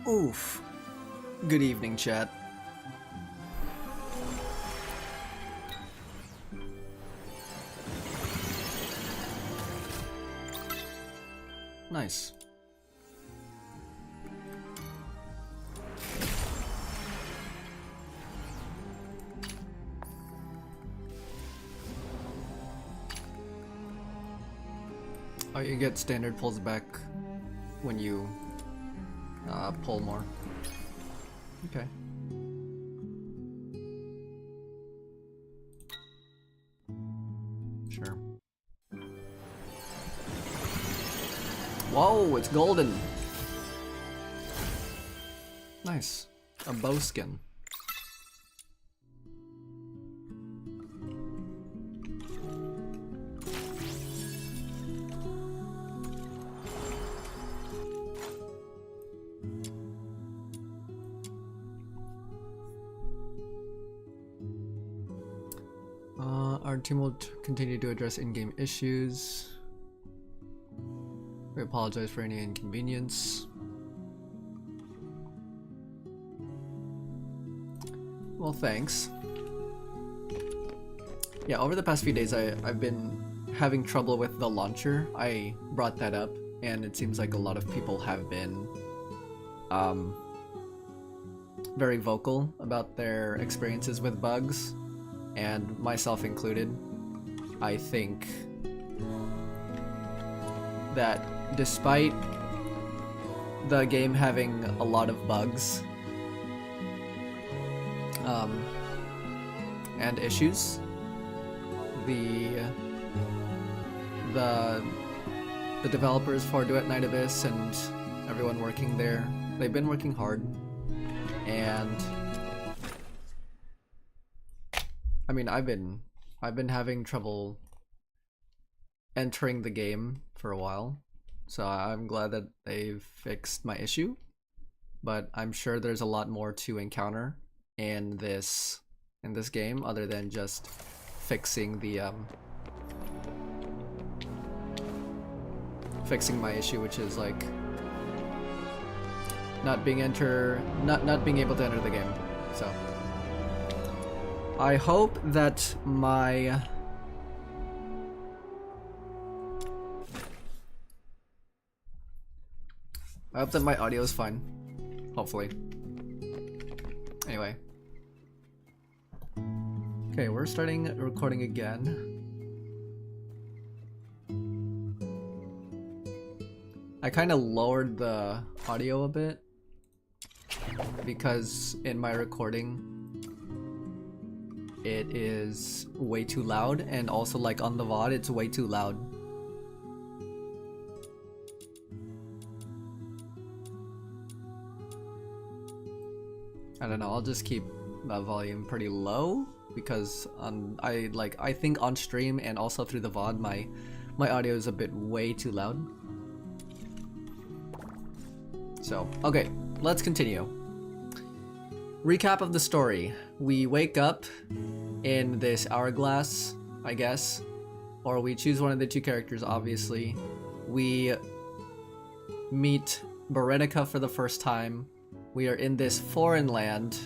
Oof. Good evening, chat. Nice. Oh, you get standard pulls back when you pull more. Okay. Sure. Whoa, it's golden. Nice. A bow skin. Our team will continue to address in-game issues. We apologize for any inconvenience. Well, thanks. Yeah, over the past few days I've been having trouble with the launcher. I brought that up, and it seems like a lot of people have been very vocal about their experiences with bugs, and myself included. I think that despite the game having a lot of bugs and issues, the developers for Duet Night Abyss and everyone working there, they've been working hard, and I mean, I've been having trouble entering the game for a while, so I'm glad that they've fixed my issue, but I'm sure there's a lot more to encounter in this game other than just fixing the fixing my issue, which is like not being able to enter the game. So I hope that my audio is fine. Hopefully. Anyway. Okay, we're starting recording again. I kind of lowered the audio a bit because in my recording it is way too loud, and also like on the VOD it's way too loud. I don't know, I'll just keep that volume pretty low because I think on stream and also through the VOD my audio is a bit way too loud. So, okay, let's continue. Recap of the story. We wake up in this hourglass, I guess, or we choose one of the two characters, obviously. We meet Berenica for the first time. We are in this foreign land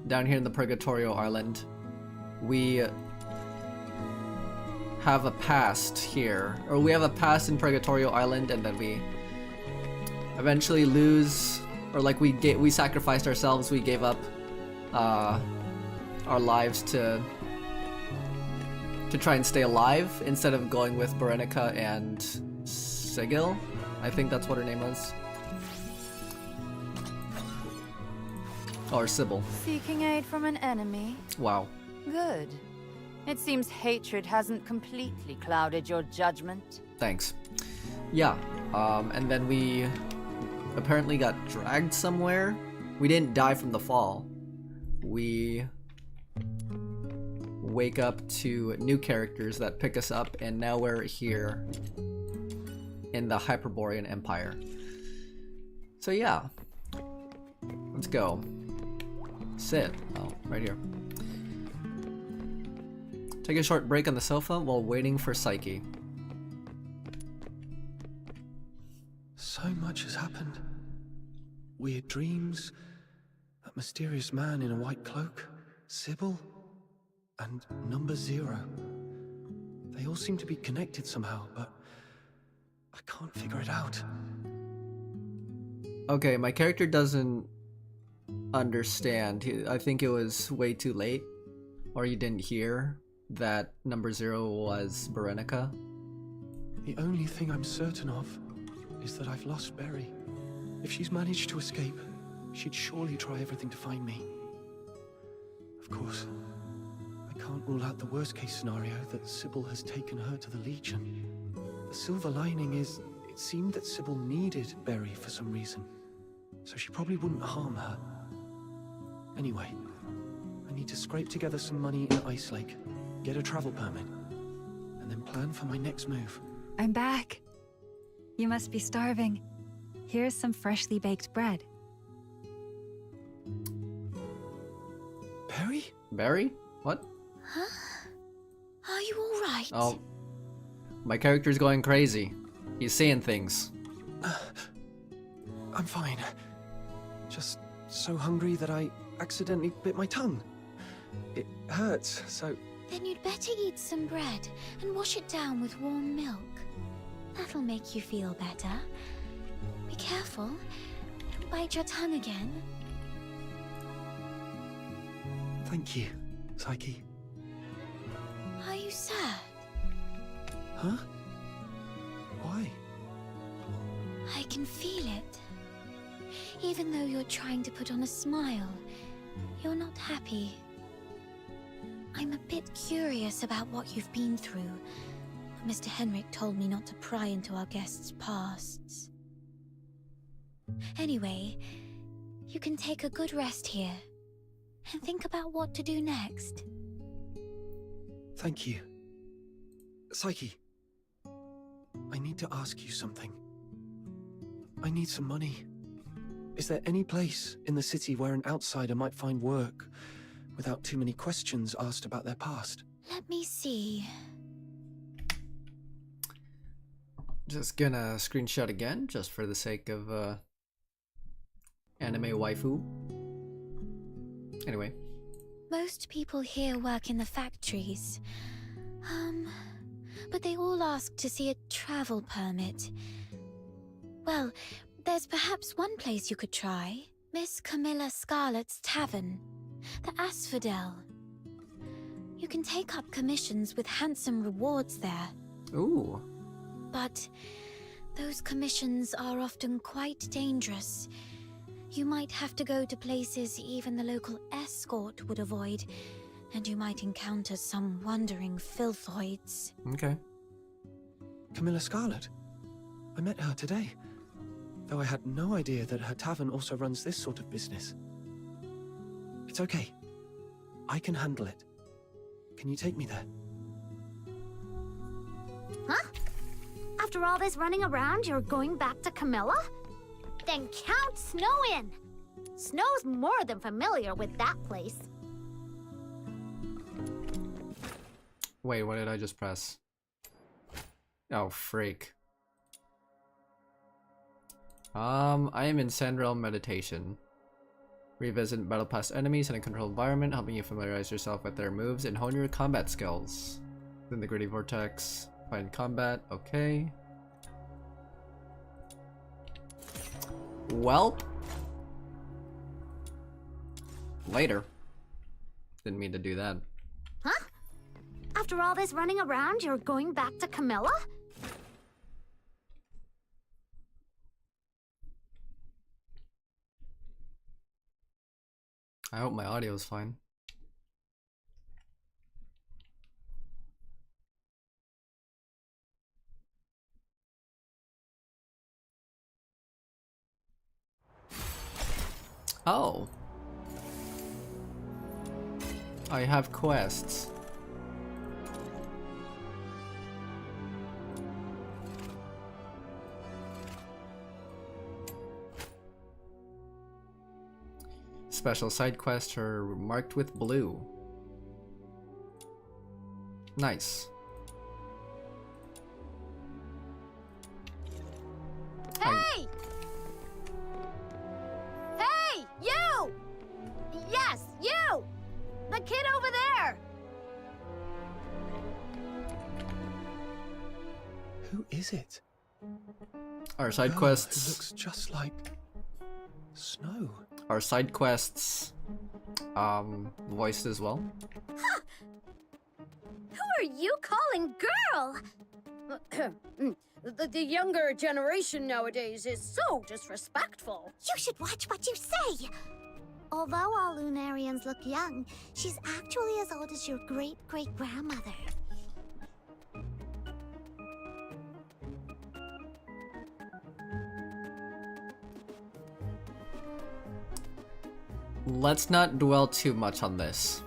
down here in the Purgatorio Island. We have a past here, or we have a past in Purgatorio Island, and then we eventually lose, or like we sacrificed ourselves. We gave up our lives to try and stay alive instead of going with Berenica and Sigil. I think that's what her name was. Or Sybil. Seeking aid from an enemy? Wow. Good. It seems hatred hasn't completely clouded your judgment. Thanks. Yeah, and then we apparently got dragged somewhere. We didn't die from the fall. We wake up to new characters that pick us up, and now we're here in the Hyperborean Empire. So yeah, let's go. Sit. Oh, right here. Take a short break on the sofa while waiting for Psyche. So much has happened. Weird dreams, that mysterious man in a white cloak, Sybil, and number 0. They all seem to be connected somehow, but I can't figure it out. Okay, my character doesn't understand. I think it was way too late, or you didn't hear that number 0 was Berenica. The only thing I'm certain of is that I've lost Berry. If she's managed to escape, she'd surely try everything to find me. Of course, I can't rule out the worst-case scenario that Sybil has taken her to the Legion. The silver lining is, it seemed that Sybil needed Berry for some reason, so she probably wouldn't harm her. Anyway, I need to scrape together some money in Ice Lake, get a travel permit, and then plan for my next move. I'm back. You must be starving. Here's some freshly baked bread. Berry? Barry? What? Huh? Are you all right? Oh, my character's going crazy. He's seeing things. I'm fine. Just so hungry that I accidentally bit my tongue. It hurts, so... Then you'd better eat some bread and wash it down with warm milk. That'll make you feel better. Be careful. Don't bite your tongue again. Thank you, Psyche. Are you sad? Huh? Why? I can feel it. Even though you're trying to put on a smile, you're not happy. I'm a bit curious about what you've been through. Mr. Henrik told me not to pry into our guests' pasts. Anyway, you can take a good rest here and think about what to do next. Thank you. Psyche, I need to ask you something. I need some money. Is there any place in the city where an outsider might find work without too many questions asked about their past? Let me see. Just gonna screenshot again, just for the sake of anime waifu. Anyway. Most people here work in the factories. But they all ask to see a travel permit. Well, there's perhaps one place you could try. Miss Camilla Scarlet's Tavern, the Asphodel. You can take up commissions with handsome rewards there. Ooh. But those commissions are often quite dangerous. You might have to go to places even the local escort would avoid, and you might encounter some wandering filthoids. Okay. Camilla Scarlet? I met her today, though I had no idea that her tavern also runs this sort of business. It's okay. I can handle it. Can you take me there? Huh? After all this running around, you're going back to Camilla? Then count Snow in! Snow's more than familiar with that place. Wait, what did I just press? Oh, freak. I am in Sandrealm Meditation. Revisit battle past enemies in a controlled environment, helping you familiarize yourself with their moves and hone your combat skills. Then the Gritty Vortex, find combat, okay. Well. Later. Didn't mean to do that. Huh? After all this running around, you're going back to Camilla? I hope my audio is fine. Oh. I have quests. Special side quests are marked with blue. Nice. Hey! Who is it? Our side It quests. looks just like Snow. Our side quests. Voiced as well. Who are you calling girl? The younger generation nowadays is so disrespectful. You should watch what you say. Although all Lunarians look young, she's actually as old as your great-great-grandmother. Let's not dwell too much on this.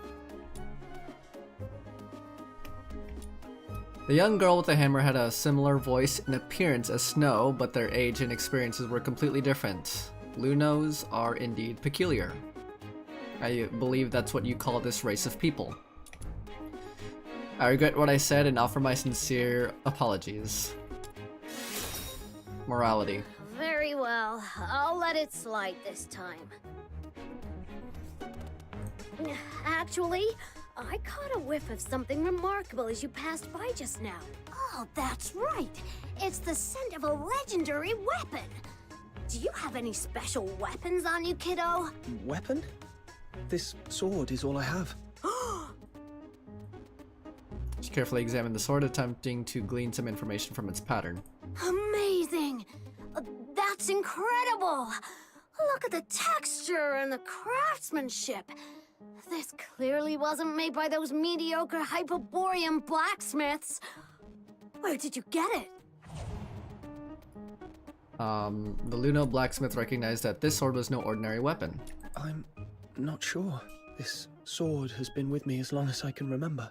The young girl with the hammer had a similar voice and appearance as Snow, but their age and experiences were completely different. Lunos are indeed peculiar. I believe that's what you call this race of people. I regret what I said and offer my sincere apologies. Morality. Very well. I'll let it slide this time. Actually, I caught a whiff of something remarkable as you passed by just now. Oh, that's right. It's the scent of a legendary weapon. Do you have any special weapons on you, kiddo? Weapon? This sword is all I have. She carefully examined the sword, attempting to glean some information from its pattern. Amazing! That's incredible! Look at the texture and the craftsmanship. This clearly wasn't made by those mediocre Hyperborean blacksmiths. Where did you get it? The Luno blacksmith recognized that this sword was no ordinary weapon. I'm not sure. This sword has been with me as long as I can remember.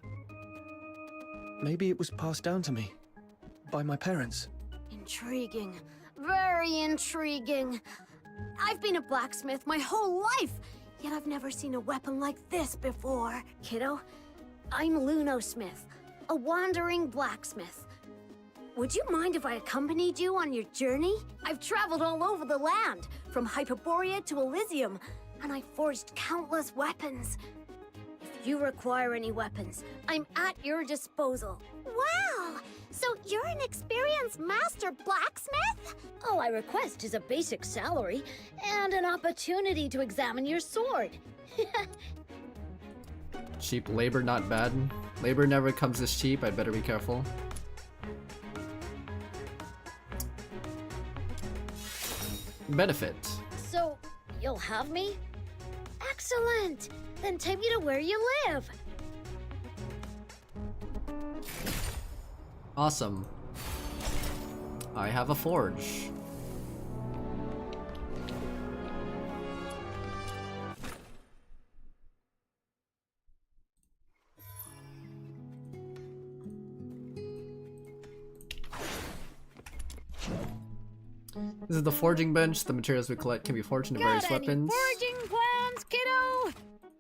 Maybe it was passed down to me by my parents. Intriguing. Very intriguing. I've been a blacksmith my whole life, yet I've never seen a weapon like this before. Kiddo, I'm Luno Smith, a wandering blacksmith. Would you mind if I accompanied you on your journey? I've traveled all over the land, from Hyperborea to Elysium, and I've forged countless weapons. If you require any weapons, I'm at your disposal. Wow! So you're an experienced master blacksmith? All I request is a basic salary and an opportunity to examine your sword. Cheap labor, not bad. Labor never comes as cheap, I'd better be careful. Benefit. So, you'll have me? Excellent! Then take me to where you live. Awesome. I have a forge. This is the forging bench. The materials we collect can be forged into various weapons. Forging plans, kiddo?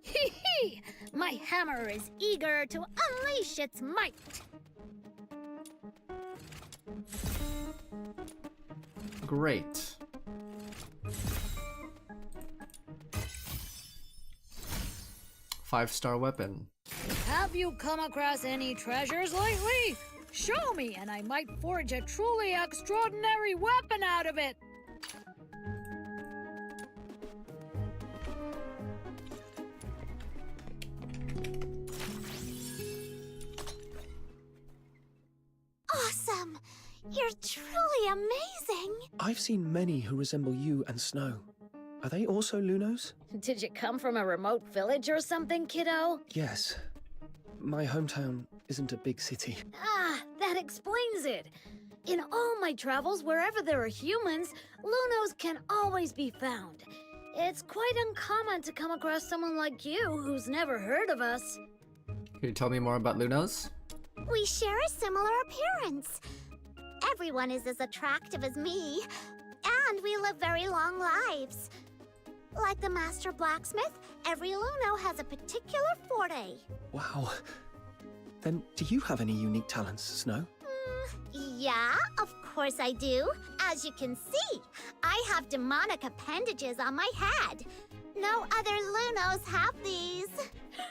Hee hee! My hammer is eager to unleash its might. Great. Five-star weapon. Have you come across any treasures lately? Show me, and I might forge a truly extraordinary weapon out of it. Awesome! You're truly amazing! I've seen many who resemble you and Snow. Are they also Lunos? Did you come from a remote village or something, kiddo? Yes. My hometown isn't a big city. Ah, that explains it. In all my travels, wherever there are humans, Lunos can always be found. It's quite uncommon to come across someone like you who's never heard of us. Can you tell me more about Lunos? We share a similar appearance. Everyone is as attractive as me, and we live very long lives. Like the master blacksmith, every Luno has a particular forte. Wow. Then do you have any unique talents, Snow? Yeah, of course I do. As you can see, I have demonic appendages on my head. No other Lunos have these.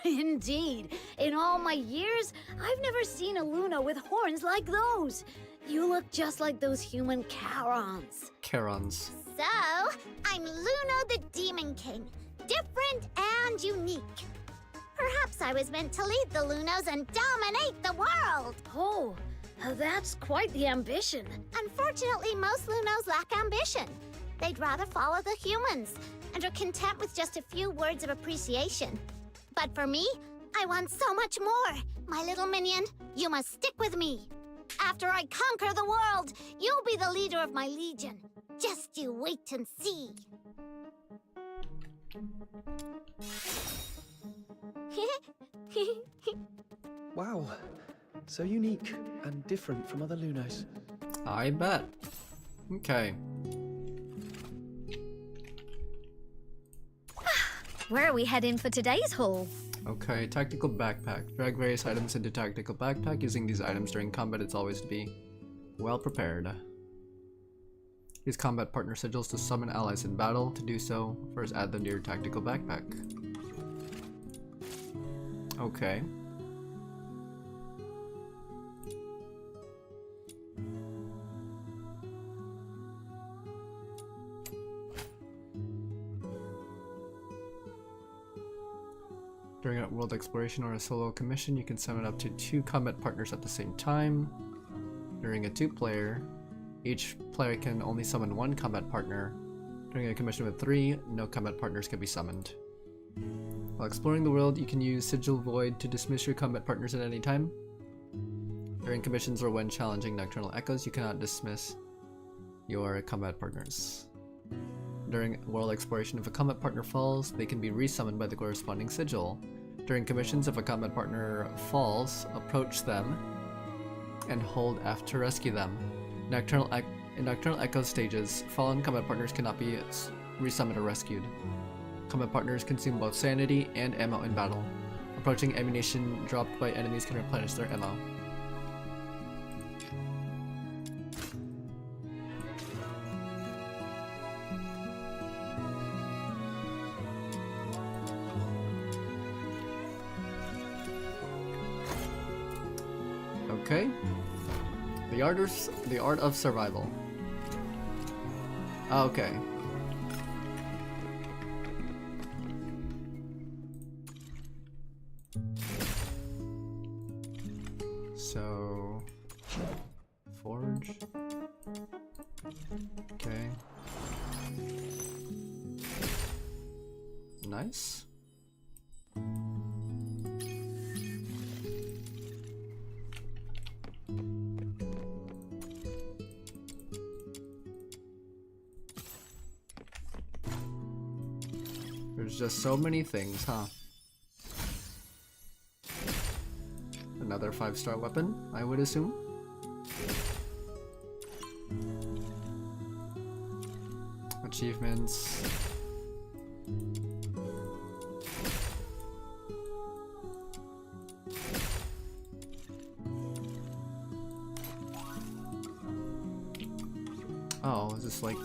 Indeed. In all my years, I've never seen a Luna with horns like those. You look just like those human Charons. Charons. So, I'm Luno the Demon King. Different and unique. Perhaps I was meant to lead the Lunos and dominate the world. Oh, that's quite the ambition. Unfortunately, most Lunos lack ambition. They'd rather follow the humans and are content with just a few words of appreciation. But for me, I want so much more. My little minion, you must stick with me. After I conquer the world, you'll be the leader of my legion. Just you wait and see. Wow. So unique and different from other Lunos. I bet. Okay. Where are we heading for today's haul? Okay, tactical backpack. Drag various items into tactical backpack. Using these items during combat, it's always to be well prepared. Use combat partner sigils to summon allies in battle. To do so, first add them to your tactical backpack. Okay. During a world exploration or a solo commission, you can summon up to 2 combat partners at the same time. During a 2-player, each player can only summon 1 combat partner. During a commission with 3, no combat partners can be summoned. While exploring the world, you can use Sigil Void to dismiss your combat partners at any time. During commissions or when challenging Nocturnal Echoes, you cannot dismiss your combat partners. During world exploration, if a combat partner falls, they can be resummoned by the corresponding sigil. During commissions, if a combat partner falls, approach them and hold F to rescue them. In Nocturnal Echo stages, fallen combat partners cannot be resummoned or rescued. Combat partners consume both sanity and ammo in battle. Approaching ammunition dropped by enemies can replenish their ammo. Okay. The art of survival. Okay. So forge. Okay. Nice. There's just so many things, huh? Another 5-star weapon, I would assume. Achievements. Oh, is this like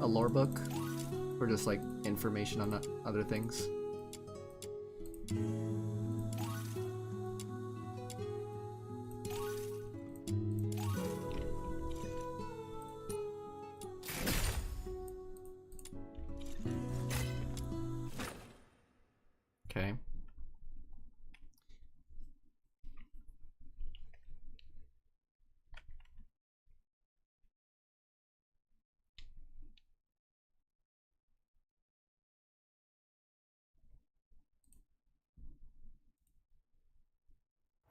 a lore book? Or just like information on other things? Okay.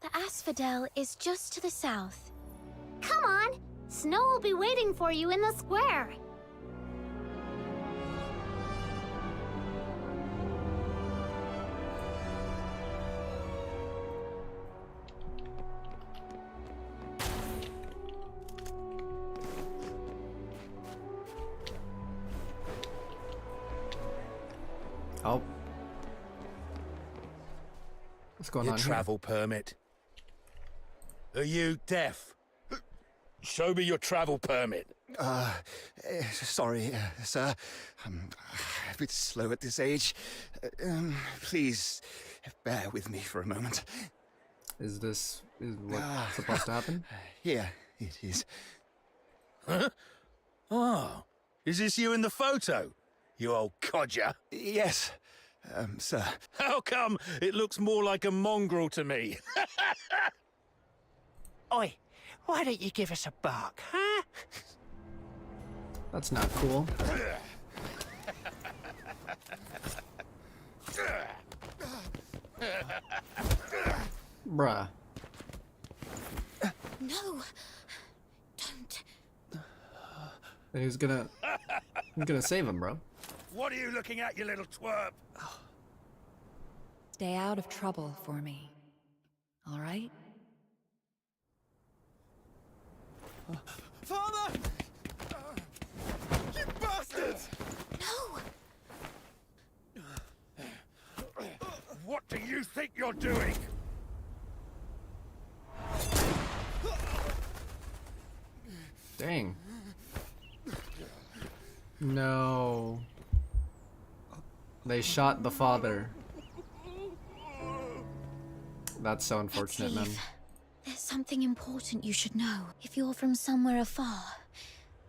The Asphodel is just to the south. Come on! Snow will be waiting for you in the square. Oh. What's going Your on travel permit. Are you deaf? Show me your travel permit. Sorry, sir. I'm a bit slow at this age. Please, bear with me for a moment. Is what's supposed to happen? Here it is. Huh? Oh, is this you in the photo? You old codger. Yes, sir. How come it looks more like a mongrel to me? Oi, why don't you give us a bark, huh? That's not cool. Bruh. No. Don't. And he's gonna save him, bro. What are you looking at, you little twerp? Stay out of trouble for me. All right? Father! You bastards! No. What do you think you're doing? Dang. No. They shot the father. That's so unfortunate, man. Let's leave. There's something important you should know. If you're from somewhere afar,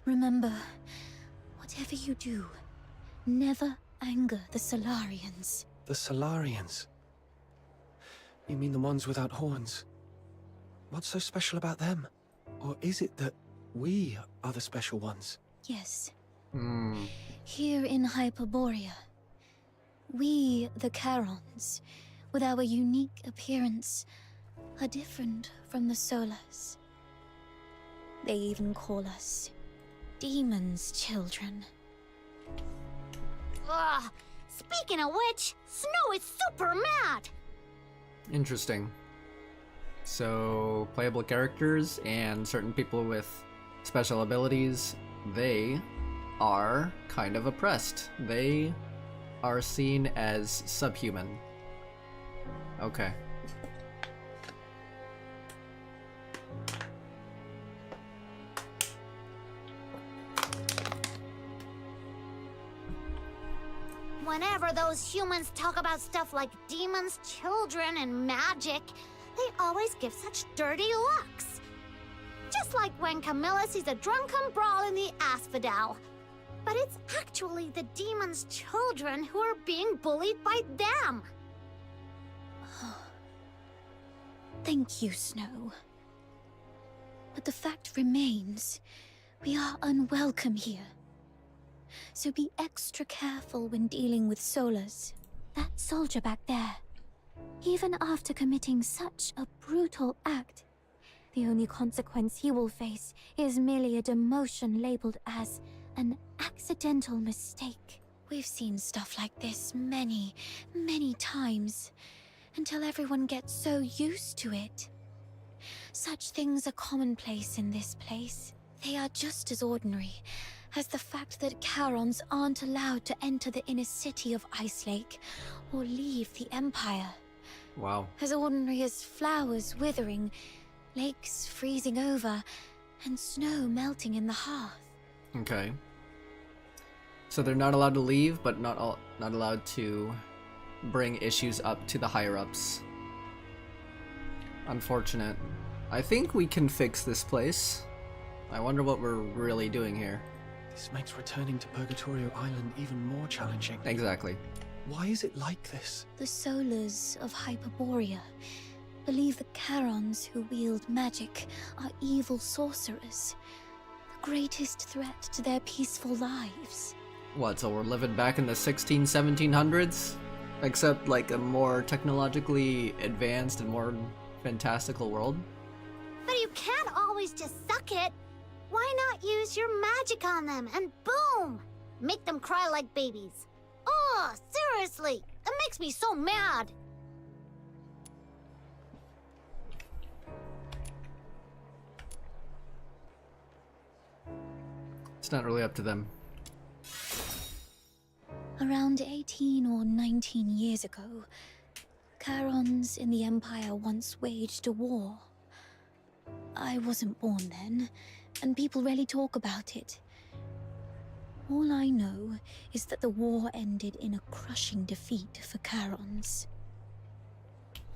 remember, whatever you do, never anger the Solarians. The Solarians? You mean the ones without horns? What's so special about them? Or is it that we are the special ones? Yes. Hmm. Here in Hyperborea, we, the Charons, with our unique appearance, are different from the Solars. They even call us demons' children. Ugh. Speaking of which, Snow is super mad! Interesting. So, playable characters and certain people with special abilities, they are kind of oppressed. They are seen as subhuman. Okay. Whenever those humans talk about stuff like demons, children, and magic, they always give such dirty looks. Just like when Camilla sees a drunken brawl in the asphodel. But it's actually the demons' children who are being bullied by them. Thank you, Snow. But the fact remains, we are unwelcome here. So be extra careful when dealing with Solars. That soldier back there, even after committing such a brutal act, the only consequence he will face is merely a demotion labeled as an accidental mistake. We've seen stuff like this many, many times, until everyone gets so used to it. Such things are commonplace in this place. They are just as ordinary as the fact that Charons aren't allowed to enter the inner city of Ice Lake or leave the Empire. Wow. As ordinary as flowers withering, lakes freezing over, and snow melting in the hearth. Okay. So they're not allowed to leave, but not allowed to bring issues up to the higher-ups. Unfortunate. I think we can fix this place. I wonder what we're really doing here. This makes returning to Purgatorio Island even more challenging. Exactly. Why is it like this? The Solars of Hyperborea believe the Charons who wield magic are evil sorcerers, the greatest threat to their peaceful lives. What, so we're living back in the 1700s? Except like a more technologically advanced and more fantastical world? But you can't always just suck it. Why not use your magic on them and boom! Make them cry like babies. Oh, seriously, it makes me so mad. It's not really up to them. Around 18 or 19 years ago, Charons in the Empire once waged a war. I wasn't born then, and people rarely talk about it. All I know is that the war ended in a crushing defeat for Charons.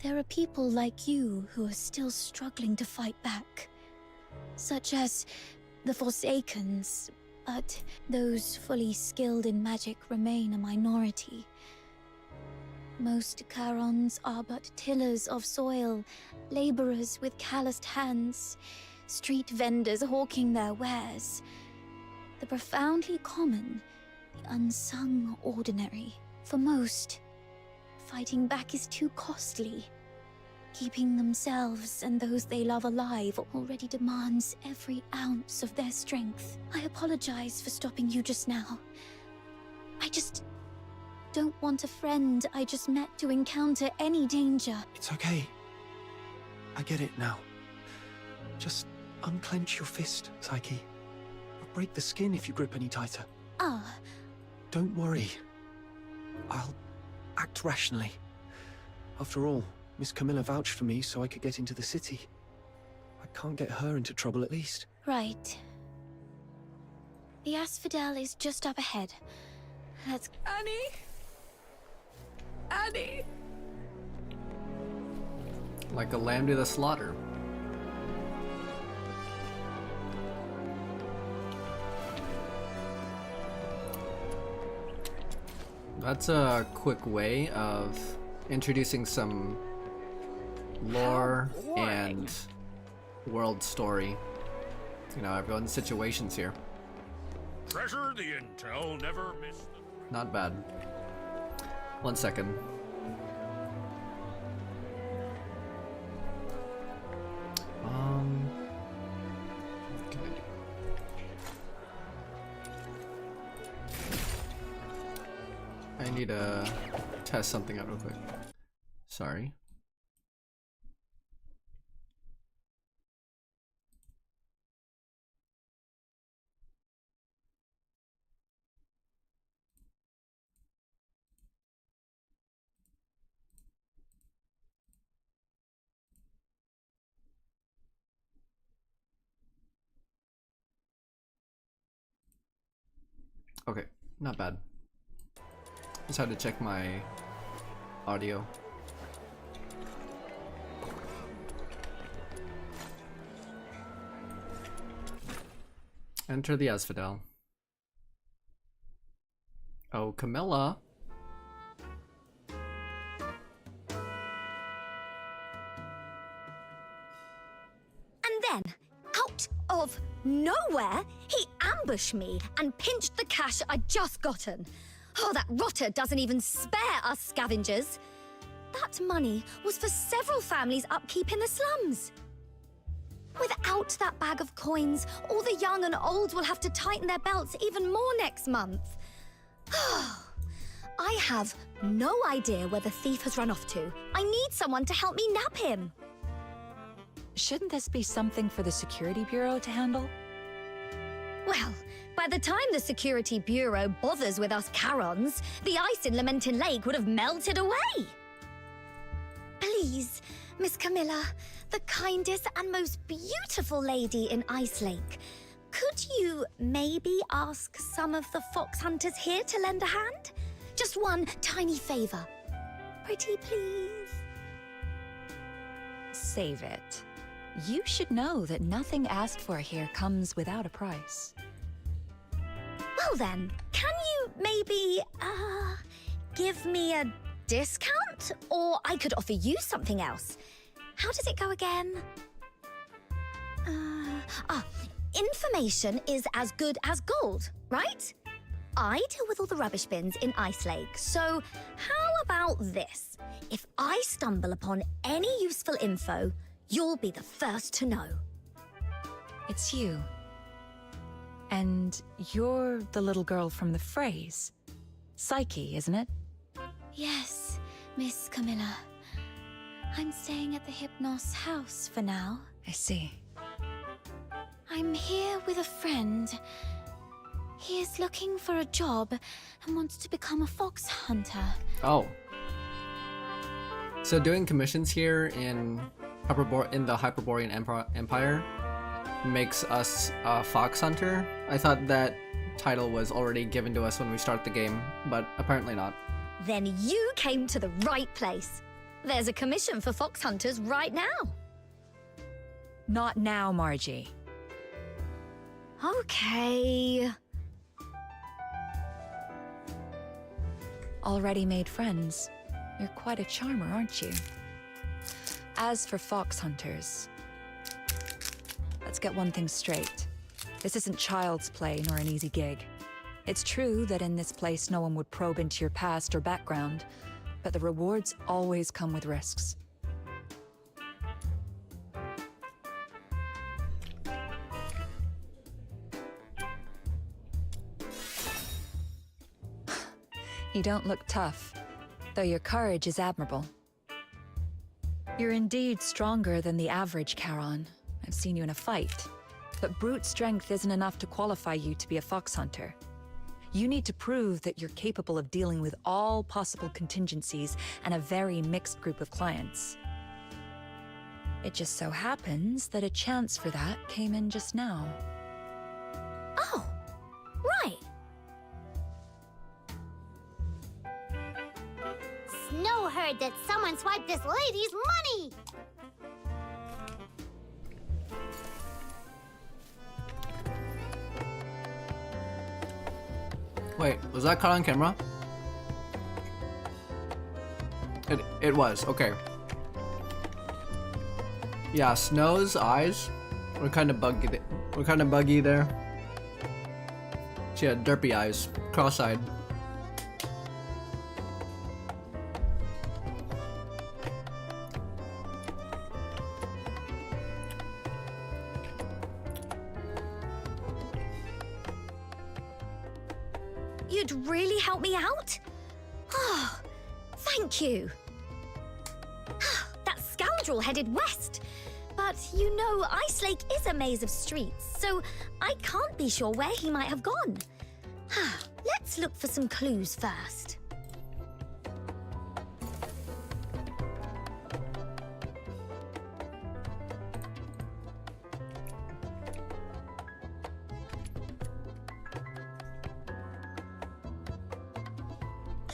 There are people like you who are still struggling to fight back, such as the Forsakens, but those fully skilled in magic remain a minority. Most Charons are but tillers of soil, laborers with calloused hands, street vendors hawking their wares. The profoundly common, the unsung ordinary. For most, fighting back is too costly. Keeping themselves and those they love alive already demands every ounce of their strength. I apologize for stopping you just now. I just don't want a friend I just met to encounter any danger. It's okay. I get it now. Just unclench your fist, Psyche. I'll break the skin if you grip any tighter. Ah. Don't worry. I'll act rationally. After all, Miss Camilla vouched for me so I could get into the city. I can't get her into trouble at least. Right. The Asphodel is just up ahead. Let's... Annie! Annie! Like a lamb to the slaughter. That's a quick way of introducing some lore and world story. You know, everyone's situations here. Treasure the intel, never miss the... Not bad. 1 second. What can I do? I need to test something out real quick. Sorry. Okay, not bad. Just had to check my audio. Enter the Asphodel. Oh, Camilla. And then, out of nowhere, he ambushed me and pinched the cash I'd just gotten. Oh, that rotter doesn't even spare us scavengers. That money was for several families' upkeep in the slums. Without that bag of coins, all the young and old will have to tighten their belts even more next month. I have no idea where the thief has run off to. I need someone to help me nab him. Shouldn't this be something for the Security Bureau to handle? Well, by the time the Security Bureau bothers with us Charons, the ice in Lamentin Lake would have melted away. Please, Miss Camilla, the kindest and most beautiful lady in Ice Lake, could you maybe ask some of the fox hunters here to lend a hand? Just one tiny favor. Pretty please. Save it. You should know that nothing asked for here comes without a price. Well then, can you maybe, give me a discount? Or I could offer you something else. How does it go again? Information is as good as gold, right? I deal with all the rubbish bins in Ice Lake, so how about this? If I stumble upon any useful info, you'll be the first to know. It's you. And you're the little girl from the phrase. Psyche, isn't it? Yes, Miss Camilla. I'm staying at the Hypnos house for now. I see. I'm here with a friend. He is looking for a job and wants to become a fox hunter. Oh. So doing commissions here in the Hyperborean Empire makes us a fox hunter. I thought that title was already given to us when we start the game, but apparently not. Then you came to the right place. There's a commission for fox hunters right now. Not now, Margie. Okay. Already made friends. You're quite a charmer, aren't you? As for fox hunters, let's get one thing straight. This isn't child's play nor an easy gig. It's true that in this place no one would probe into your past or background, but the rewards always come with risks. You don't look tough, though your courage is admirable. You're indeed stronger than the average Charon. I've seen you in a fight. But brute strength isn't enough to qualify you to be a fox hunter. You need to prove that you're capable of dealing with all possible contingencies and a very mixed group of clients. It just so happens that a chance for that came in just now. Oh, right. Snow heard that someone swiped this lady's money! Wait, was that caught on camera? It was, okay. Yeah, Snow's eyes were kind of buggy there. She had derpy eyes, cross-eyed. You'd really help me out? Oh, thank you. That scoundrel headed west. But you know, Ice Lake is a maze of streets, so I can't be sure where he might have gone. Let's look for some clues first.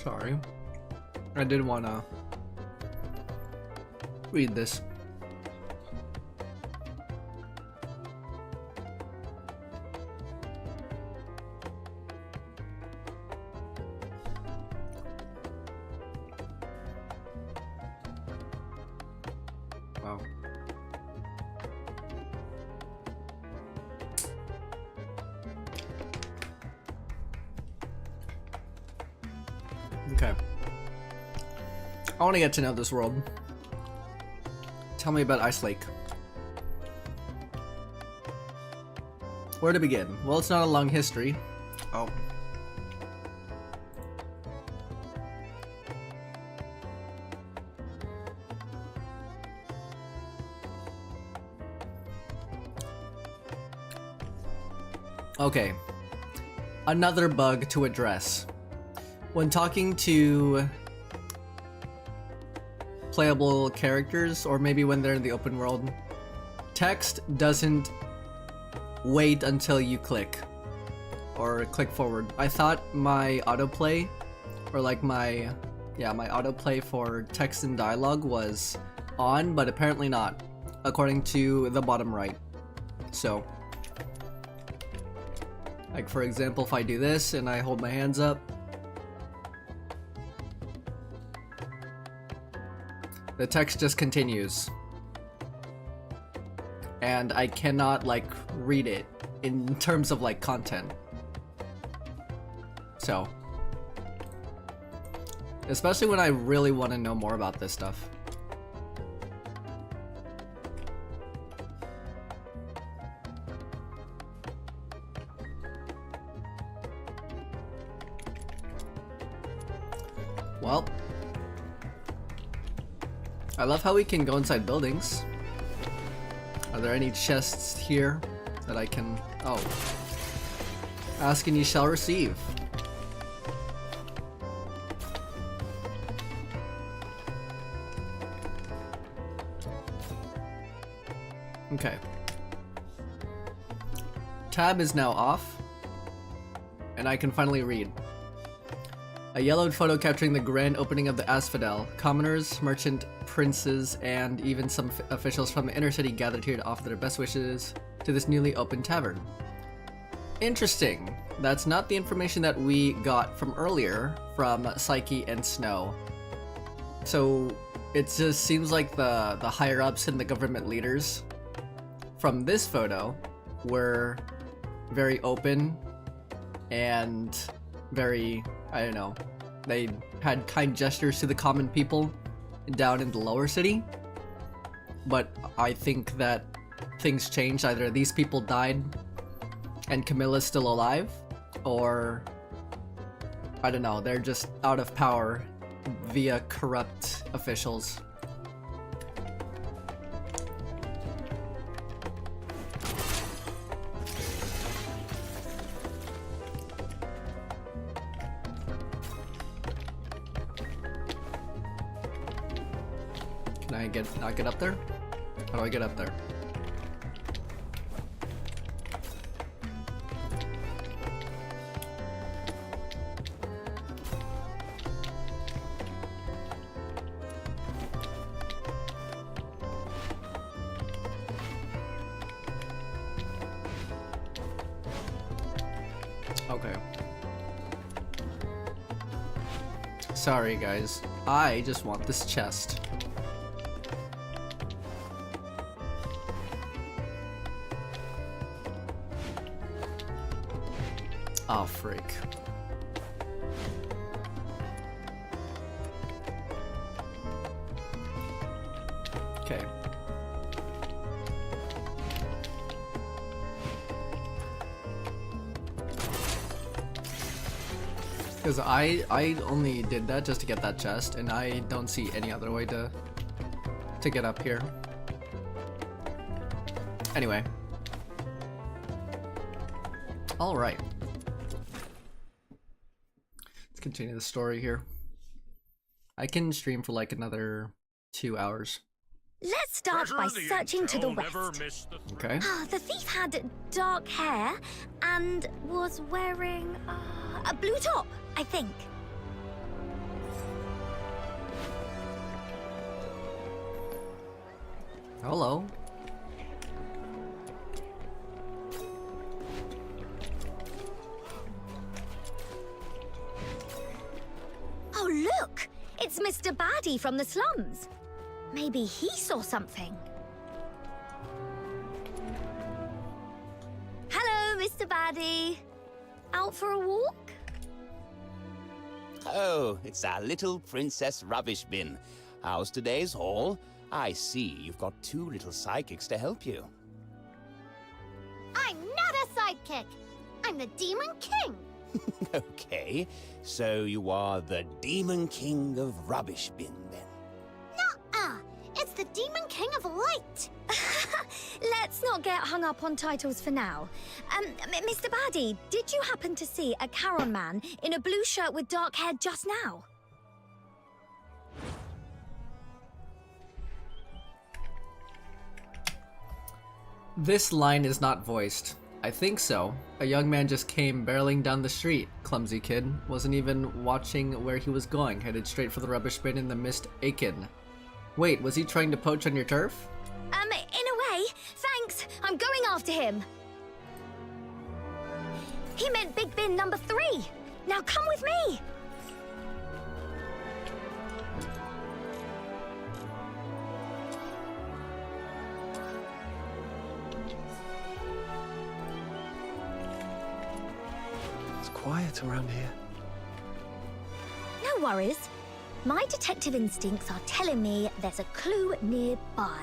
Sorry. I did want to read this. Wow. Okay. I want to get to know this world. Tell me about Ice Lake. Where to begin? Well, it's not a long history. Oh. Okay. Another bug to address. When talking to playable characters, or maybe when they're in the open world, text doesn't wait until you click or click forward. I thought my autoplay, or like my autoplay for text and dialogue was on, but apparently not, according to the bottom right. So, like for example, if I do this and I hold my hands up, the text just continues. And I cannot like read it in terms of like content. So, especially when I really want to know more about this stuff. Well, I love how we can go inside buildings. Are there any chests here that I can... Oh. Ask and you shall receive. Okay. tab is now off, and I can finally read. A yellowed photo capturing the grand opening of the Asphodel. Commoners, merchant princes, and even some officials from the inner city gathered here to offer their best wishes to this newly opened tavern. Interesting. That's not the information that we got from earlier from Psyche and Snow. So it just seems like the higher-ups and the government leaders from this photo were very open and very, I don't know, they had kind gestures to the common people down in the lower city. But I think that things changed. Either these people died and Camilla's still alive, or I don't know, they're just out of power via corrupt officials. Can I not get up there? How do I get up there? Okay. Sorry guys, I just want this chest. Oh, freak. Okay. Because I only did that just to get that chest, and I don't see any other way to get up here. Anyway. Alright. Let's continue the story here. I can stream for like another 2 hours. Let's start by searching to the west. Okay. The thief had dark hair and was wearing a blue top, I think. Hello. Oh, look! It's Mr. Baddie from the slums. Maybe he saw something. Hello, Mr. Baddie. Out for a walk? Oh, it's our little Princess Rubbish Bin. How's today's haul? I see you've got 2 little psychics to help you. I'm not a sidekick. I'm the Demon King. Okay, so you are the Demon King of Rubbish Bin, then? Nuh-uh. It's the Demon King of Light. Let's not get hung up on titles for now. Mr. Baddie, did you happen to see a Charon man in a blue shirt with dark hair just now? This line is not voiced. I think so. A young man just came barreling down the street. Clumsy kid. Wasn't even watching where he was going. Headed straight for the rubbish bin in the mist Aiken. Wait, was he trying to poach on your turf? In a way. Thanks. I'm going after him. He meant Big Bin number 3. Now come with me. Quiet around here. No worries. My detective instincts are telling me there's a clue nearby.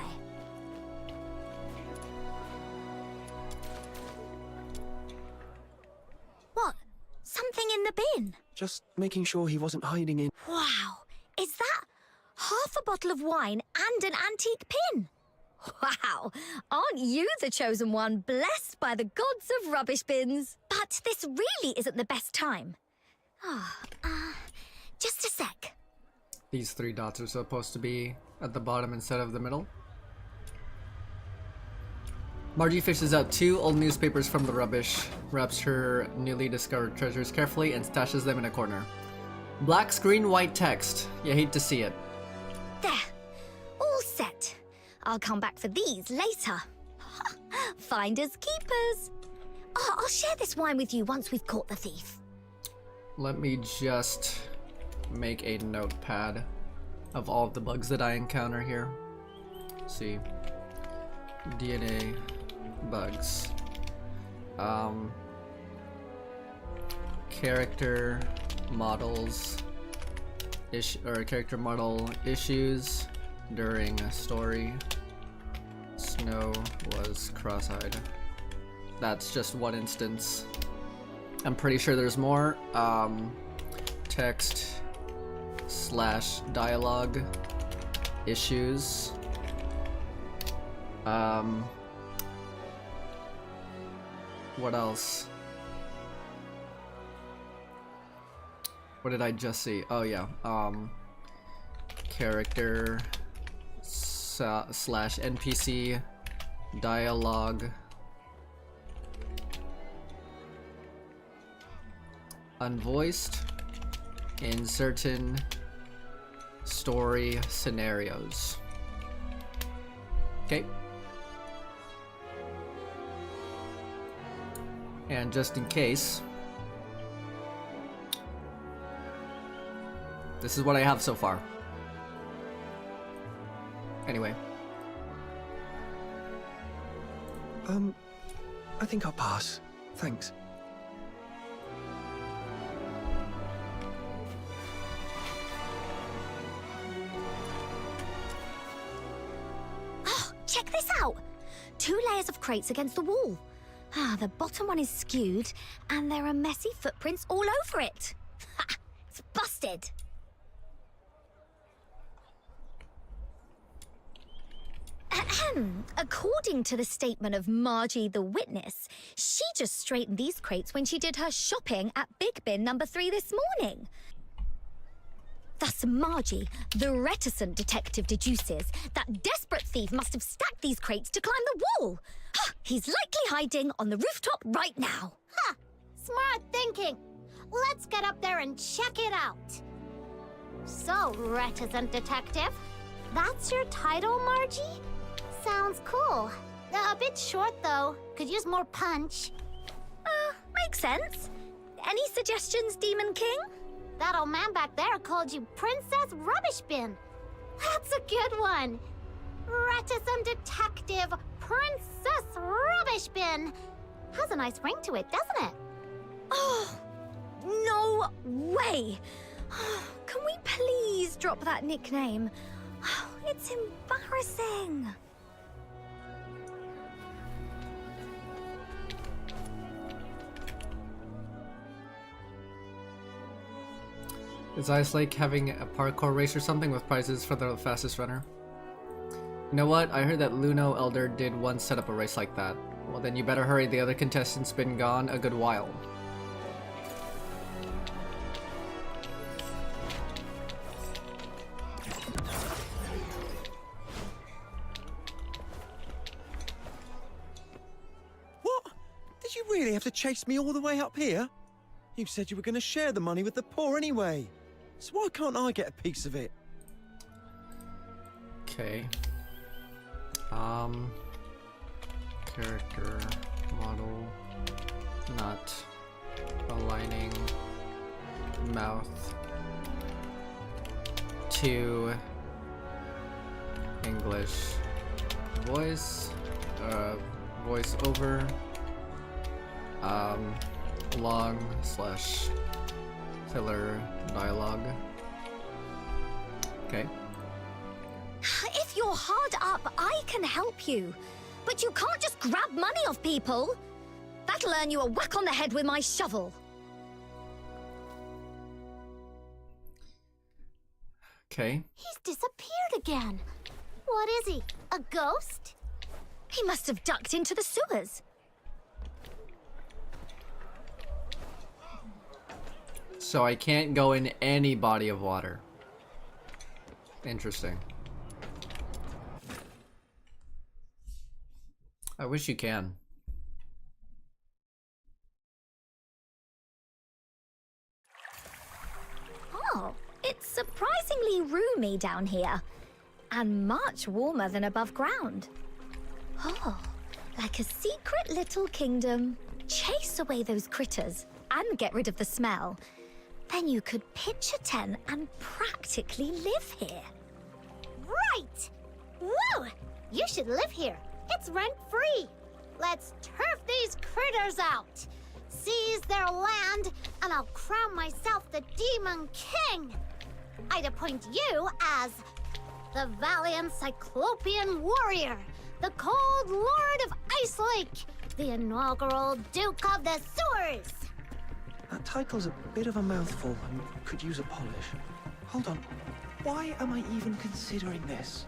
What? Something in the bin? Just making sure he wasn't hiding in... Wow! Is that half a bottle of wine and an antique pin? Wow! Aren't you the chosen one, blessed by the gods of rubbish bins? But this really isn't the best time. Just a sec. These 3 dots are supposed to be at the bottom instead of the middle? Margie fishes out 2 old newspapers from the rubbish, wraps her newly discovered treasures carefully, and stashes them in a corner. Black screen, white text. You hate to see it. There. All set. I'll come back for these later. Finders keepers. Oh, I'll share this wine with you once we've caught the thief. Let me just make a notepad of all of the bugs that I encounter here. Let's see. DNA bugs. Character models. Character model issues during a story. Snow was cross-eyed. That's just one instance. I'm pretty sure there's more. Text / dialogue issues. What else? What did I just see? Oh yeah. Character / NPC dialogue. Unvoiced in certain story scenarios. Okay. And just in case, this is what I have so far. Anyway. I think I'll pass. Thanks. Oh, check this out! 2 layers of crates against the wall. The bottom one is skewed, and there are messy footprints all over it. Ha! It's busted! Ahem. According to the statement of Margie the witness, she just straightened these crates when she did her shopping at Big Bin number 3 this morning. Thus Margie, the reticent detective, deduces that desperate thief must have stacked these crates to climb the wall. He's likely hiding on the rooftop right now. Ha! Smart thinking. Let's get up there and check it out. So, reticent detective, that's your title, Margie? Sounds cool. A bit short, though. Could use more punch. Makes sense. Any suggestions, Demon King? That old man back there called you Princess Rubbish Bin. That's a good one. Reticent detective, Princess Rubbish Bin. Has a nice ring to it, doesn't it? Oh, no way. Can we please drop that nickname? It's embarrassing. Is Ice Lake having a parkour race or something with prizes for the fastest runner? You know what? I heard that Luno Elder did once set up a race like that. Well then you better hurry, the other contestants been gone a good while. What? Did you really have to chase me all the way up here? You said you were going to share the money with the poor anyway. So why can't I get a piece of it? Okay. Character model not aligning mouth to English voice voice over long / filler dialogue. Okay. If you're hard up, I can help you. But you can't just grab money off people. That'll earn you a whack on the head with my shovel. Okay. He's disappeared again. What is he? A ghost? He must have ducked into the sewers. So I can't go in any body of water. Interesting. I wish you can. Oh, it's surprisingly roomy down here. And much warmer than above ground. Oh, like a secret little kingdom. Chase away those critters and get rid of the smell. Then you could pitch a tent and practically live here. Right! Woo! You should live here. It's rent-free. Let's turf these critters out. Seize their land, and I'll crown myself the Demon King. I'd appoint you as the valiant Cyclopean warrior, the cold lord of Ice Lake, the inaugural Duke of the Sewers. That title's a bit of a mouthful and could use a polish. Hold on. Why am I even considering this?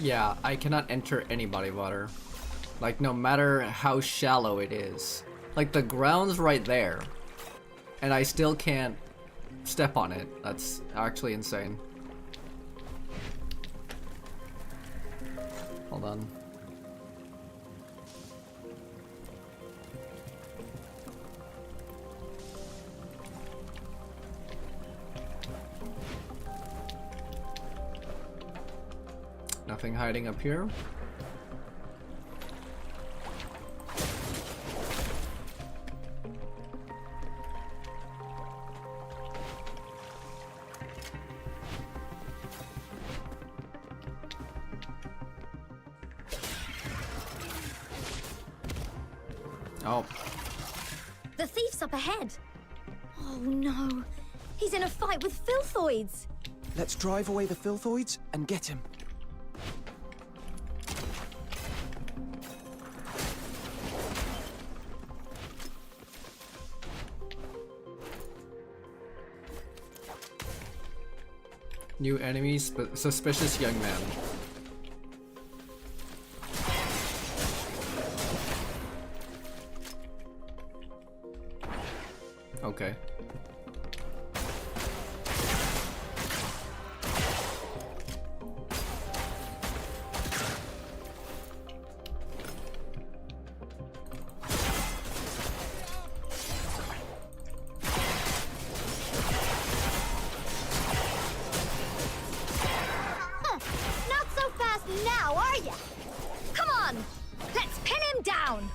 Yeah, I cannot enter any body of water. Like, no matter how shallow it is. Like, the ground's right there. And I still can't step on it. That's actually insane. Hold on. Nothing hiding up here. Oh. The thief's up ahead. Oh no, he's in a fight with filthoids. Let's drive away the filthoids and get him. New enemies, but suspicious young man. Okay. Not so fast now, are ya? Come on, let's pin him down.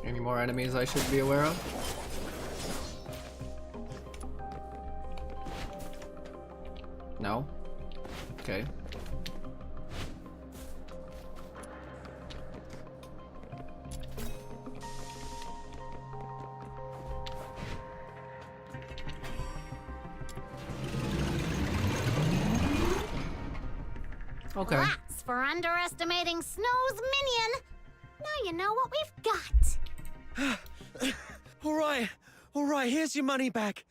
Any more enemies I should be aware of? No? Okay. Okay. That's for underestimating Snow's minion. Now you know what we've got. All right, here's your money back.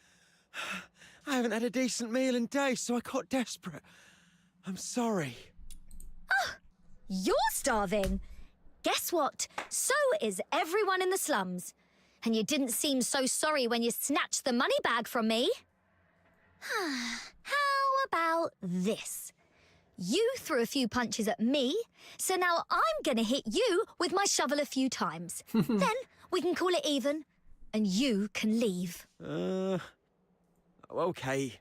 I haven't had a decent meal in days, so I got desperate. I'm sorry. You're starving. Guess what? So is everyone in the slums. And you didn't seem so sorry when you snatched the money bag from me. How about this? You threw a few punches at me, so now I'm gonna hit you with my shovel a few times. Then we can call it even, and you can leave. Okay.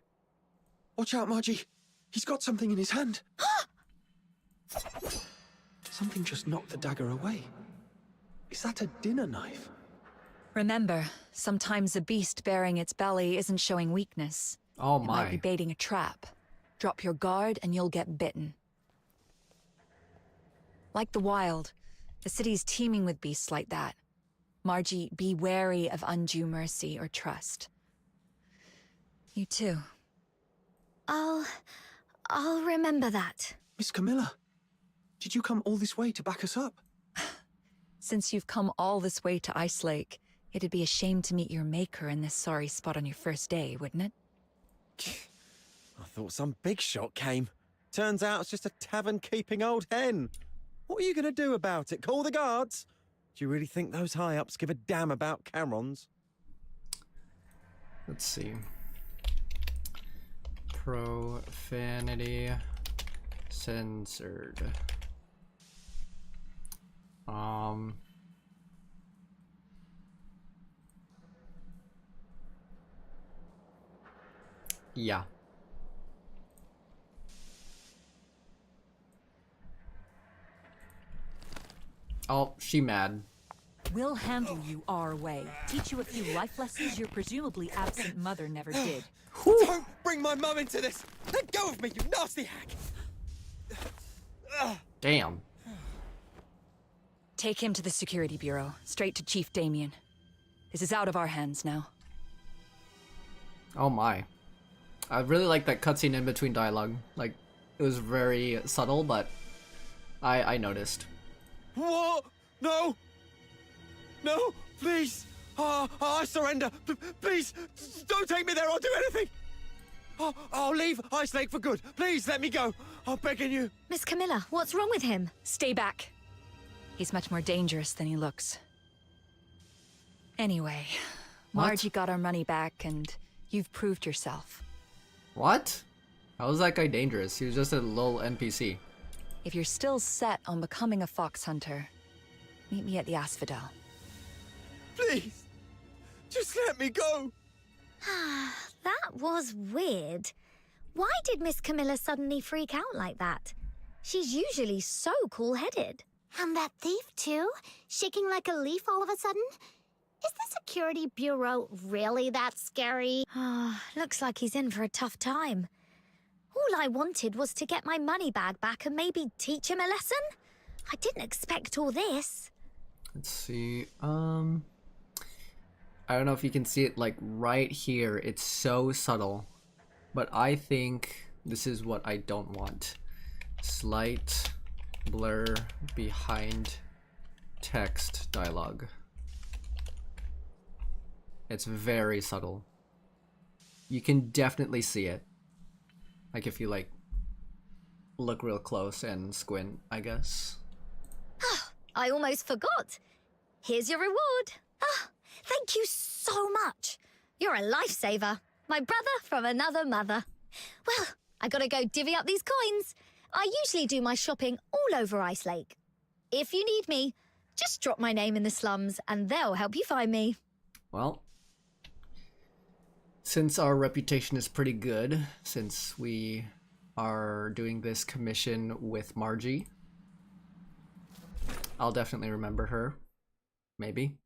Watch out, Margie. He's got something in his hand. Something just knocked the dagger away. Is that a dinner knife? Remember, sometimes a beast bearing its belly isn't showing weakness. Oh It might be my. baiting a trap. Drop your guard and you'll get bitten. Like the wild, The city's teeming with beasts like that. Margie, be wary of undue mercy or trust. You too. I'll remember that. Miss Camilla, did you come all this way to back us up? Since you've come all this way to Ice Lake, it'd be a shame to meet your maker in this sorry spot on your first day, wouldn't it? I thought some big shot came. Turns out it's just a tavern-keeping old hen. What are you going to do about it? Call the guards? Do you really think those high-ups give a damn about Camerons? Let's see. Profanity censored. Yeah. Oh, she mad. We'll handle you our way. Teach you a few life lessons your presumably absent mother never did. Don't bring my mum into this! Let go of me, you nasty hack! Damn. Take him to the Security Bureau, straight to Chief Damien. This is out of our hands now. Oh my. I really like that cutscene in between dialogue. Like, it was very subtle, but I noticed. What? No! No! Please! I surrender! Please! Don't take me there! I'll do anything! I'll leave Ice Lake for good! Please, let me go! I'm begging you! Miss Camilla, what's wrong with him? Stay back. He's much more dangerous than he looks. Anyway, Margie got our money back, and you've proved yourself. What? How was that guy dangerous? He was just a little NPC. If you're still set on becoming a fox hunter, meet me at the Asphodel. Please! Just let me go! That was weird. Why did Miss Camilla suddenly freak out like that? She's usually so cool-headed. And that thief, too? Shaking like a leaf all of a sudden? Is the Security Bureau really that scary? Looks like he's in for a tough time. All I wanted was to get my money bag back and maybe teach him a lesson. I didn't expect all this. Let's see. I don't know if you can see it, like right here. It's so subtle, but I think this is what I don't want. Slight blur behind text dialogue. It's very subtle. You can definitely see it. Like if you like look real close and squint, I guess. I almost forgot. Here's your reward. Thank you so much. You're a lifesaver. My brother from another mother. Well, I gotta go divvy up these coins. I usually do my shopping all over Ice Lake. If you need me, just drop my name in the slums and they'll help you find me. Well, since our reputation is pretty good, since we are doing this commission with Margie, I'll definitely remember her. Maybe.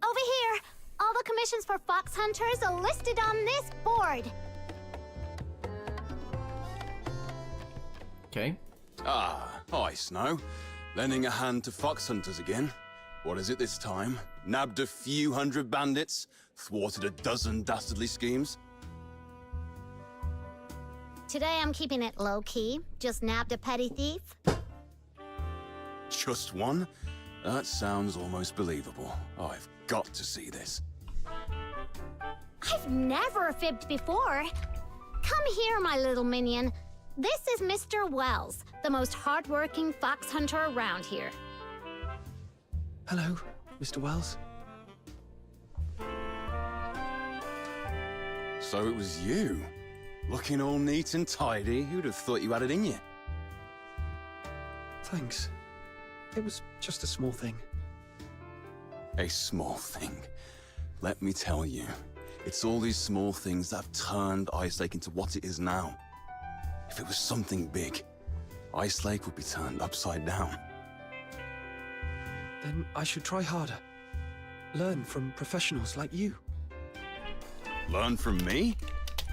Over here! All the commissions for fox hunters are listed on this board. Okay. Hi, Snow. Lending a hand to fox hunters again. What is it this time? Nabbed a few hundred bandits? Thwarted a dozen dastardly schemes? Today I'm keeping it low-key. Just nabbed a petty thief. Just one? That sounds almost believable. I've got to see this. I've never fibbed before. Come here, my little minion. This is Mr. Wells, the most hardworking fox hunter around here. Hello, Mr. Wells. So it was you. Looking all neat and tidy. Who'd have thought you had it in you? Thanks. It was just a small thing. A small thing. Let me tell you, it's all these small things that have turned Ice Lake into what it is now. If it was something big, Ice Lake would be turned upside down. Then I should try harder. Learn from professionals like you. Learn from me?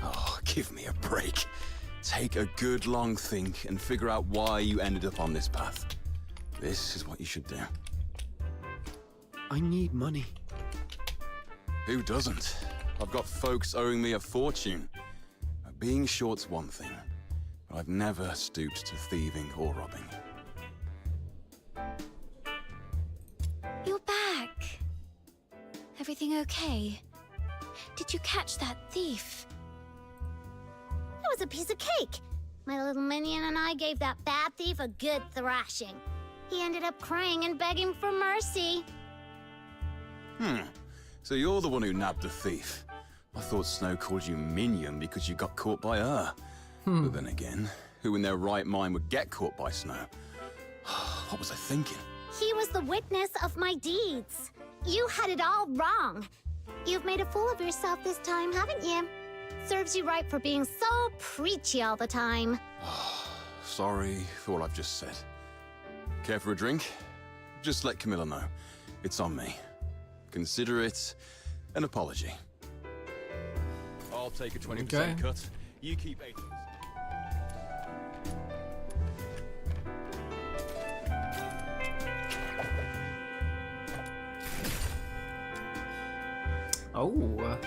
Oh, give me a break. Take a good long think and figure out why you ended up on this path. This is what you should do. I need money. Who doesn't? I've got folks owing me a fortune. Being short's one thing, but I've never stooped to thieving or robbing. You're back. Everything okay? Did you catch that thief? It was a piece of cake. My little minion and I gave that bad thief a good thrashing. He ended up crying and begging for mercy. So you're the one who nabbed the thief. I thought Snow called you minion because you got caught by her. But then again, who in their right mind would get caught by Snow? What was I thinking? He was the witness of my deeds. You had it all wrong. You've made a fool of yourself this time, haven't you? Serves you right for being so preachy all the time. Sorry for what I've just said. Care for a drink? Just let Camilla know. It's on me. Consider it an apology. I'll take a 20% cut. You keep 80%. Oh,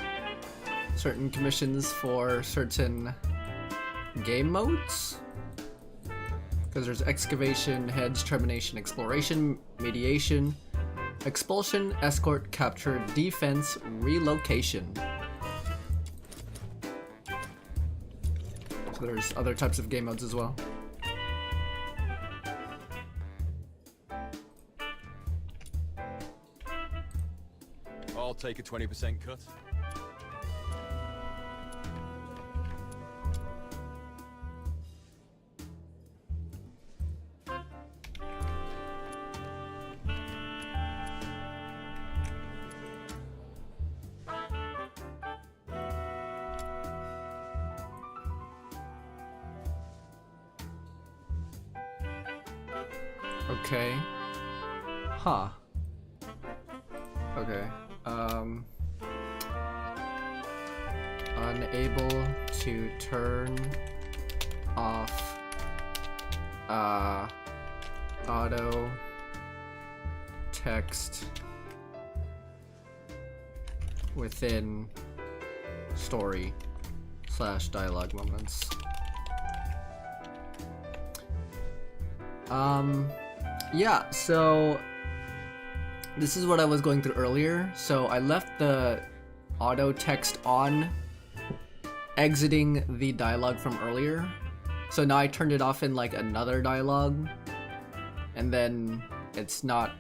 certain commissions for certain game modes? Because there's excavation, hedge, termination, exploration, mediation, expulsion, escort, capture, defense, relocation. So there's other types of game modes as well. I'll take a 20% cut. Okay. Huh. Okay. Unable to turn off auto text within story / dialogue moments. Yeah, so this is what I was going through earlier. So I left the auto text on, exiting the dialogue from earlier. So now I turned it off in like another dialogue, and then it's not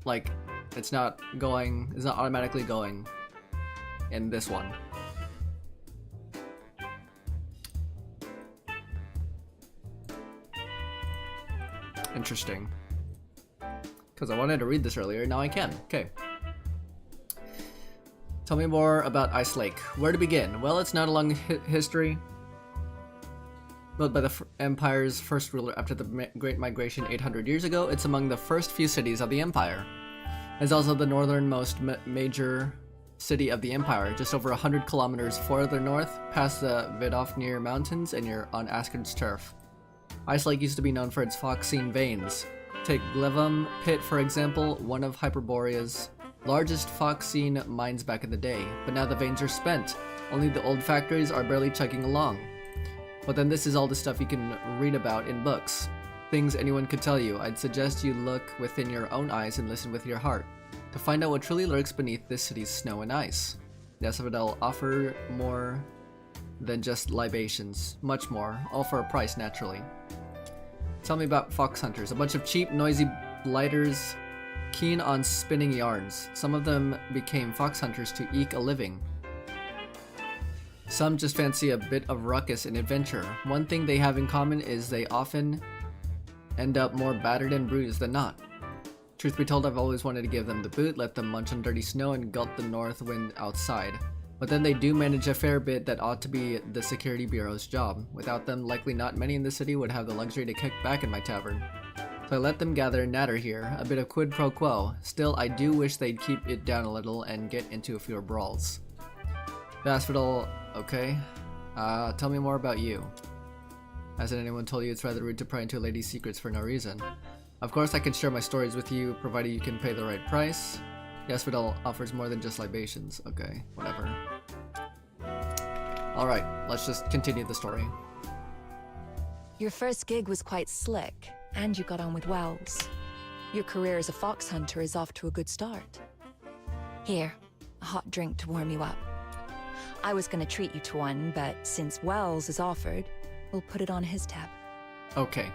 automatically going in this one. Interesting. Because I wanted to read this earlier, now I can. Okay. Tell me more about Ice Lake. Where to begin? Well, it's not a long history. Built by the Empire's first ruler after the Great Migration 800 years ago, it's among the first few cities of the Empire. It's also the northernmost major city of the Empire, just over 100 kilometers farther north, past the Vidofnir Mountains, and you're on Asgard's turf. Ice Lake used to be known for its Foxine veins. Take Glevum Pit, for example, one of Hyperborea's largest Foxine mines back in the day, but now the veins are spent. Only the old factories are barely chugging along. But then this is all the stuff you can read about in books. Things anyone could tell you. I'd suggest you look within your own eyes and listen with your heart to find out what truly lurks beneath this city's snow and ice. The Asphodel offer more than just libations, much more, all for a price naturally. Tell me about fox hunters, a bunch of cheap, noisy blighters keen on spinning yarns. Some of them became fox hunters to eke a living. Some just fancy a bit of ruckus and adventure. One thing they have in common is they often end up more battered and bruised than not. Truth be told, I've always wanted to give them the boot, let them munch on dirty snow and gulp the north wind outside. But then they do manage a fair bit that ought to be the Security Bureau's job. Without them, likely not many in the city would have the luxury to kick back in my tavern. So I let them gather and natter here, a bit of quid pro quo. Still, I do wish they'd keep it down a little and get into a fewer brawls. The hospital, okay. Tell me more about you. Hasn't anyone told you it's rather rude to pry into a lady's secrets for no reason? Of course I can share my stories with you, provided you can pay the right price. The hospital offers more than just libations. Okay, whatever. Alright, let's just continue the story. Your first gig was quite slick, and you got on with Wells. Your career as a fox hunter is off to a good start. Here, a hot drink to warm you up. I was gonna treat you to one, but since Wells is offered, we'll put it on his tab. Okay.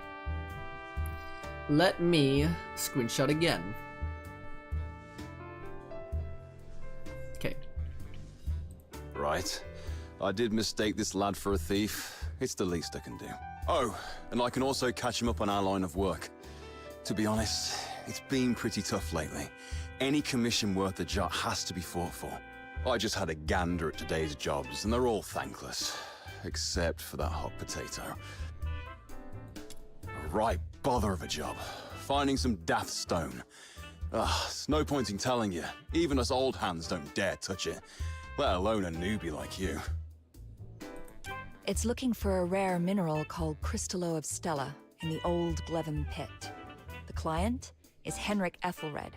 Let me screenshot again. Okay. Right. I did mistake this lad for a thief. It's the least I can do. Oh, and I can also catch him up on our line of work. To be honest, it's been pretty tough lately. Any commission worth a jot has to be fought for. I just had a gander at today's jobs, and they're all thankless. Except for that hot potato. A right bother of a job. Finding some daft stone. It's no point in telling you. Even us old hands don't dare touch it. Let alone a newbie like you. It's looking for a rare mineral called Crystallo of Stella in the old Glevin pit. The client is Henrik Ethelred.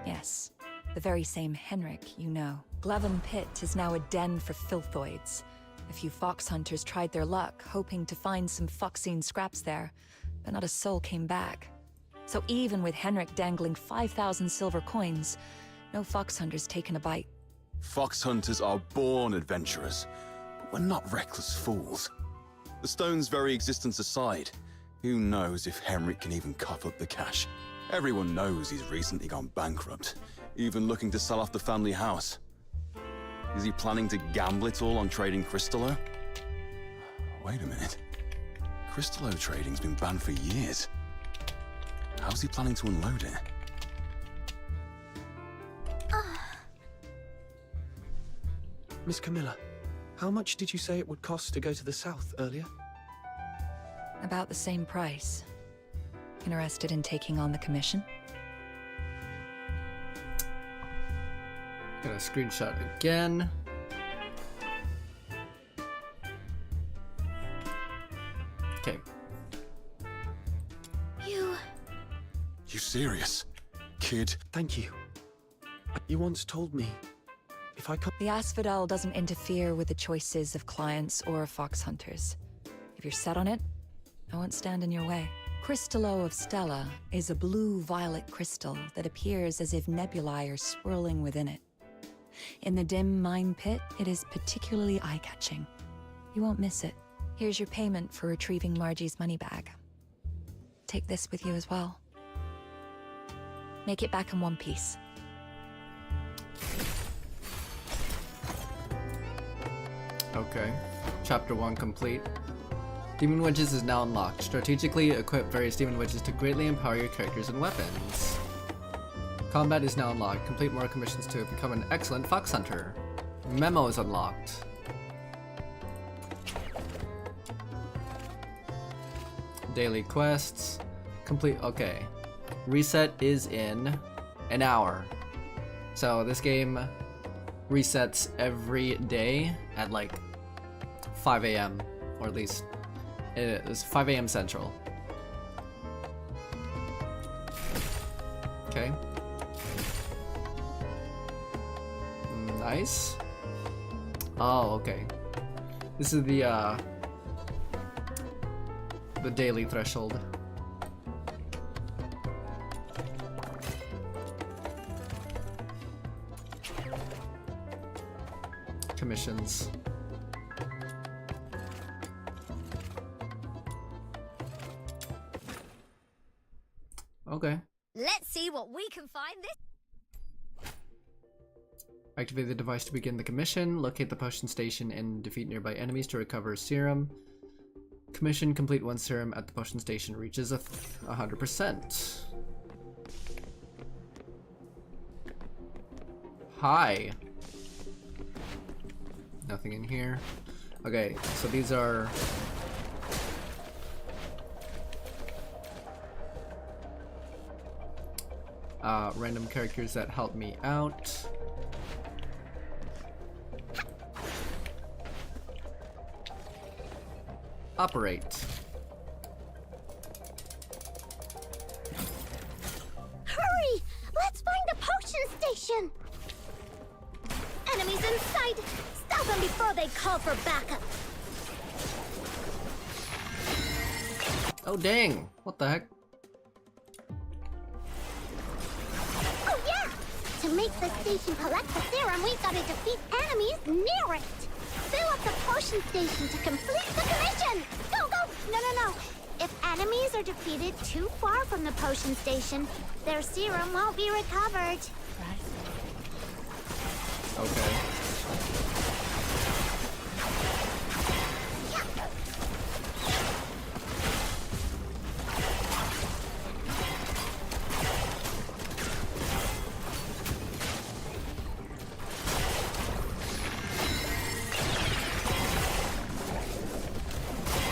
Yes, the very same Henrik you know. Glevin pit is now a den for filthoids. A few fox hunters tried their luck, hoping to find some foxine scraps there, but not a soul came back. So even with Henrik dangling 5,000 silver coins, no fox hunters taken a bite. Fox hunters are born adventurers, but we're not reckless fools. The stone's very existence aside, who knows if Henrik can even cough up the cash? Everyone knows he's recently gone bankrupt, even looking to sell off the family house. Is he planning to gamble it all on trading Crystallo? Wait a minute. Crystallo trading's been banned for years. How's he planning to unload it? Miss Camilla, how much did you say it would cost to go to the south earlier? About the same price. Interested in taking on the commission? Gonna screenshot again. Okay. You serious? Kid? Thank you. You once told me, if I come... The Asphodel doesn't interfere with the choices of clients or fox hunters. If you're set on it, I won't stand in your way. Crystallo of Stella is a blue-violet crystal that appears as if nebulae are swirling within it. In the dim mine pit, it is particularly eye-catching. You won't miss it. Here's your payment for retrieving Margie's money bag. Take this with you as well. Make it back in one piece. Okay. Chapter 1 complete. Demon Wedges is now unlocked. Strategically equip various Demon Wedges to greatly empower your characters and weapons. Combat is now unlocked. Complete more commissions to become an excellent fox hunter. Memo is unlocked. Daily quests. Complete. Okay. Reset is in an hour. So this game resets every day at like 5 a.m. or at least it is 5 a.m. Central. Okay. Nice. Oh, okay. This is the daily threshold. Commissions. Okay. Let's see what we can find this. Activate the device to begin the commission. Locate the potion station and defeat nearby enemies to recover serum. Commission complete one serum at the potion station reaches 100%. Hi. Nothing in here. Okay, so these are random characters that help me out. Operate. Hurry! Let's find the potion station! Enemies in sight! Stop them before they call for backup! Oh dang! What the heck? Oh yeah! To make the station collect the serum, we've got to defeat enemies near it! Fill up the potion station to complete the commission! Go, go! No. If enemies are defeated too far from the potion station, their serum won't be recovered. Okay.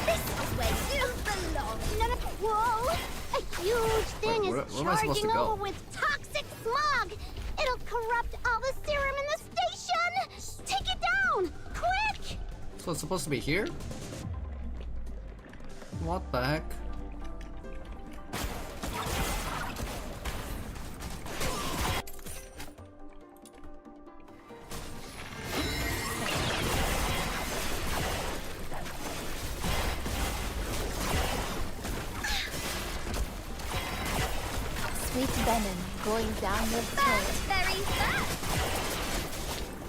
This is where you belong. No. Whoa! A huge thing Wait, is where am I supposed to charging go? over with toxic smog. It'll corrupt all the serum in the station. Take it down, quick! So it's supposed to be here? What the heck? Sweet venom going down your throat. Very fast!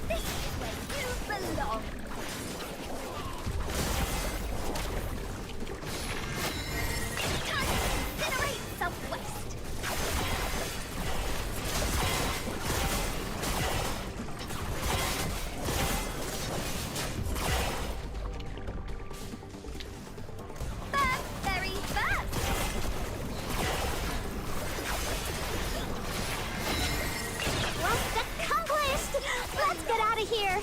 This is where you belong. Time to incinerate Southwest. Very fast! Quest accomplished! Let's get out of here!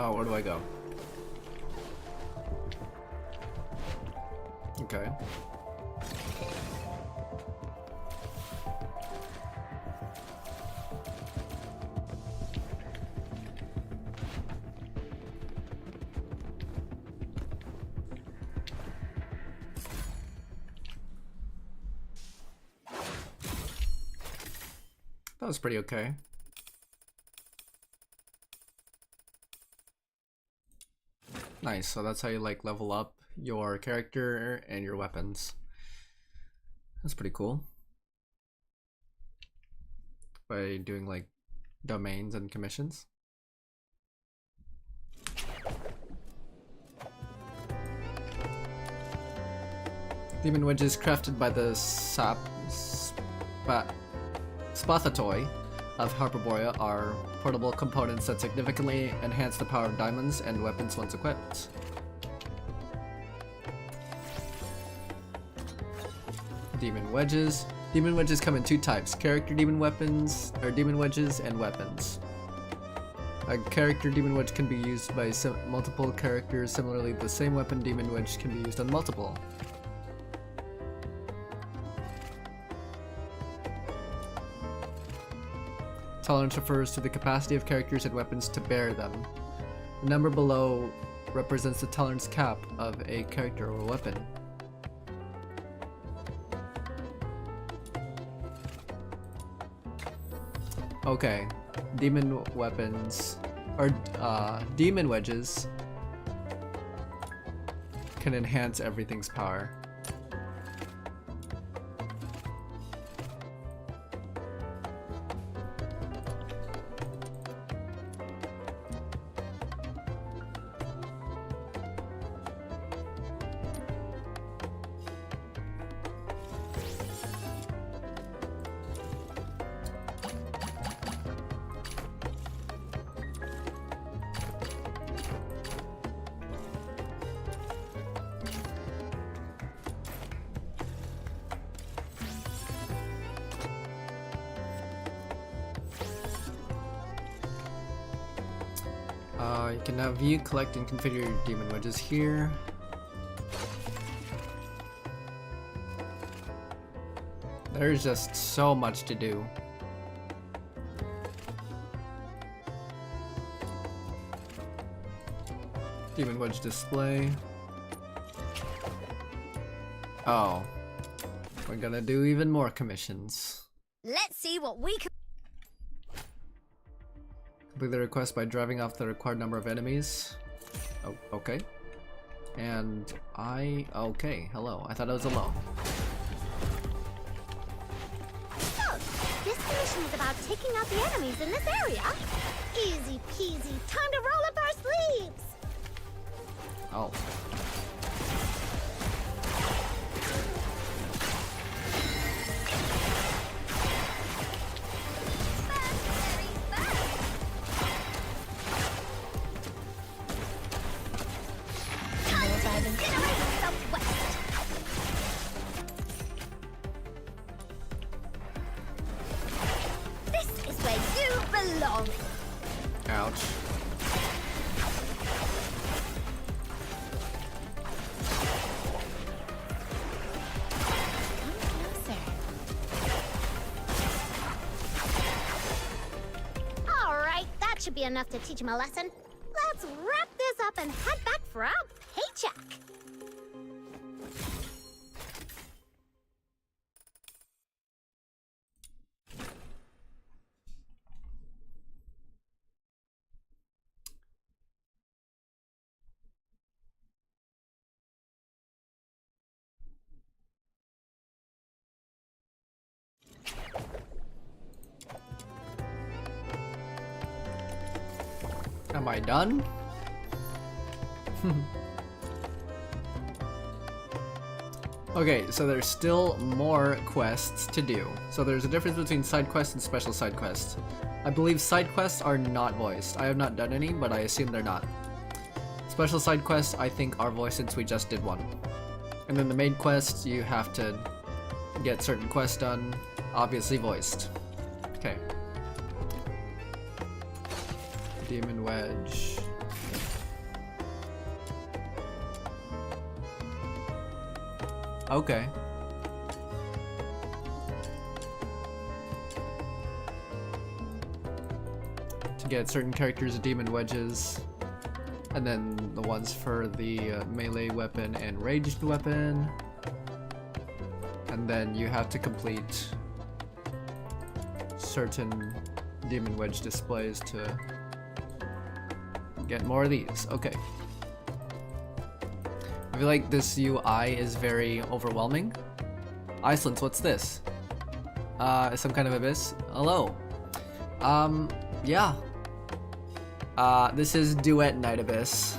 Where do I go? Okay. That was pretty okay. Nice, so that's how you like level up your character and your weapons. That's pretty cool. By doing like domains and commissions. Demon wedges crafted by the Spathatoi of Hyperborea are portable components that significantly enhance the power of diamonds and weapons once equipped. Demon wedges. Demon wedges come in two types: character demon weapons, or demon wedges, and weapons. A character demon wedge can be used by multiple characters. Similarly, the same weapon demon wedge can be used on multiple. Tolerance refers to the capacity of characters and weapons to bear them. The number below represents the tolerance cap of a character or weapon. Okay, demon weapons, or demon wedges can enhance everything's power. You can now view, collect, and configure your demon wedges here. There's just so much to do. Demon Wedge display. Oh. We're gonna do even more commissions. Let's see what we can. Complete the request by driving off the required number of enemies. Oh, okay. And okay, hello. I thought I was alone. So, this mission is about taking out the enemies in this area. Easy peasy, time to roll up our sleeves. Oh. This is where you belong. Ouch. All right, that should be enough to teach him a lesson. Let's wrap this up and head back for our paycheck. Am I done? Okay, so there's still more quests to do. So there's a difference between side quests and special side quests. I believe side quests are not voiced. I have not done any, but I assume they're not. Special side quests I think are voiced since we just did one. And then the main quest, you have to get certain quests done, obviously voiced. Okay. Demon Wedge. Okay. To get certain characters Demon Wedges. And then the ones for the melee weapon and ranged weapon. And then you have to complete certain Demon Wedge displays to get more of these. Okay. I feel like this UI is very overwhelming. Iceland, what's this? Some kind of abyss? Hello. Yeah. This is Duet Night Abyss.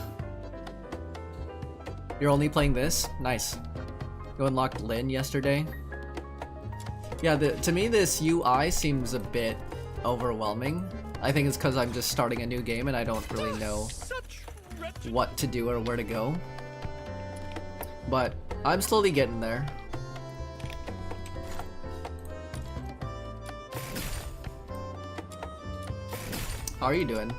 You're only playing this? Nice. You unlocked Lynn yesterday? Yeah, to me this UI seems a bit overwhelming. I think it's because I'm just starting a new game and I don't really know what to do or where to go. But I'm slowly getting there. How are you doing?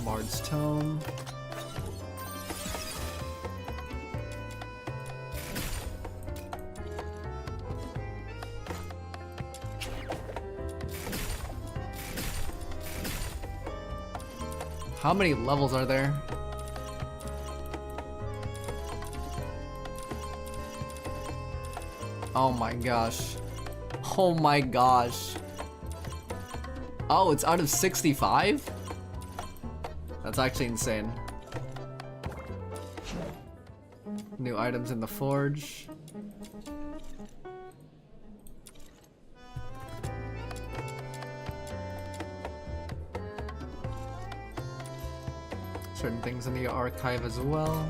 Bard's Tome. How many levels are there? Oh my gosh. Oh my gosh. Oh, it's out of 65? That's actually insane. New items in the forge. Certain things in the archive as well.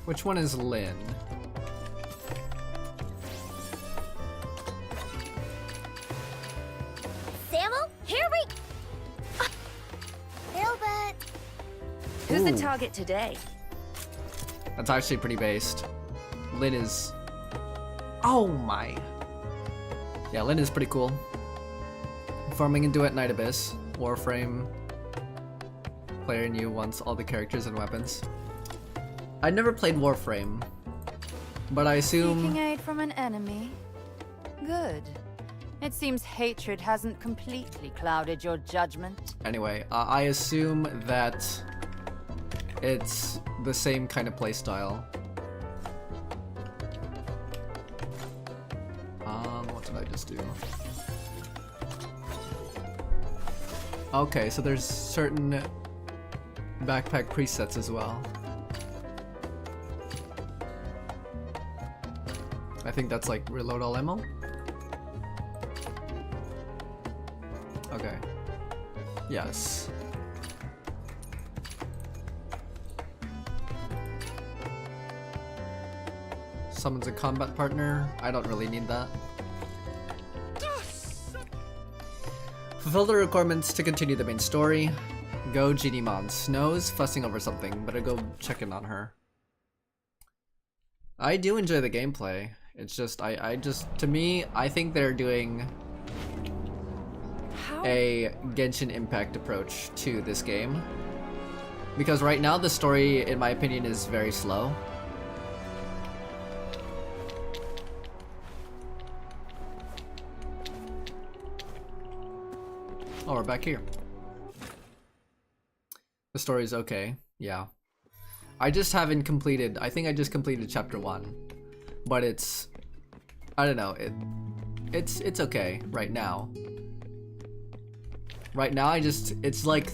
Which one is Lynn? Samuel, here we... Hilbert! Who's the Ooh. target today? That's actually pretty based. Lynn is... Oh my. Yeah, Lynn is pretty cool. Farming and Duet Night Abyss. Warframe. Player new wants all the characters and weapons. I never played Warframe. But I assume... Seeking aid from an enemy? Good. It seems hatred hasn't completely clouded your judgment. Anyway, I assume that it's the same kind of playstyle. What did I just do? Okay, so there's certain backpack presets as well. I think that's like reload all ammo. Okay. Yes. Summons a combat partner. I don't really need that. Fulfill the requirements to continue the main story. Go Genie Mon. Snow's fussing over something. Better go check in on her. I do enjoy the gameplay. It's just, to me, I think they're doing a Genshin Impact approach to this game. Because right now the story, in my opinion, is very slow. Oh, we're back here. The story's okay, yeah. I just haven't completed, I think I just completed chapter 1. But it's, I don't know, it's okay right now. Right now it's like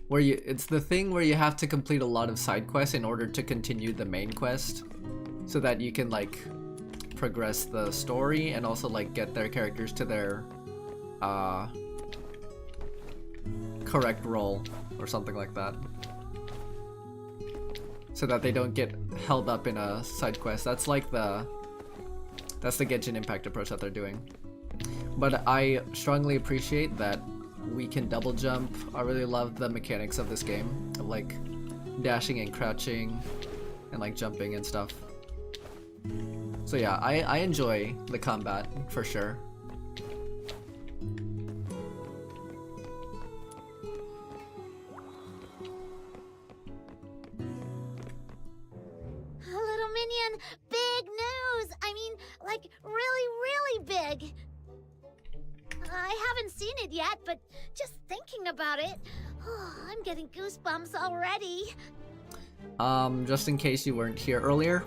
it's the thing where you have to complete a lot of side quests in order to continue the main quest. So that you can like progress the story and also like get their characters to their correct role or something like that. So that they don't get held up in a side quest. That's the Genshin Impact approach that they're doing. But I strongly appreciate that we can double jump. I really love the mechanics of this game, of like dashing and crouching and like jumping and stuff. So yeah, I enjoy the combat for sure. Little minion, big news! I mean, like, really big. I haven't seen it yet, but just thinking about it, I'm getting goosebumps already. Just in case you weren't here earlier,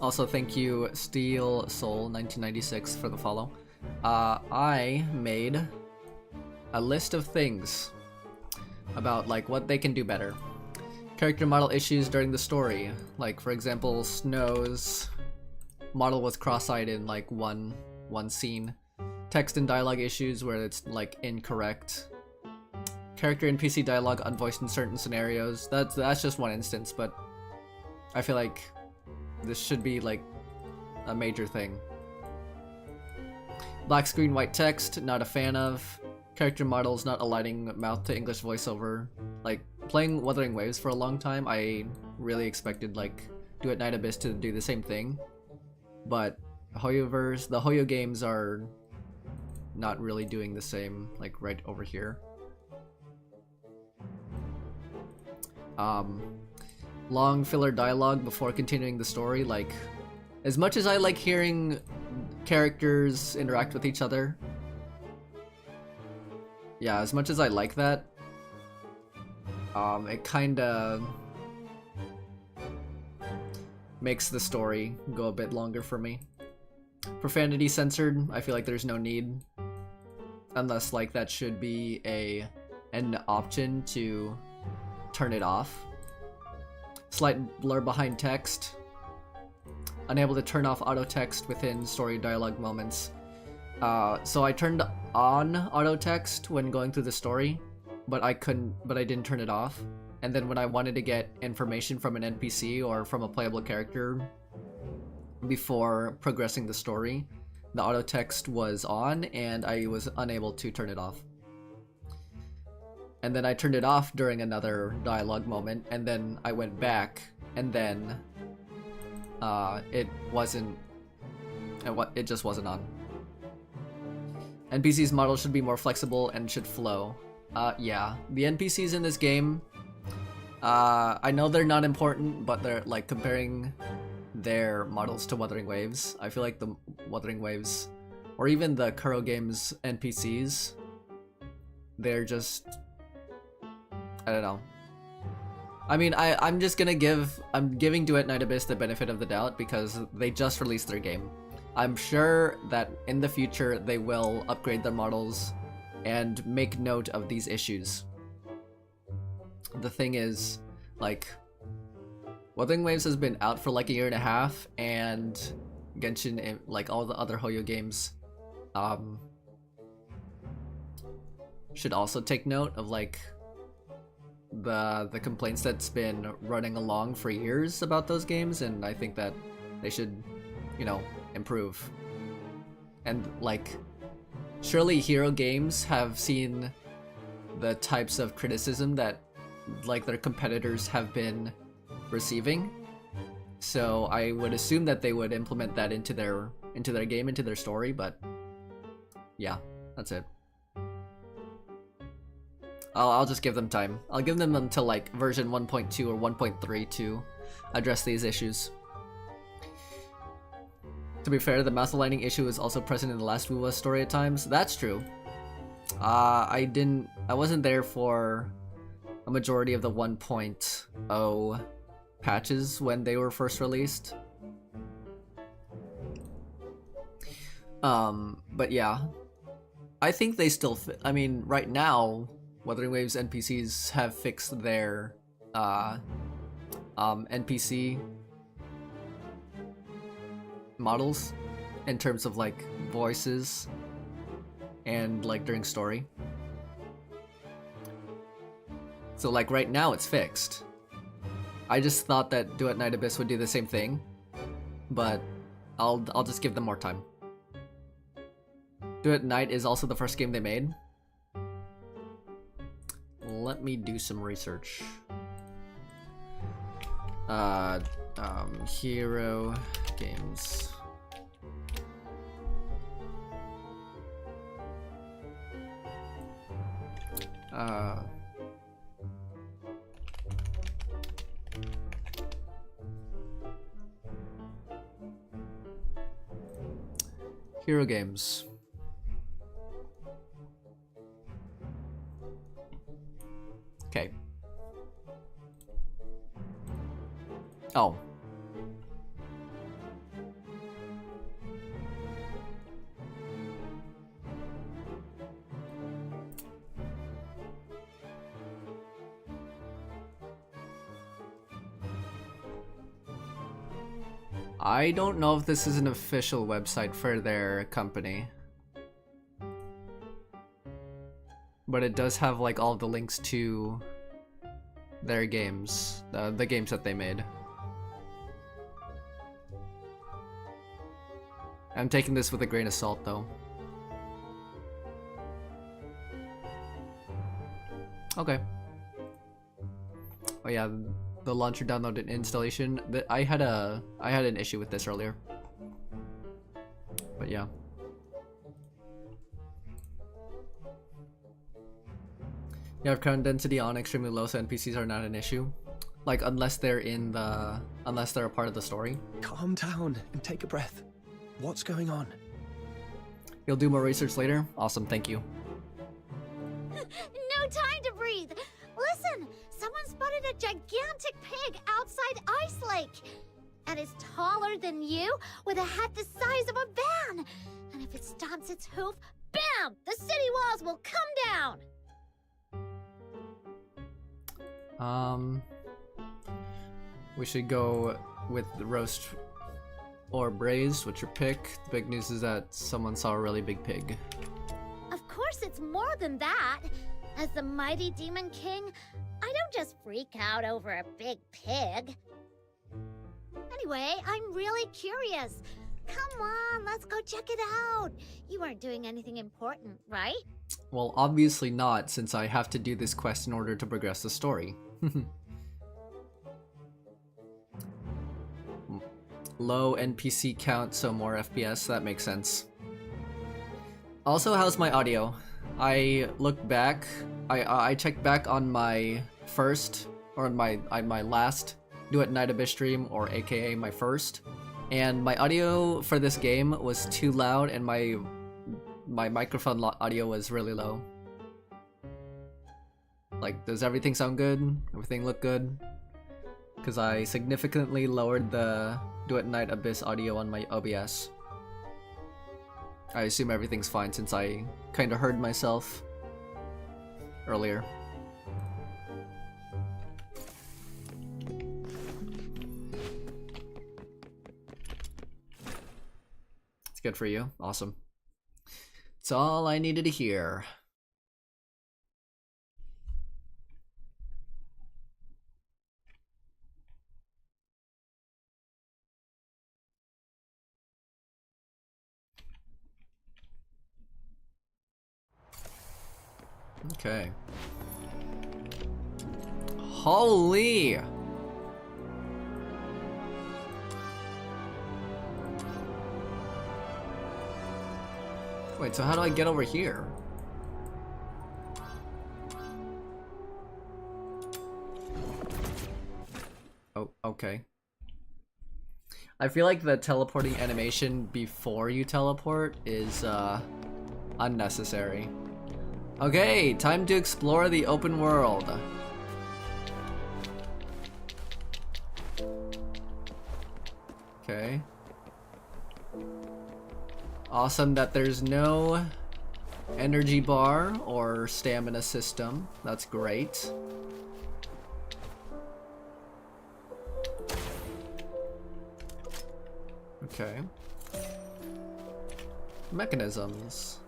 also thank you Steel Soul 1996 for the follow. I made a list of things about like what they can do better. Character model issues during the story, like for example, Snow's model was cross-eyed in like one scene. Text and dialogue issues where it's like incorrect. Character NPC dialogue unvoiced in certain scenarios. That's just one instance, but I feel like this should be like a major thing. Black screen, white text, not a fan of. Character models not aligning mouth to English voiceover. Like, playing Wuthering Waves for a long time, I really expected like Duet Night Abyss to do the same thing. But the Hoyo games are not really doing the same, like right over here. Long filler dialogue before continuing the story. Like, as much as I like hearing characters interact with each other, yeah, as much as I like that, it kinda makes the story go a bit longer for me. Profanity censored, I feel like there's no need. Unless like that should be an option to turn it off. Slight blur behind text. Unable to turn off auto text within story dialogue moments. So I turned on auto text when going through the story, but I didn't turn it off. And then when I wanted to get information from an NPC or from a playable character before progressing the story, the auto text was on and I was unable to turn it off. and then I turned it off during another dialogue moment, and then I went back, and then it just wasn't on. NPCs models should be more flexible and should flow. Yeah, the NPCs in this game, I know they're not important, but they're like comparing their models to Wuthering Waves. I feel like the Wuthering Waves, or even the Kuro Games NPCs, they're just, I don't know. I mean, I'm giving Duet Night Abyss the benefit of the doubt because they just released their game. I'm sure that in the future they will upgrade their models and make note of these issues. The thing is, like, Wuthering Waves has been out for like a year and a half, and Genshin, like all the other Hoyo games, should also take note of like the complaints that's been running along for years about those games, and I think that they should, you know, improve. And like, surely Hero Games have seen the types of criticism that like their competitors have been receiving, so I would assume that they would implement that into their game, into their story. But yeah, that's it. I'll just give them time. I'll give them until like version 1.2 or 1.3 to address these issues. To be fair, the mouth aligning issue is also present in the last WoWa story at times. That's true. I wasn't there for a majority of the 1.0 patches when they were first released. But yeah, I think they still fit. I mean, right now, Wuthering Waves NPCs have fixed their NPC models in terms of like voices and like during story. So like right now it's fixed. I just thought that Duet Night Abyss would do the same thing, but I'll just give them more time. Duet Night is also the first game they made. Let me do some research. Hero Games. Hero Games. Okay. Oh. I don't know if this is an official website for their company, but it does have like all the links to their games, the games that they made. I'm taking this with a grain of salt though. Okay. Oh yeah, the launcher download and installation. I had an issue with this earlier. But yeah. You have current density on extremely low, so NPCs are not an issue. Like unless they're a part of the story. Calm down and take a breath. What's going on? You'll do more research later? Awesome, thank you. No time to breathe. Listen, someone spotted a gigantic pig outside Ice Lake. And it's taller than you, with a head the size of a van. And if it stomps its hoof, bam! The city walls will come down. We should go with the roast or braised. What's your pick? The big news is that someone saw a really big pig. Of course it's more than that. As the mighty Demon King, I don't just freak out over a big pig. Anyway, I'm really curious. Come on, let's go check it out. You aren't doing anything important, right? Well, obviously not, since I have to do this quest in order to progress the story. Low NPC count, so more FPS, that makes sense. Also, how's my audio? I looked back, I checked back on my first, or my last Duet Night Abyss stream, or aka my first, and my audio for this game was too loud and my microphone audio was really low. Like, does everything sound good? Everything look good? Because I significantly lowered the Duet Night Abyss audio on my OBS. I assume everything's fine since I kinda heard myself earlier. It's good for you. Awesome. It's all I needed to hear. Okay. Holy! Wait, so how do I get over here? Oh, okay. I feel like the teleporting animation before you teleport is, unnecessary. Okay, time to explore the open world. Okay. Awesome that there's no energy bar or stamina system. That's great. Okay. Mechanisms.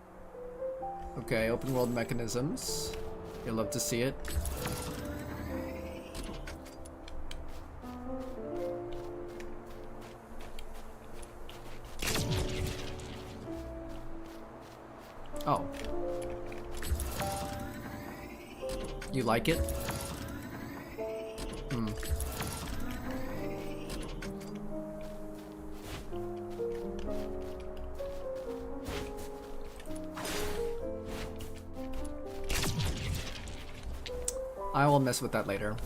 Okay, open world mechanisms. You'll love to see it. Oh. You like it? Hmm. I will mess with that later.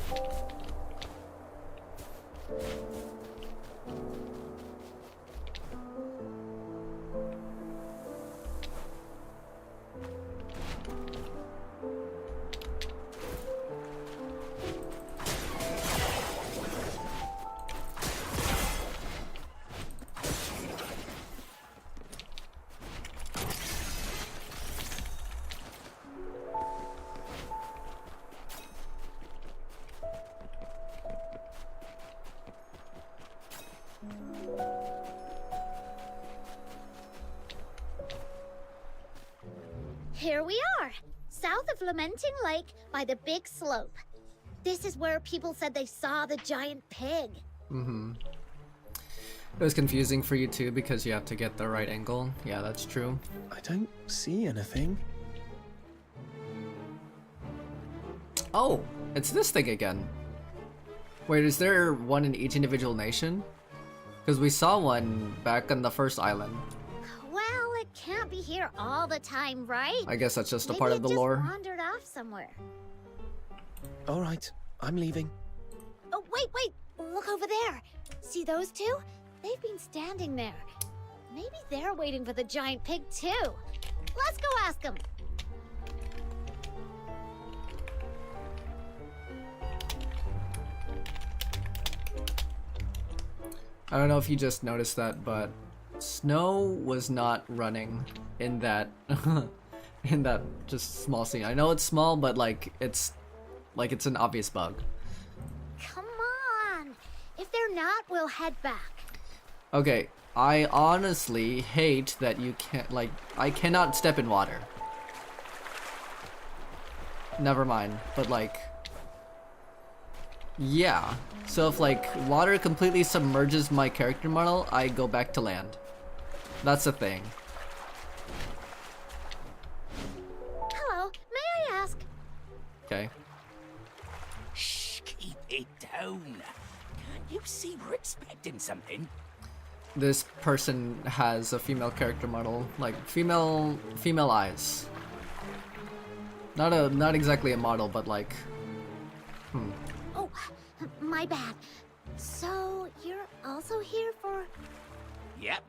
Here we are, south of Lamenting Lake by the big slope. This is where people said they saw the giant pig. Mm-hmm. It was confusing for you too because you have to get the right angle. Yeah, that's true. I don't see anything. Oh, it's this thing again. Wait, is there one in each individual nation? Because we saw one back on the first island. Well, it can't be here all the time, right? I guess that's just a Maybe part of the lore. It just wandered off somewhere. All right, I'm leaving. Oh, wait! Look over there. See those two? They've been standing there. Maybe they're waiting for the giant pig too. Let's go ask them. I don't know if you just noticed that, but Snow was not running in that in that just small scene. I know it's small, but it's an obvious bug. Come on. If they're not, we'll head back. Okay, I honestly hate that you can't, I cannot step in water. Never mind, but yeah. So if water completely submerges my character model, I go back to land. That's the thing. okay. Shh, keep it down. Can't you see we're expecting something? This person has a female character model, like female eyes. Not exactly a model, but like, Oh, my bad. So, you're also here for... Yep.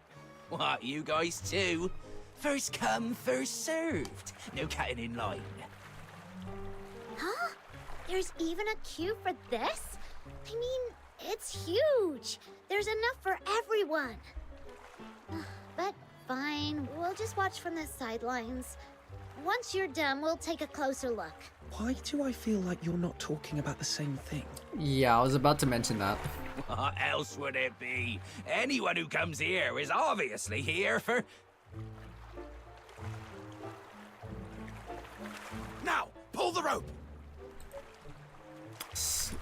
What, you guys too? First come, first served. No cutting in line. Huh? There's even a queue for this? I mean, it's huge. There's enough for everyone. But fine, we'll just watch from the sidelines. Once you're done, we'll take a closer look. Why do I feel like you're not talking about the same thing? yeah, I was about to mention that. What else would it be? Anyone who comes here is obviously here for... Now, pull the rope!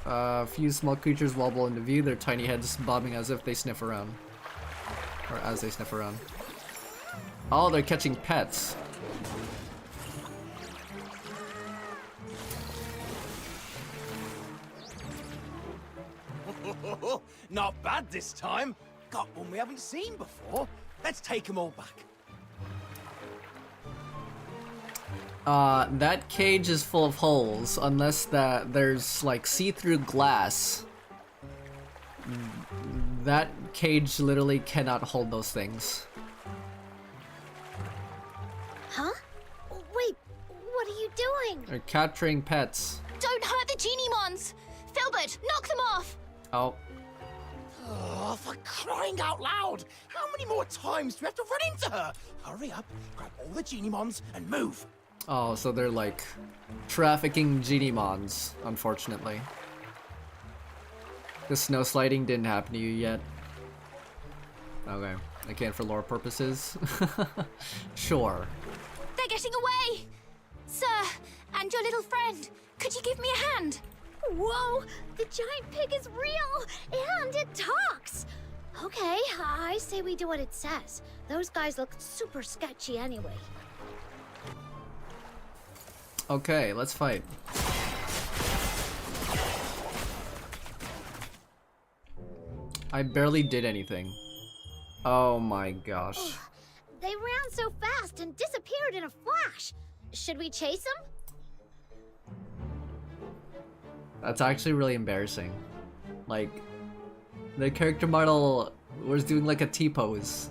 A few small creatures wobble into view, their tiny heads bobbing as if they sniff around. Or as they sniff around. Oh, they're catching pets. Not bad this time. Got one we haven't seen before. Let's take them all back. That cage is full of holes, unless there's like see-through glass. That cage literally cannot hold those things. Huh? Wait, what are you doing? They're capturing pets. Don't hurt the genie mons! Filbert, knock them off! Oh, Oh, for crying out loud! How many more times do we have to run into her? Hurry up, grab all the genie mons and move. oh, so they're like trafficking genie mons, unfortunately. The snow sliding didn't happen to you yet. Okay, again for lore purposes. Sure. They're getting away! Sir, and your little friend, could you give me a hand? Whoa! The giant pig is real! And it talks! Okay, I say we do what it says. Those guys look super sketchy anyway. Okay, let's fight. I barely did anything. Oh my gosh. They ran so fast and disappeared in a flash. Should we chase them? That's actually really embarrassing. Like, the character model was doing like a T-pose.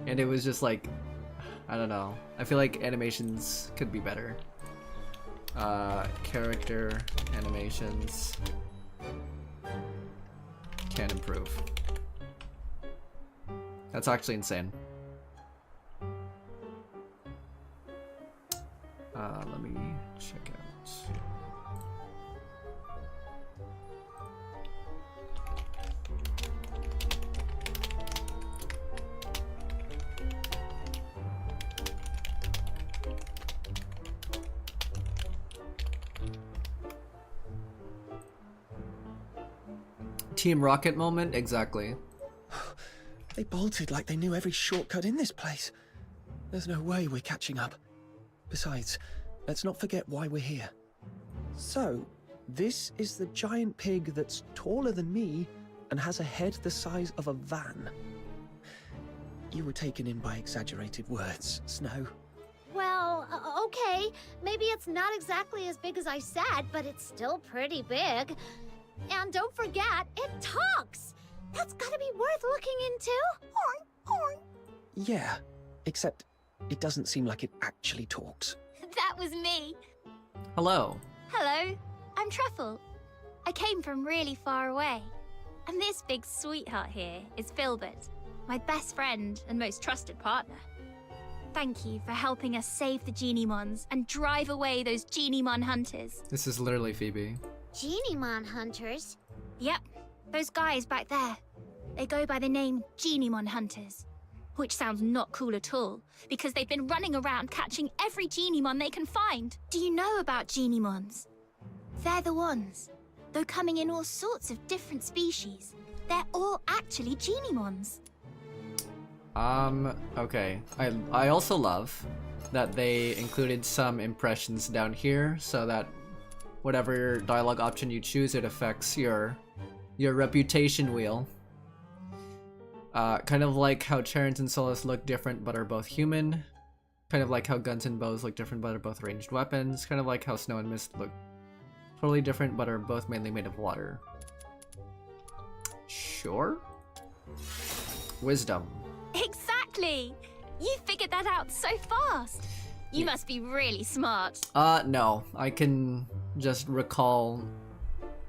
And it was just like, I don't know. I feel like animations could be better. Character animations can improve. That's actually insane. Let me check out. Team Rocket moment? Exactly. They bolted like they knew every shortcut in this place. There's no way we're catching up. Besides, let's not forget why we're here. So, this is the giant pig that's taller than me and has a head the size of a van. You were taken in by exaggerated words, Snow. Well, okay. Maybe it's not exactly as big as I said, but it's still pretty big. And don't forget, it talks! That's gotta be worth looking into. Yeah, except it doesn't seem like it actually talks. That was me. Hello. Hello, I'm Truffle. I came from really far away. And this big sweetheart here is Filbert, my best friend and most trusted partner. Thank you for helping us save the Genie Mons and drive away those Genie Mon hunters. This is literally Phoebe. Genie Mon hunters? Yep, those guys back there. They go by the name Genie Mon hunters. Which sounds not cool at all, because they've been running around catching every Genie Mon they can find. Do you know about Genie Mons? They're the ones. Though coming in all sorts of different species, they're all actually Genie Mons. Okay. I also love that they included some impressions down here so that whatever dialogue option you choose, it affects your reputation wheel. Kind of like how Terrence and Solus look different but are both human. Kind of like how guns and bows look different but are both ranged weapons. Kind of like how snow and mist look totally different but are both mainly made of water. Sure. Wisdom. Exactly! You figured that out so fast. You must be really smart. No. I can just recall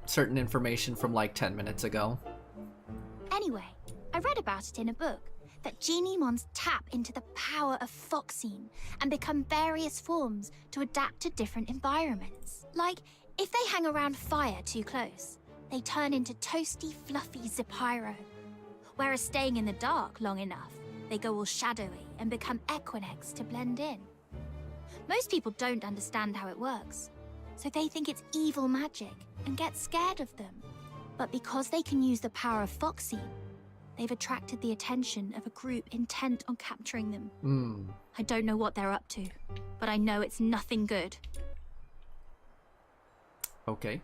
certain information from like 10 minutes ago. Anyway, I read about it in a book, that Genimons tap into the power of Foxine and become various forms to adapt to different environments. Like, if they hang around fire too close, they turn into toasty, fluffy Zepyro. Whereas staying in the dark long enough, they go all shadowy and become Equinix to blend in. Most people don't understand how it works, so they think it's evil magic and get scared of them. But because they can use the power of Foxine, they've attracted the attention of a group intent on capturing them. I don't know what they're up to, but I know it's nothing good. Okay.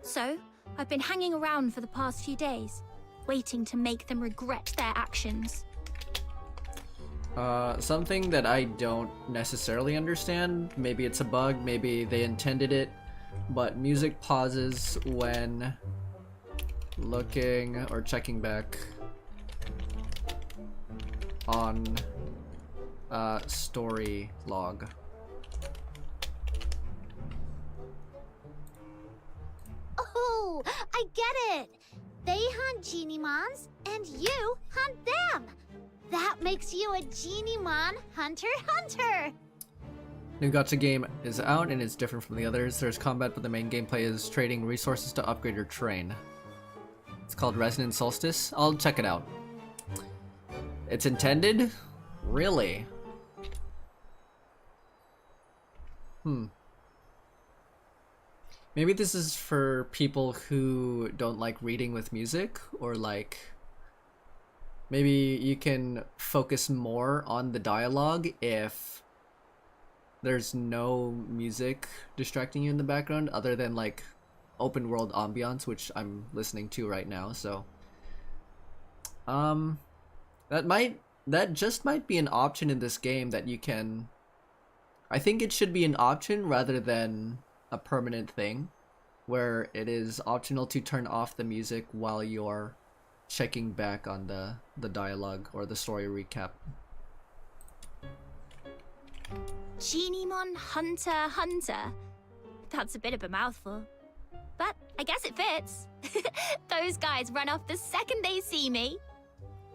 So, I've been hanging around for the past few days, waiting to make them regret their actions. Something that I don't necessarily understand, maybe it's a bug, maybe they intended it, but music pauses when looking or checking back on story log. Oh, I get it! They hunt Genimons, and you hunt them! That makes you a Genimon hunter! New gacha game is out and it's different from the others. There's combat, but the main gameplay is trading resources to upgrade your train. It's called Resonant Solstice. I'll check it out. It's intended? Really? Maybe this is for people who don't like reading with music, or like maybe you can focus more on the dialogue if there's no music distracting you in the background other than like open world ambiance, which I'm listening to right now. So that just might be an option in this game that you can. I think it should be an option rather than a permanent thing, where it is optional to turn off the music while you're checking back on the dialogue or the story recap. Genimon hunter. That's a bit of a mouthful. But I guess it fits. Those guys run off the second they see me.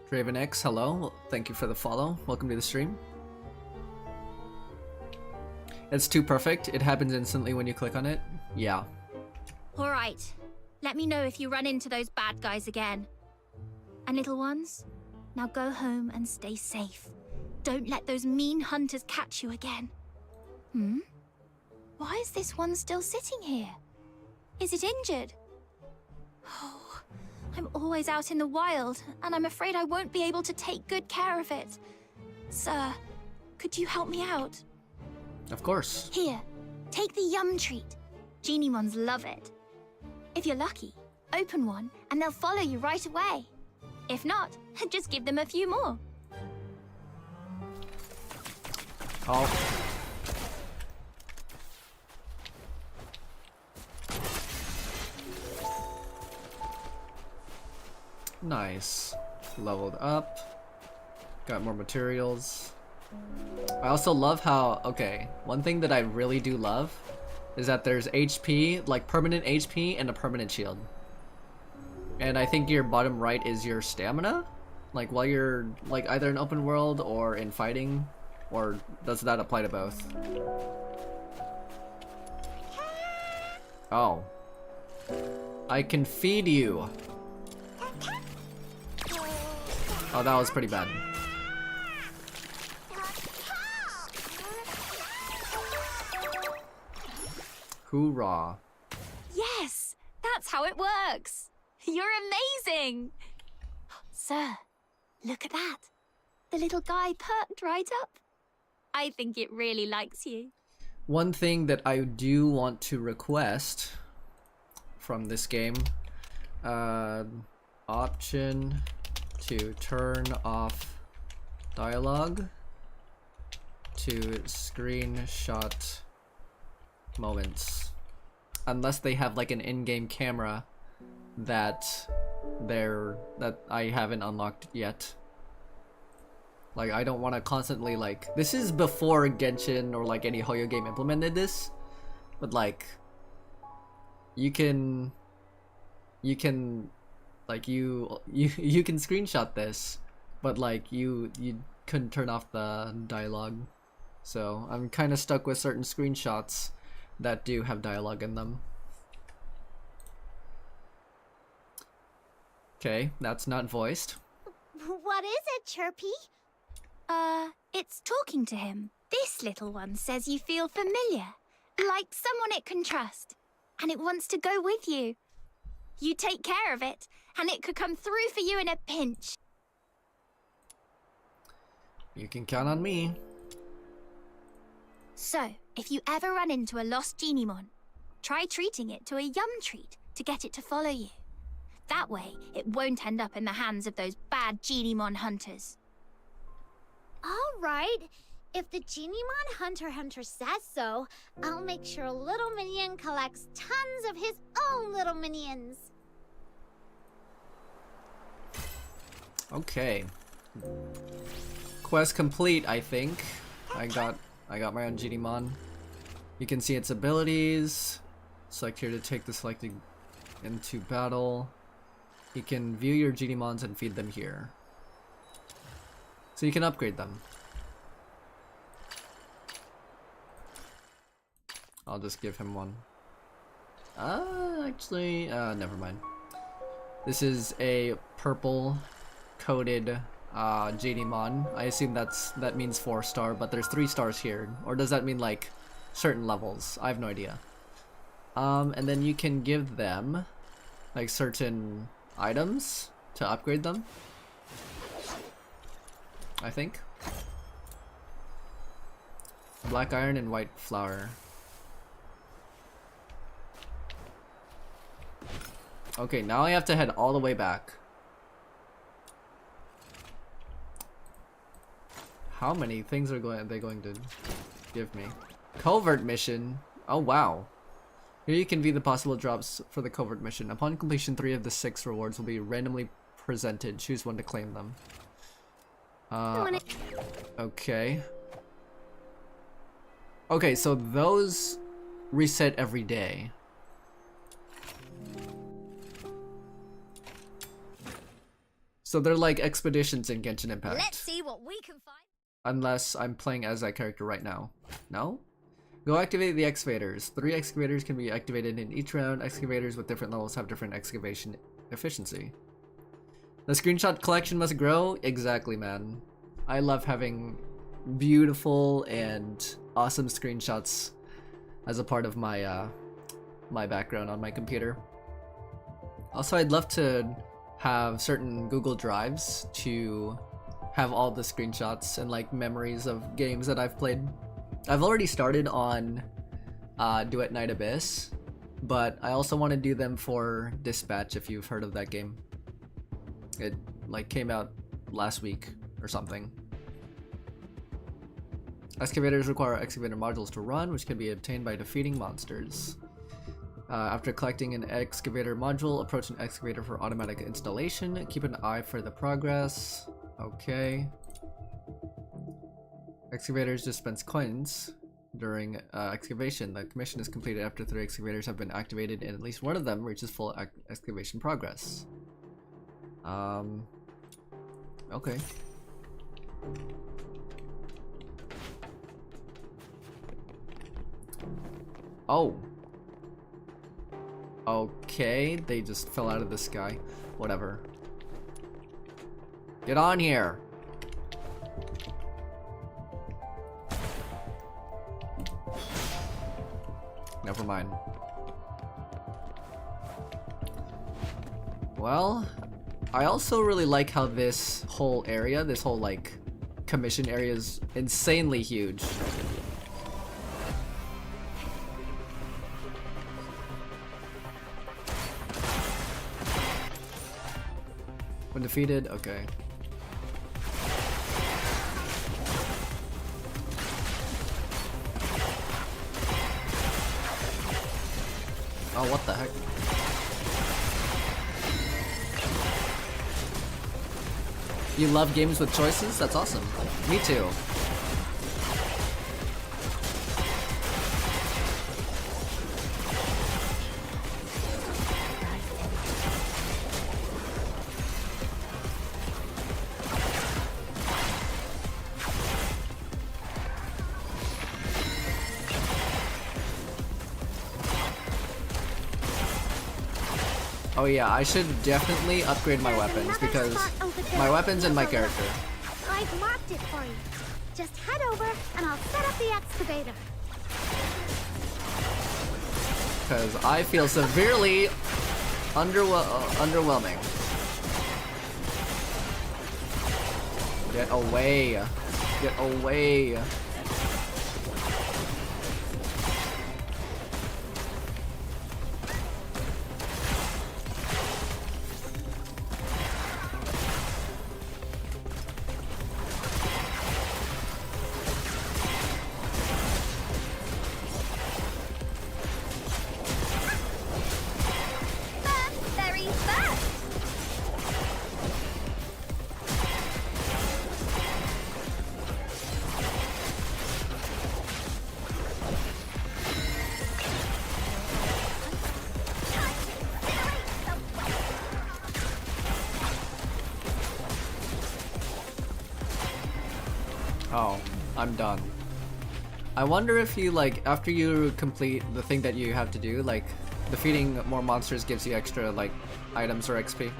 Draven X, hello. Well, thank you for the follow. Welcome to the stream. It's too perfect. It happens instantly when you click on it. Yeah. Alright. Let me know if you run into those bad guys again. And little ones, now go home and stay safe. Don't let those mean hunters catch you again. Why is this one still sitting here? Is it injured? Oh, I'm always out in the wild, and I'm afraid I won't be able to take good care of it. Sir, could you help me out? Of course. Here, take the yum treat. Genimons love it. If you're lucky, open one, and they'll follow you right away. If not, just give them a few more. Oh. Nice. Leveled up. Got more materials. I also love how, okay, one thing that I really do love is that there's HP, like permanent HP and a permanent shield. And I think your bottom right is your stamina? Like while you're like either in open world or in fighting, or does that apply to both? Oh. I can feed you. Oh, that was pretty bad. Hoorah. Yes, that's how it works. You're amazing. Sir, look at that. The little guy perked right up. I think it really likes you. One thing that I do want to request from this game, option to turn off dialogue to screenshot moments, unless they have like an in-game camera that I haven't unlocked yet. Like, I don't want to constantly, like, this is before Genshin or like any Hoyo game implemented this, but like you can like you can screenshot this, but like you couldn't turn off the dialogue. So I'm kind of stuck with certain screenshots that do have dialogue in them. Okay, that's not voiced. What is it, Chirpy? It's talking to him. This little one says you feel familiar, like someone it can trust, and it wants to go with you. You take care of it, and it could come through for you in a pinch. You can count on me. So, if you ever run into a lost Genimon, try treating it to a yum treat to get it to follow you. That way, it won't end up in the hands of those bad Genimon hunters. All right. If the Genimon Hunter says so, I'll make sure Little Minion collects tons of his own little minions. Okay. Quest complete, I think. I got my own Genimon. You can see its abilities. Select here to take the selected into battle. You can view your Genimons and feed them here. So you can upgrade them. I'll just give him one. Actually, never mind. This is a purple coated Genimon. I assume that means 4-star, but there's 3 stars here. Or does that mean like certain levels? I have no idea. And then you can give them like certain items to upgrade them, I think. Black iron and white flower. Okay, now I have to head all the way back. How many things are they going to give me? Covert mission. Oh wow. Here you can view the possible drops for the covert mission. Upon completion, 3 of the 6 rewards will be randomly presented. Choose one to claim them. Okay. Okay, so those reset every day. So they're like expeditions in Genshin Impact. Let's see what we can find. Unless I'm playing as that character right now. No? Go activate the excavators. 3 excavators can be activated in each round. Excavators with different levels have different excavation efficiency. The screenshot collection must grow? Exactly, man. I love having beautiful and awesome screenshots as a part of my my background on my computer. Also, I'd love to have certain Google Drives to have all the screenshots and like memories of games that I've played. I've already started on Duet Night Abyss, but I also want to do them for Dispatch, if you've heard of that game. It like came out last week or something. Excavators require excavator modules to run, which can be obtained by defeating monsters. After collecting an excavator module, approach an excavator for automatic installation. Keep an eye for the progress. Okay. Excavators dispense coins during excavation. The commission is completed after 3 excavators have been activated and at least one of them reaches full excavation progress. Okay. Oh. Okay, they just fell out of the sky. Whatever. Get on here. Never mind. Well, I also really like how this whole area, this whole like commission area is insanely huge. When defeated, okay. Oh, what the heck? You love games with choices? That's awesome. Me too. Oh yeah, I should definitely upgrade my weapons because my weapons and my character. I've marked it for you. Just head over and I'll set up the excavator. Because I feel severely underwhelming. Get away. Get away. Very fast! Oh, I'm done. I wonder if you, like, after you complete the thing that you have to do, like, defeating more monsters gives you extra, like, items or XP.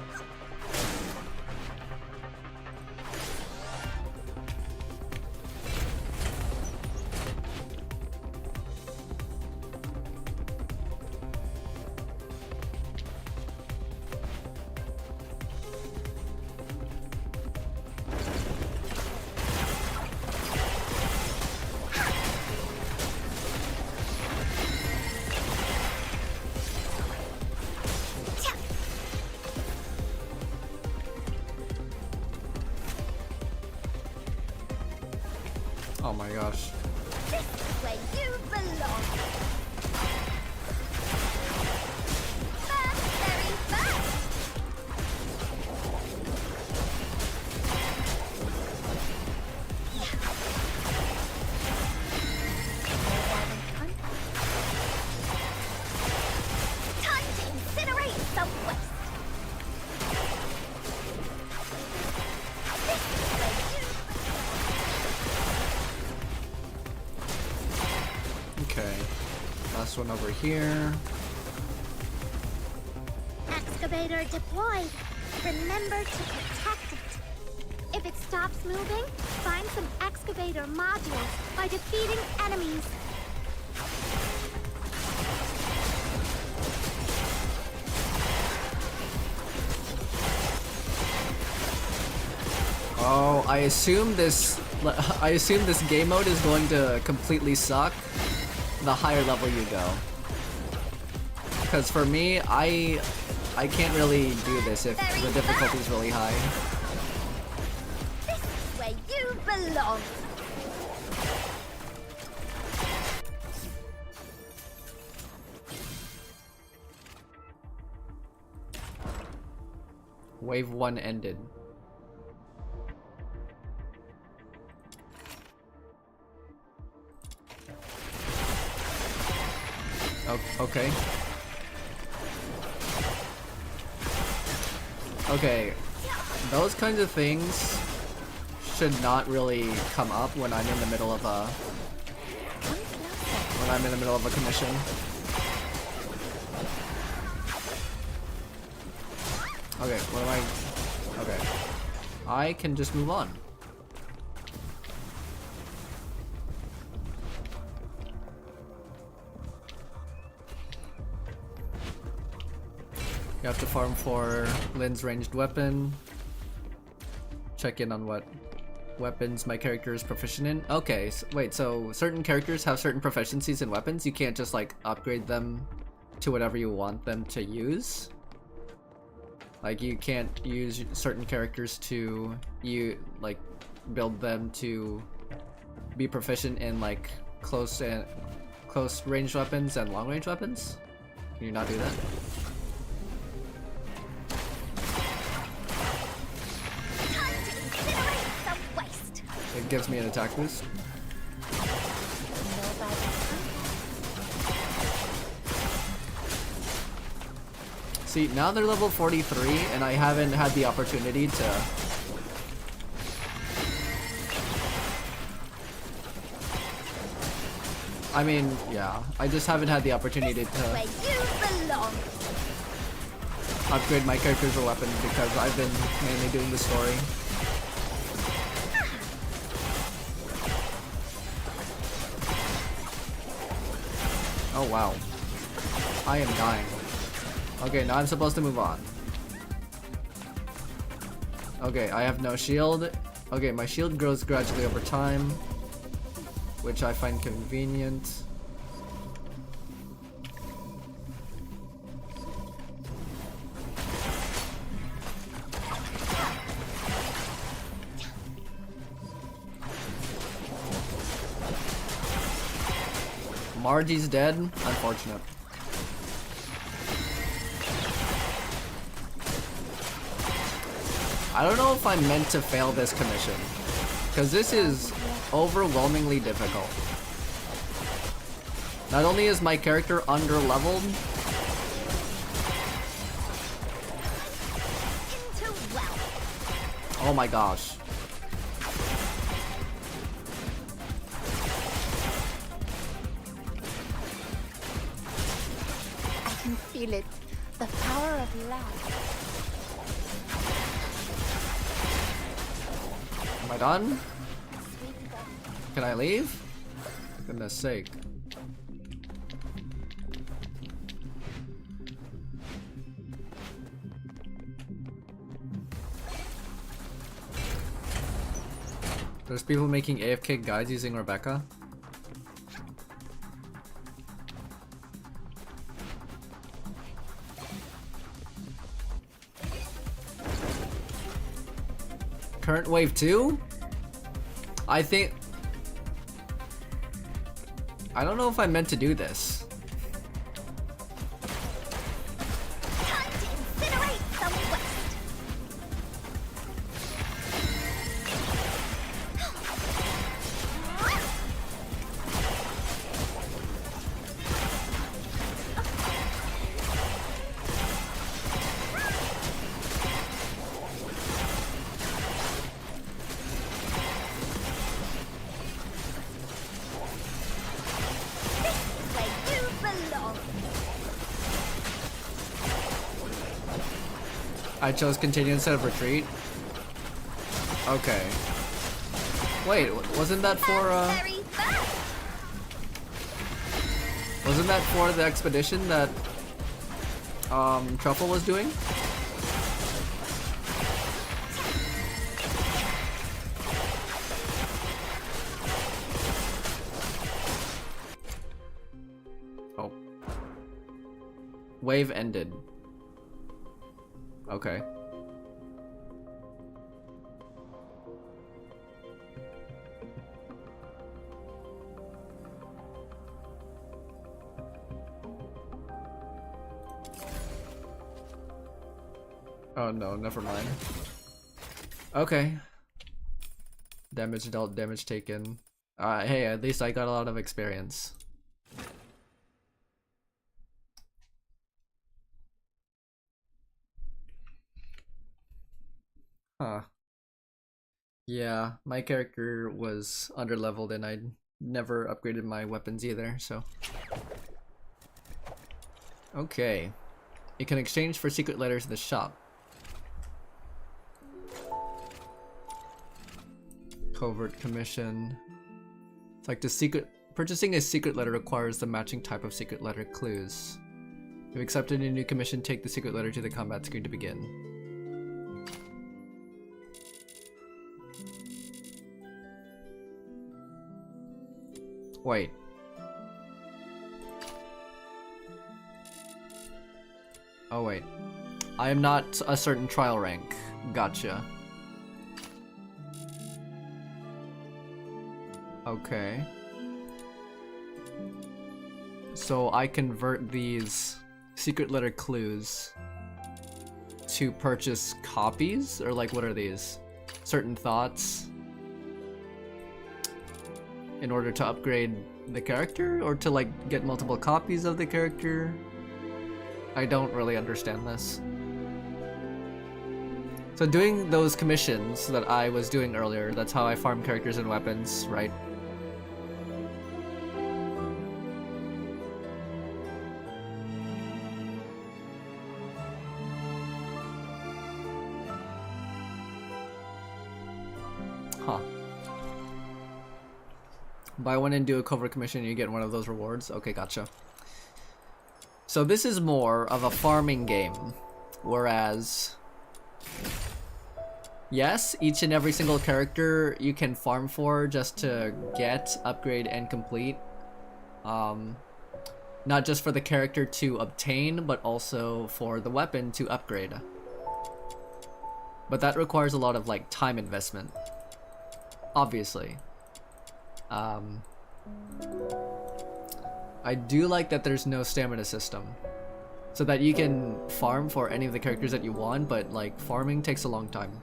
Oh my gosh. This is where you belong. Very fast. Time to incinerate the West. This is where you Okay. Last one over here. Excavator deployed. Remember to protect it. If it stops moving, find some excavator modules by defeating enemies. Oh, I assume this game mode is going to completely suck the higher level you go. Because for me, I can't really do this if the difficulty is really high. This is where you belong. Wave 1 ended. Oh, okay. Okay. Those kinds of things should not really come up when I'm in the middle of a commission. Okay, what am I? Okay. I can just move on. You have to farm for Lynn's ranged weapon. Check in on what weapons my character is proficient in. Okay, so, wait, so certain characters have certain proficiencies in weapons. You can't just like upgrade them to whatever you want them to use. Like you can't use certain characters to build them to be proficient in like close range weapons and long range weapons. Can you not do that? It gives me an attack boost. See, now they're level 43 and I haven't had the opportunity to... I mean, yeah, I just haven't had the opportunity to upgrade my characters or weapons because I've been mainly doing the story. Oh wow. I am dying. Okay, now I'm supposed to move on. Okay, I have no shield. Okay, my shield grows gradually over time, which I find convenient. Margie's dead. Unfortunate. I don't know if I'm meant to fail this commission, because this is overwhelmingly difficult. Not only is my character under-leveled, oh my gosh. I can feel it. The power of love. Am I done? Can I leave? For goodness sake. There's people making AFK guides using Rebecca. Current wave 2? I think... I don't know if I meant to do this. I chose continue instead of retreat. Okay. Wait, wasn't that for wasn't that for the expedition that Truffle was doing? Oh. Wave ended. Okay. Oh no, never mind. Okay. Damage dealt, damage taken. Hey, at least I got a lot of experience. Huh. Yeah, my character was underleveled and I never upgraded my weapons either, so. Okay. You can exchange for secret letters in the shop. Covert commission. It's like the secret... Purchasing a secret letter requires the matching type of secret letter clues. You've accepted a new commission. Take the secret letter to the combat screen to begin. Wait. Oh wait. I am not a certain trial rank. Gotcha. Okay. So I convert these secret letter clues to purchase copies? Or like, what are these? Certain thoughts? In order to upgrade the character? Or to like get multiple copies of the character? I don't really understand this. So doing those commissions that I was doing earlier, that's how I farm characters and weapons, right? Huh. Buy one and do a covert commission and you get one of those rewards? Okay, gotcha. So this is more of a farming game, whereas... yes, each and every single character you can farm for just to get, upgrade, and complete. Not just for the character to obtain, but also for the weapon to upgrade. But that requires a lot of like time investment. Obviously. I do like that there's no stamina system. So that you can farm for any of the characters that you want, but like farming takes a long time.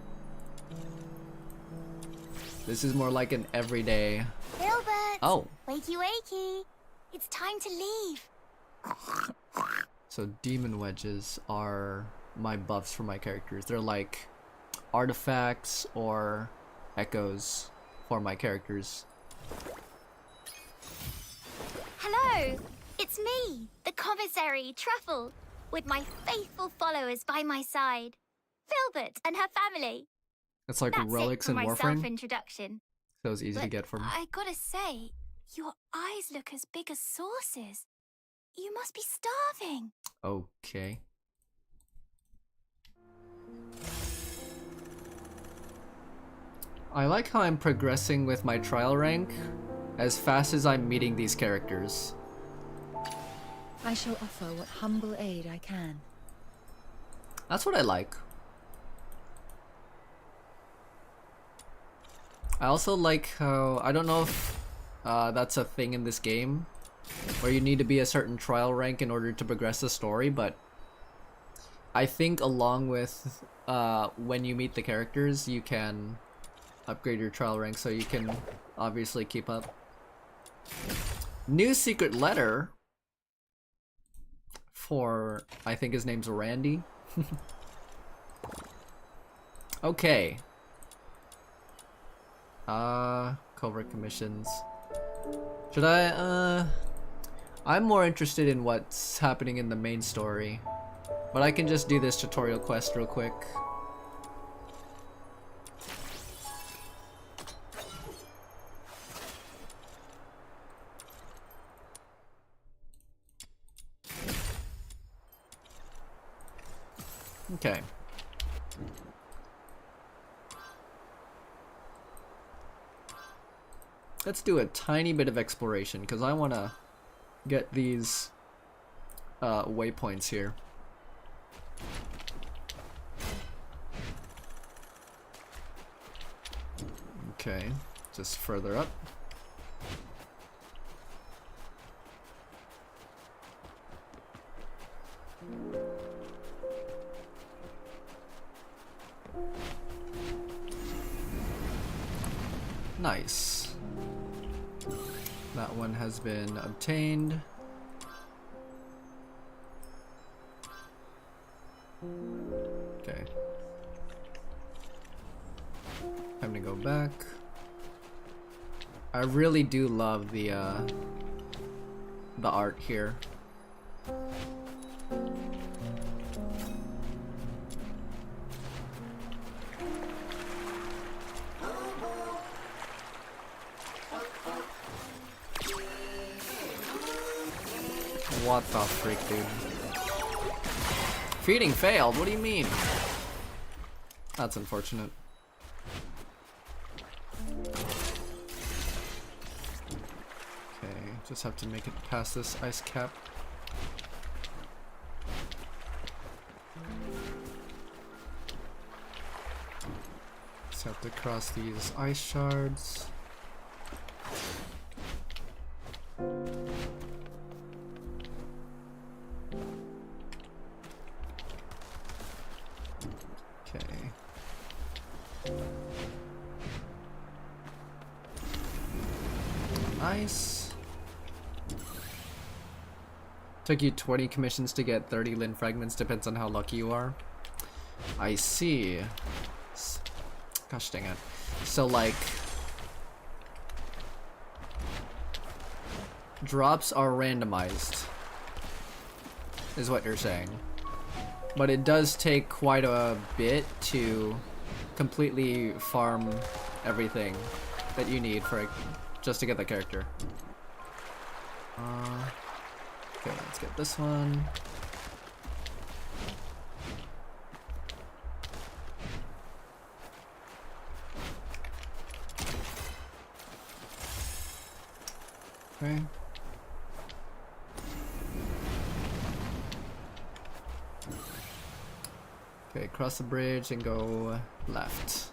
This is more like an everyday... Filbert! Oh. Wakey wakey! It's time to leave! So demon wedges are my buffs for my characters. They're like artifacts or echoes for my characters. Hello! It's me, the commissary, Truffle, with my faithful followers by my side. Filbert and her family. It's like That's relics it for and my Warframe. self-introduction. So it was easy to But get from. I gotta say, your eyes look as big as saucers. You must be starving. Okay. I like how I'm progressing with my trial rank as fast as I'm meeting these characters. I shall offer what humble aid I can. That's what I like. I also like how, I don't know if that's a thing in this game, where you need to be a certain trial rank in order to progress the story, but I think along with when you meet the characters, you can upgrade your trial rank so you can obviously keep up. New secret letter for, I think his name's Randy. Okay. Covert commissions. Should I, I'm more interested in what's happening in the main story. But I can just do this tutorial quest real quick. Okay. Let's do a tiny bit of exploration, because I want to get these waypoints here. Okay, just further up. Nice. That one has been obtained. Okay. Time to go back. I really do love the art here. What the freak, dude? Feeding failed? What do you mean? That's unfortunate. Okay, just have to make it past this ice cap. Just have to cross these ice shards. Okay. Nice. Took you 20 commissions to get 30 Lin fragments, depends on how lucky you are. I see. Gosh dang it. So like, drops are randomized, is what you're saying. But it does take quite a bit to completely farm everything that you need for just to get the character. Okay, let's get this one. Okay. Okay, cross the bridge and go left.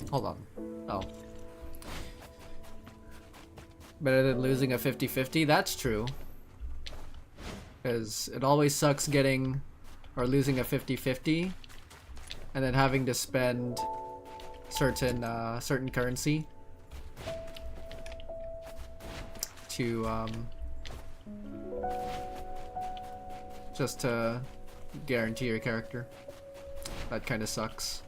Hold on. Oh. Better than losing a 50-50? That's true. Because it always sucks getting or losing a 50-50 and then having to spend certain currency to just to guarantee your character. That kind of sucks.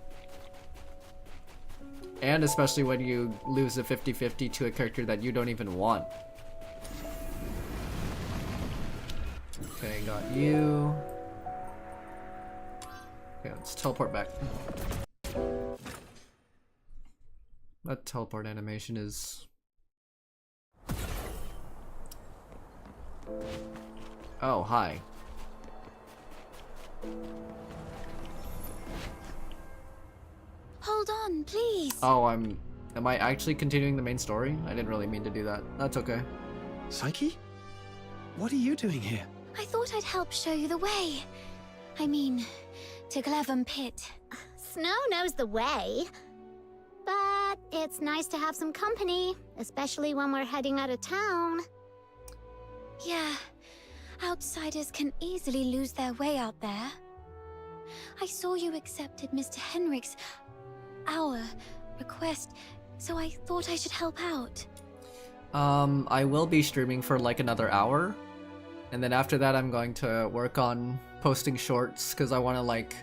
And especially when you lose a 50-50 to a character that you don't even want. Okay, got you. Okay, let's teleport back. That teleport animation is... Oh, hi. Hold on, please. Oh, am I actually continuing the main story? I didn't really mean to do that. That's okay. Psyche? What are you doing here? I thought I'd help show you the way. I mean, to Glevum Pit. Snow knows the way. But it's nice to have some company, especially when we're heading out of town. Yeah, outsiders can easily lose their way out there. I saw you accepted Mr. Henrik's, our request, so I thought I should help out. I will be streaming for like another hour. And then after that, I'm going to work on posting shorts because I want to like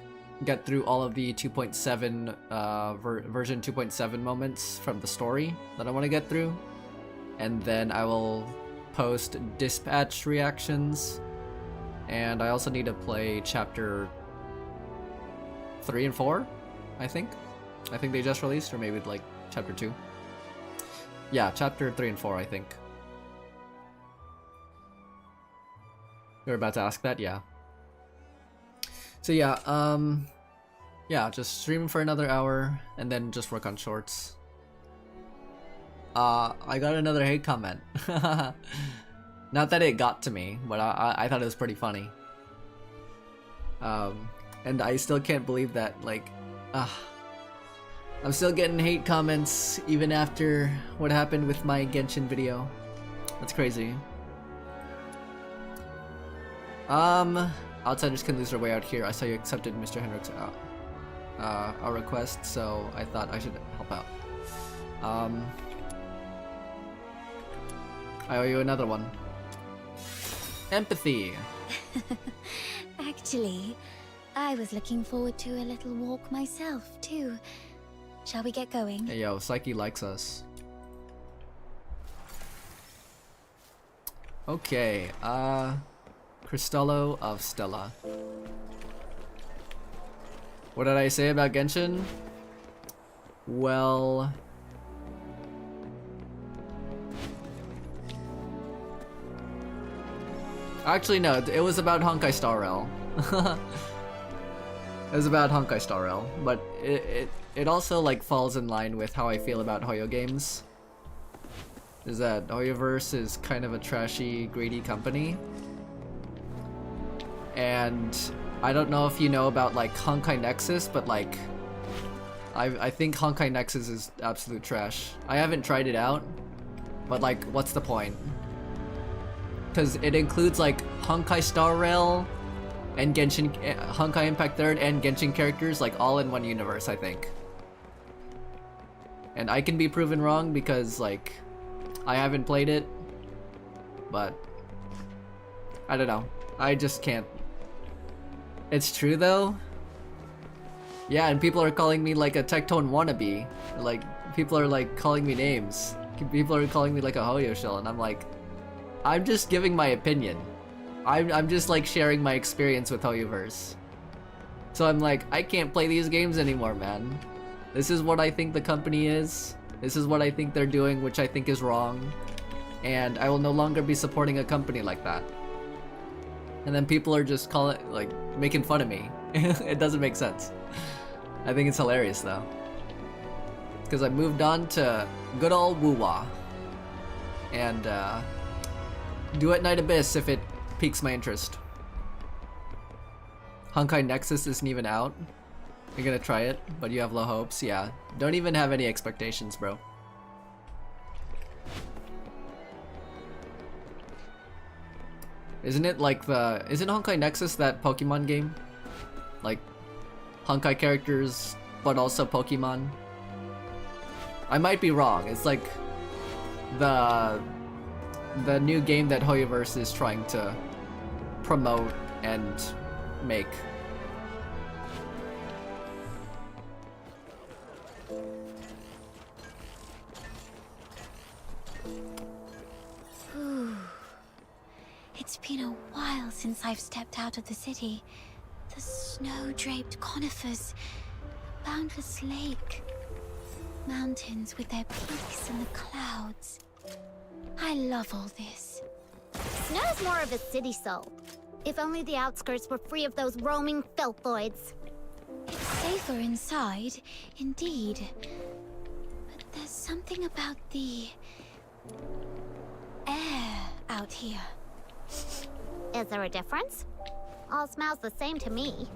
get through all of the 2.7 version 2.7 moments from the story that I want to get through. And then I will post dispatch reactions. And I also need to play chapter 3 and 4, I think. I think they just released, or maybe like chapter 2. Yeah, chapter 3 and 4, I think. You're about to ask that? Yeah. So yeah, yeah, just stream for another hour and then just work on shorts. I got another hate comment. Not that it got to me, but I thought it was pretty funny. And I still can't believe that, like, I'm still getting hate comments even after what happened with my Genshin video. That's crazy. Outsiders can lose their way out here. I saw you accepted Mr. Henrik's our request, so I thought I should help out. I owe you another one. Empathy. Actually, I was looking forward to a little walk myself, too. Shall we get going? Hey, yo, Psyche likes us. Okay, Cristallo of Stella. What did I say about Genshin? Well... Actually, no, it was about Honkai Star Rail. It was about Honkai Star Rail, but it also like falls in line with how I feel about Hoyo games. Is that Hoyoverse is kind of a trashy, greedy company. And I don't know if you know about like Honkai Nexus, but like I think Honkai Nexus is absolute trash. I haven't tried it out, but like what's the point? Because it includes like Honkai Star Rail and Genshin, Honkai Impact 3rd and Genshin characters like all in one universe, I think. And I can be proven wrong because like I haven't played it, but I don't know. I just can't. It's true though. Yeah, and people are calling me like a Tectone wannabe. Like people are like calling me names. People are calling me like a Hoyo shell, and I'm like, I'm just giving my opinion. I'm just like sharing my experience with Hoyoverse. So I'm like, I can't play these games anymore, man. This is what I think the company is. This is what I think they're doing, which I think is wrong. And I will no longer be supporting a company like that. And then people are just making fun of me. It doesn't make sense. I think it's hilarious though. Because I moved on to good old Wuwa. And Duet Night Abyss if it piques my interest. Honkai Nexus isn't even out. You're gonna try it, but you have low hopes. Yeah, don't even have any expectations, bro. Isn't it like isn't Honkai Nexus that Pokemon game? Like Honkai characters, but also Pokemon? I might be wrong. It's like the new game that Hoyoverse is trying to promote and make. Ooh. It's been a while since I've stepped out of the city. The snow-draped conifers, the boundless lake, mountains with their peaks in the clouds. I love all this. Snow's more of a city soul. If only the outskirts were free of those roaming filthoids. It's safer inside, indeed. But there's something about the air out here. Is there a difference? All smells the same to me.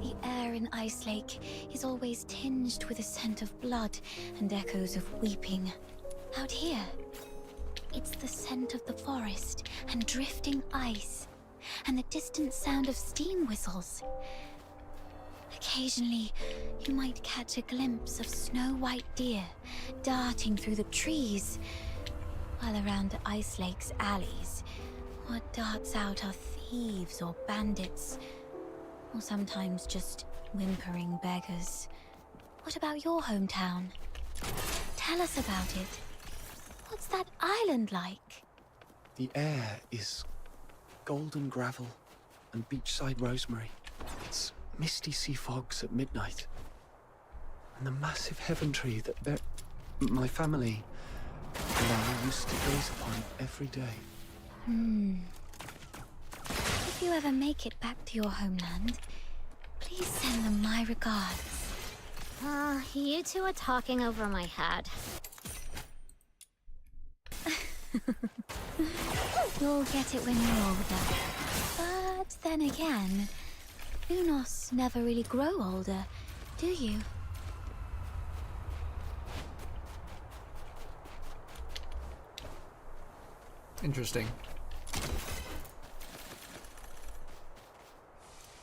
The air in Ice Lake is always tinged with a scent of blood and echoes of weeping. Out here, it's the scent of the forest and drifting ice, and the distant sound of steam whistles. Occasionally, you might catch a glimpse of snow-white deer darting through the trees, while around Ice Lake's alleys, what darts out are thieves or bandits, or sometimes just whimpering beggars. What about your hometown? Tell us about it. What's that island like? The air is golden gravel and beachside rosemary. It's misty sea fogs at midnight. And the massive heaven tree that my family and I used to gaze upon every day. If you ever make it back to your homeland, please send them my regards. You two are talking over my head. You'll get it when you're older. But then again, Unos never really grow older, do you? Interesting.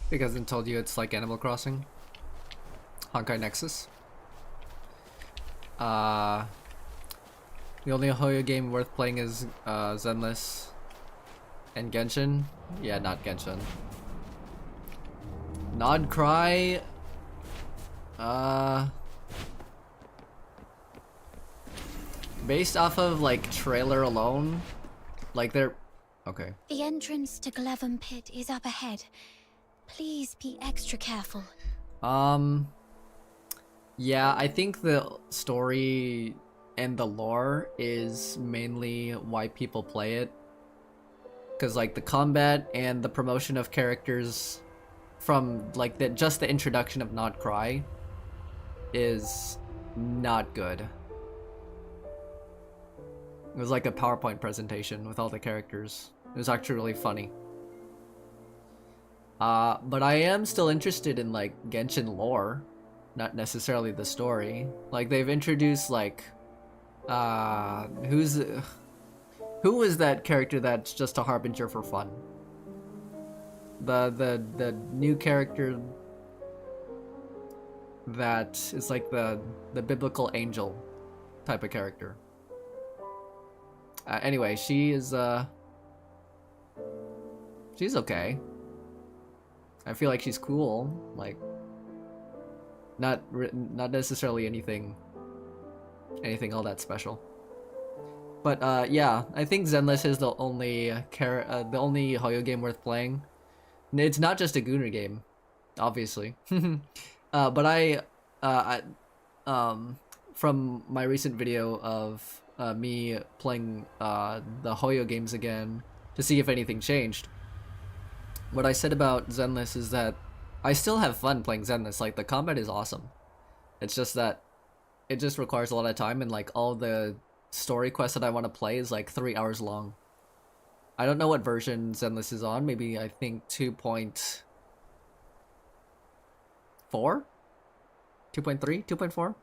It hasn't told you it's like Animal Crossing? Honkai Nexus? The only Hoyo game worth playing is Zenless and Genshin. Yeah, not Genshin. Nod Cry. Based off of like trailer alone, like they're okay. The entrance to Glevum Pit is up ahead. Please be extra careful. Yeah, I think the story and the lore is mainly why people play it. Because like the combat and the promotion of characters from like just the introduction of Not Cry is not good. It was like a PowerPoint presentation with all the characters. It was actually really funny. But I am still interested in like Genshin lore, not necessarily the story. Like they've introduced like, who was that character that's just a harbinger for fun? The new character that is like the biblical angel type of character. Anyway, she's okay. I feel like she's cool, like not necessarily anything all that special. But yeah, I think Zenless is the only Hoyo game worth playing. It's not just a Gunner game, obviously. But from my recent video of me playing the Hoyo games again to see if anything changed, what I said about Zenless is that I still have fun playing Zenless. Like the combat is awesome. It's just that it just requires a lot of time, and like all the story quests that I want to play is like 3 hours long. I don't know what version Zenless is on. Maybe I think 2.4? 2.3? 2.4?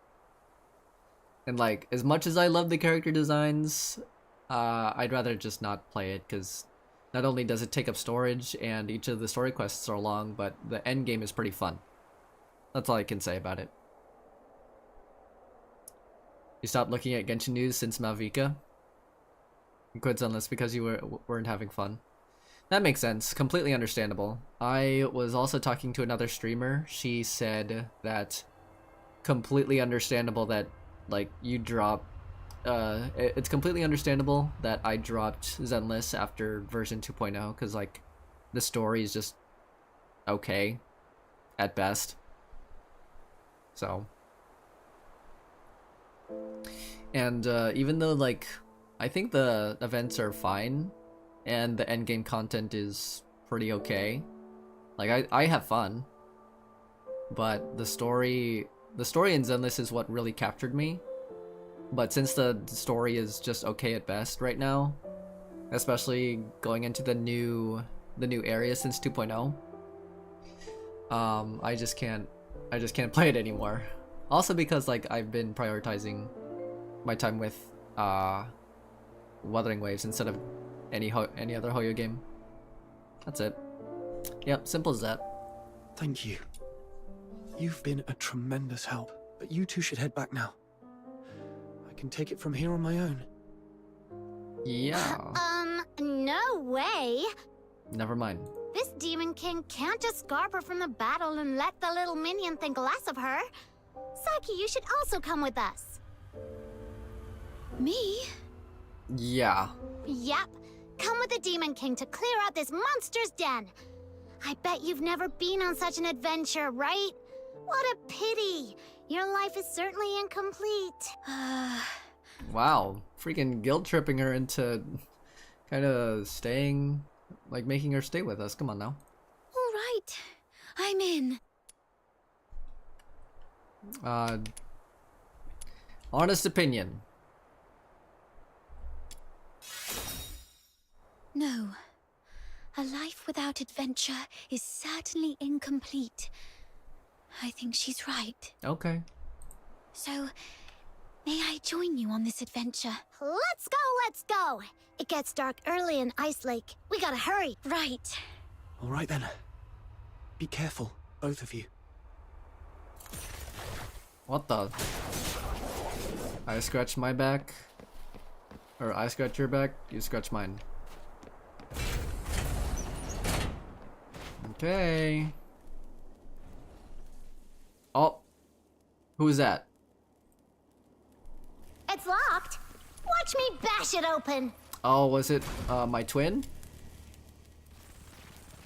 And like, as much as I love the character designs, I'd rather just not play it, because not only does it take up storage and each of the story quests are long, but the end game is pretty fun. That's all I can say about it. You stopped looking at Genshin news since Malvika? You quit Zenless because you weren't having fun. That makes sense. Completely understandable. I was also talking to another streamer. She said that completely understandable that like you drop it's completely understandable that I dropped Zenless after version 2.0, because like the story is just okay at best. So, and even though like I think the events are fine and the endgame content is pretty okay, like I have fun, but the story in Zenless is what really captured me. But since the story is just okay at best right now, especially going into the new area since 2.0, I just can't play it anymore. Also because like I've been prioritizing my time with Wuthering Waves instead of any other Hoyo game. That's it. Yep, simple as that. Thank you. You've been a tremendous help, but you two should head back now. I can take it from here on my own. Yeah. No way. Never mind. This Demon King can't just scarp her from the battle and let the little minion think less of her. Saki, you should also come with us. Me? Yeah. Yep. Come with the Demon King to clear out this monster's den. I bet you've never been on such an adventure, right? What a pity. Your life is certainly incomplete. Wow. Freaking guilt tripping her into kind of staying, like making her stay with us. Come on now. All right. I'm in. Honest opinion. No. A life without adventure is certainly incomplete. I think she's right. Okay. So, may I join you on this adventure? Let's go, let's go! It gets dark early in Ice Lake. We gotta hurry. Right. All right then. Be careful, both of you. What the? I scratch my back? Or I scratch your back, you scratch mine. Okay. Oh. Who's that? It's locked. Watch me bash it open. Oh, was it, my twin?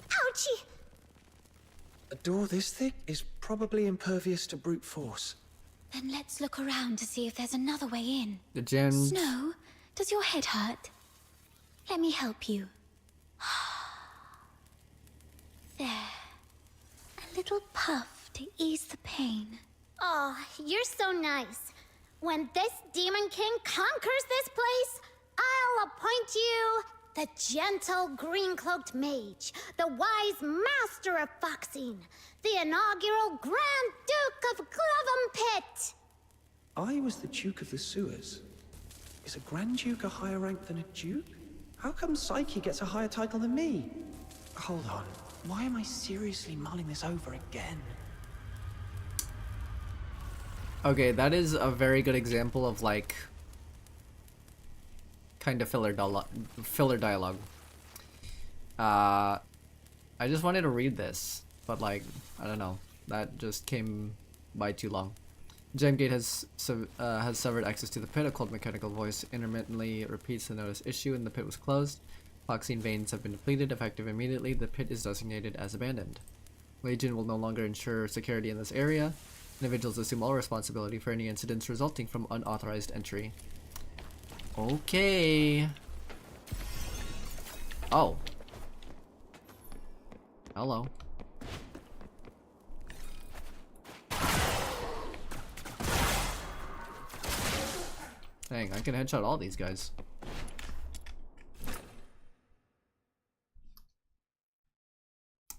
Ouchie! A door this thick is probably impervious to brute force. Then let's look around to see if there's another way in. The gems. Snow, does your head hurt? Let me help you. There. A little puff to ease the pain. Oh, you're so nice. When this Demon King conquers this place, I'll appoint you the gentle green-cloaked mage, the wise master of foxing, the inaugural Grand Duke of Clevum Pit. I was the Duke of the Sewers. Is a Grand Duke a higher rank than a Duke? How come Psyche gets a higher title than me? Hold on. Why am I seriously mulling this over again? Okay, that is a very good example of like kind of filler dialogue. I just wanted to read this, but like I don't know, that just came by too long. Gemgate has severed access to the pit. A cold mechanical voice intermittently repeats the notice issue, and the pit was closed. Foxine veins have been depleted. Effective immediately, the pit is designated as abandoned. Legion will no longer ensure security in this area. Individuals assume all responsibility for any incidents resulting from unauthorized entry. Okay. Oh. Hello. Dang, I can headshot all these guys.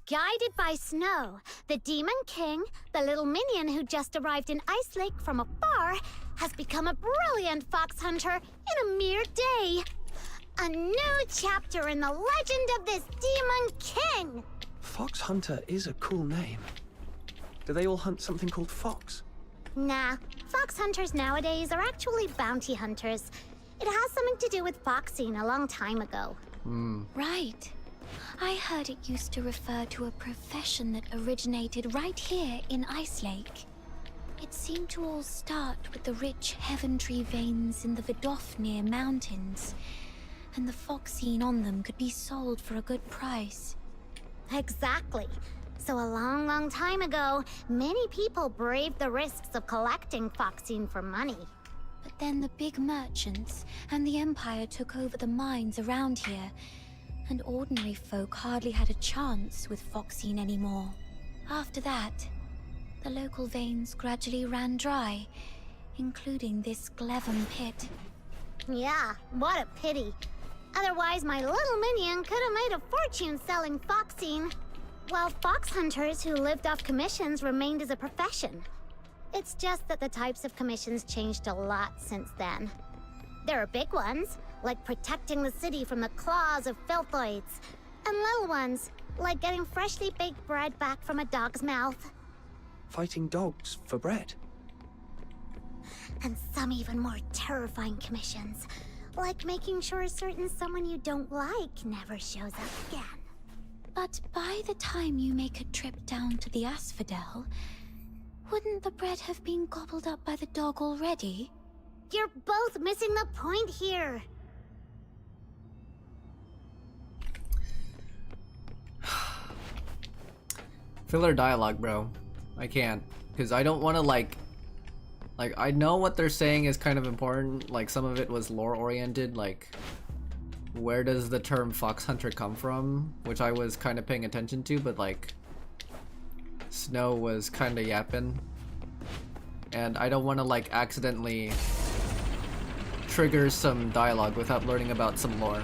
Guided by Snow, the Demon King, the little minion who just arrived in Ice Lake from afar, has become a brilliant fox hunter in a mere day. A new chapter in the legend of this Demon King! Fox Hunter is a cool name. Do they all hunt something called fox? Nah, fox hunters nowadays are actually bounty hunters. It has something to do with foxing a long time ago. Right. I heard it used to refer to a profession that originated right here in Ice Lake. It seemed to all start with the rich Heaventree veins in the Vidofnir Mountains, and the foxine on them could be sold for a good price. Exactly. So a long, long time ago, many people braved the risks of collecting foxine for money. But then the big merchants and the Empire took over the mines around here, and ordinary folk hardly had a chance with foxine anymore. After that, the local veins gradually ran dry, including this Clevum pit. Yeah, what a pity. Otherwise, my little minion could have made a fortune selling foxine. While fox hunters who lived off commissions remained as a profession. It's just that the types of commissions changed a lot since then. There are big ones, like protecting the city from the claws of filthoids, and little ones, like getting freshly baked bread back from a dog's mouth. Fighting dogs for bread? And some even more terrifying commissions, like making sure a certain someone you don't like never shows up again. But by the time you make a trip down to the Asphodel, wouldn't the bread have been gobbled up by the dog already? You're both missing the point here. Filler dialogue, bro. I can't. Because I don't want to, like, I know what they're saying is kind of important. Like, some of it was lore-oriented, like, where does the term fox hunter come from? Which I was kind of paying attention to, but, like, Snow was kind of yapping. And I don't want to, like, accidentally trigger some dialogue without learning about some lore.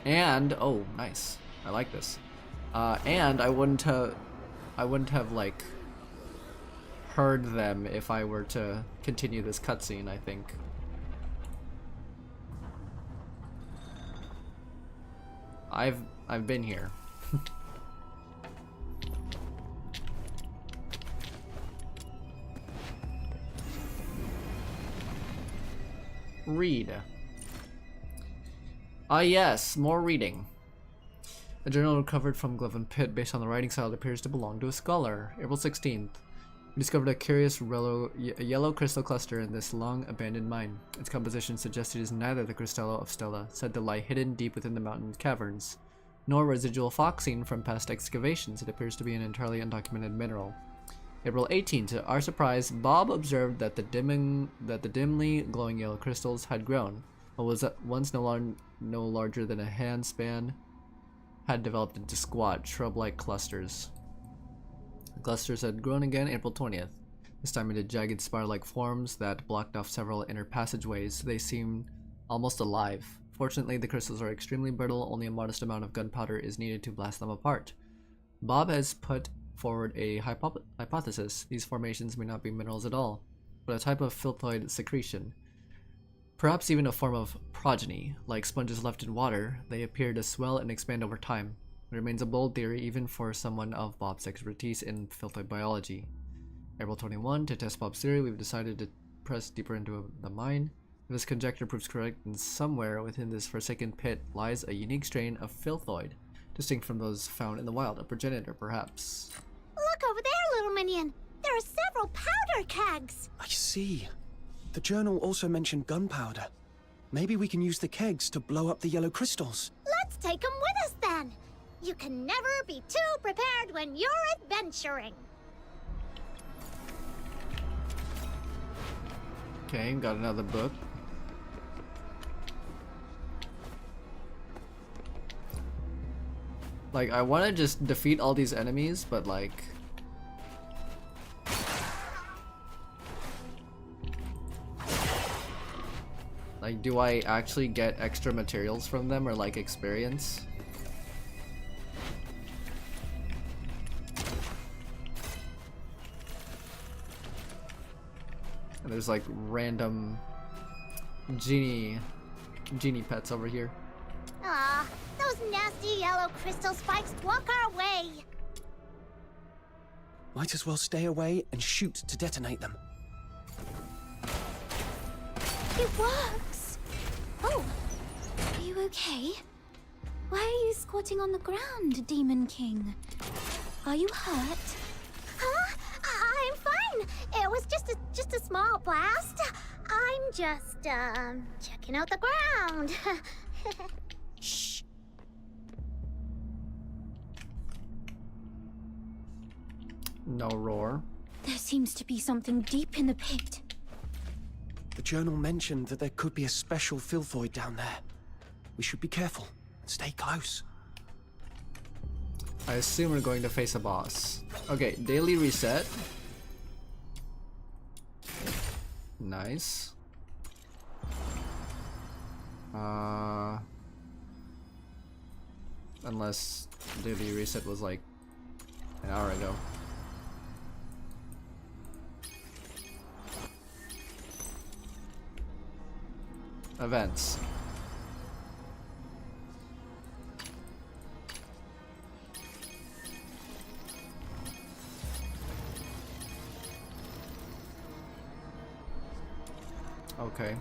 And oh, nice. I like this. And I wouldn't have like heard them if I were to continue this cutscene, I think. I've been here. Read. Ah yes, more reading. A journal recovered from Clevum Pit based on the writing style that appears to belong to a scholar. April 16th. We discovered a curious yellow crystal cluster in this long abandoned mine. Its composition suggests it is neither the Cristallo of Stella, said to lie hidden deep within the mountain caverns, nor residual fox seen from past excavations. It appears to be an entirely undocumented mineral. April 18. To our surprise, Bob observed that the dimly glowing yellow crystals had grown. What was once no larger than a hand span had developed into squat, shrub-like clusters. The clusters had grown again April 20th, this time into jagged spire-like forms that blocked off several inner passageways. They seemed almost alive. Fortunately, the crystals are extremely brittle. Only a modest amount of gunpowder is needed to blast them apart. Bob has put forward a hypothesis. These formations may not be minerals at all, but a type of filthoid secretion. Perhaps even a form of progeny. Like sponges left in water, they appear to swell and expand over time. It remains a bold theory even for someone of Bob's expertise in filthoid biology. April 21. To test Bob's theory, we've decided to press deeper into the mine. If this conjecture proves correct, then somewhere within this forsaken pit lies a unique strain of filthoid, distinct from those found in the wild, a progenitor perhaps. Look over there, little minion. There are several powder kegs. I see. The journal also mentioned gunpowder. Maybe we can use the kegs to blow up the yellow crystals. Let's take them with us then. You can never be too prepared when you're adventuring. Okay, got another book. Like, I want to just defeat all these enemies, but like... Like, do I actually get extra materials from them or like experience? And there's like random genie pets over here. Ah, those nasty yellow crystal spikes block our way. Might as well stay away and shoot to detonate them. It works. Oh, are you okay? Why are you squatting on the ground, Demon King? Are you hurt? Huh? I'm fine. It was just a small blast. I'm just checking out the ground. Shh. No roar. There seems to be something deep in the pit. The journal mentioned that there could be a special filthoid down there. We should be careful and stay close. I assume we're going to face a boss. Okay, daily reset. Nice. Unless daily reset was like an hour ago. Events. Okay.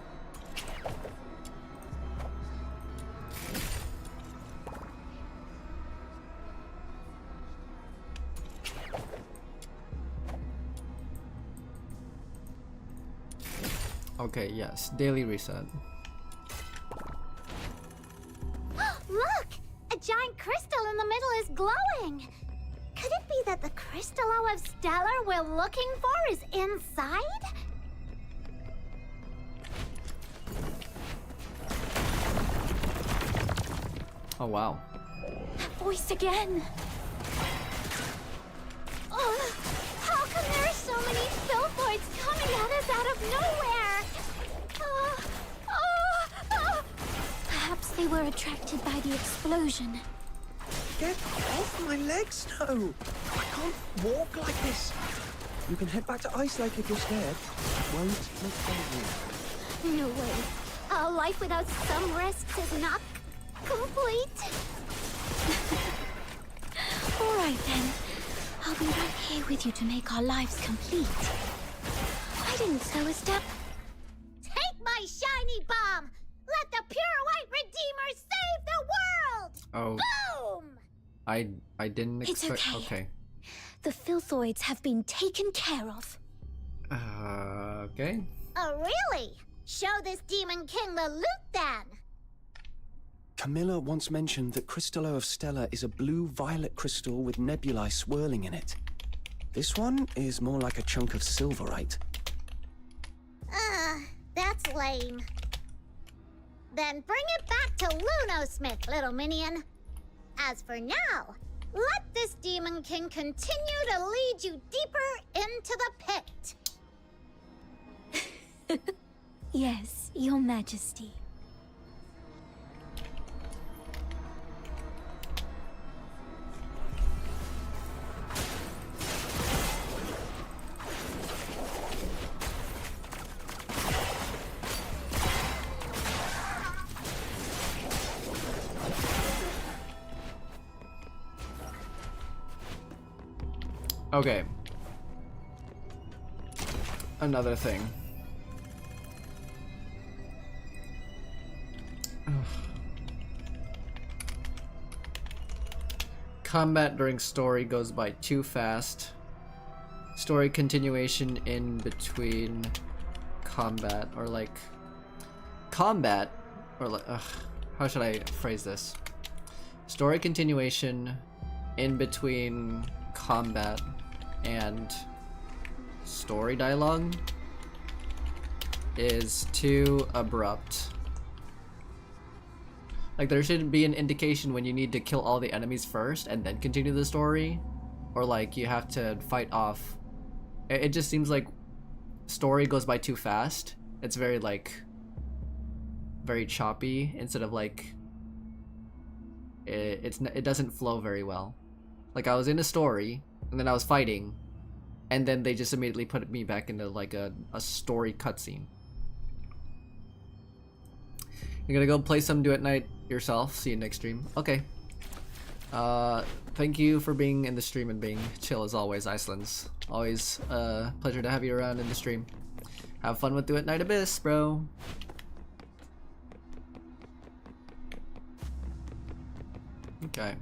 Okay, yes. Daily reset. Look! A giant crystal in the middle is glowing! Could it be that the Cristallo of Stellar we're looking for is inside? Oh wow. That voice again! Oh, how come there are so many filthoids coming at us out of nowhere? Perhaps they were attracted by the explosion. Get off my legs! No! I can't walk like this! You can head back to Ice Lake if you're scared. Won't make fun of you. No way. A life without some rests is not complete. All right then. I'll be right here with you to make our lives complete. Why didn't so a step? Take my shiny bomb! Let the pure white redeemer save the world! Oh. Boom! I didn't It's expect. okay. Okay. The filthoids have been taken care of. Okay. Oh, really? Show this Demon King the loot then! Camilla once mentioned that Crystallo of Stella is a blue-violet crystal with nebulae swirling in it. This one is more like a chunk of silverite. That's lame. Then bring it back to Lunosmith, little minion. As for now, let this Demon King continue to lead you deeper into the pit. Yes, Your Majesty. Okay. Another thing. Ugh. Combat during story goes by too fast. Story continuation in between combat, or like combat, or like how should I phrase this? Story continuation in between combat and story dialogue is too abrupt. Like, there should be an indication when you need to kill all the enemies first and then continue the story, or like you have to fight off. It just seems like story goes by too fast. It's very like very choppy instead of like it doesn't flow very well. Like, I was in a story and then I was fighting, and then they just immediately put me back into like a story cutscene. You're gonna go play some Duet Night yourself. See you next stream. Okay. Thank you for being in the stream and being chill as always, Icelands. Always a pleasure to have you around in the stream. Have fun with Duet Night Abyss, bro. Okay.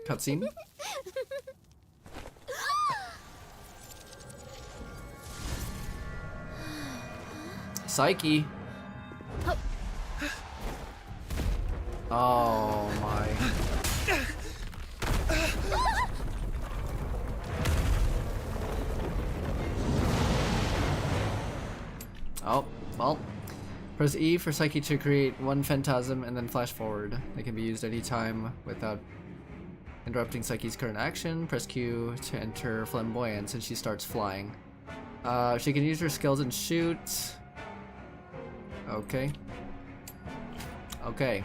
Cutscene. Psyche. Oh my. Oh, well. Press E for Psyche to create one phantasm and then flash forward. They can be used anytime without interrupting Psyche's current action. Press Q to enter Flamboyance and she starts flying. She can use her skills and shoot. Okay. Okay.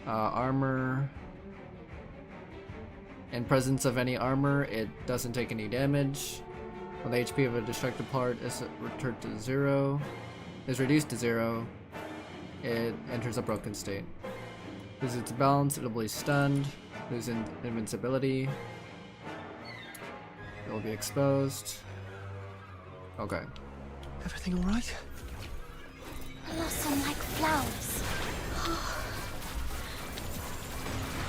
Armor. In presence of any armor, it doesn't take any damage. When the HP of a destructive part is returned to 0, is reduced to 0, it enters a broken state. Loses its balance, it'll be stunned. Lose invincibility. It will be exposed. Okay. Everything all right? Blossom like flowers.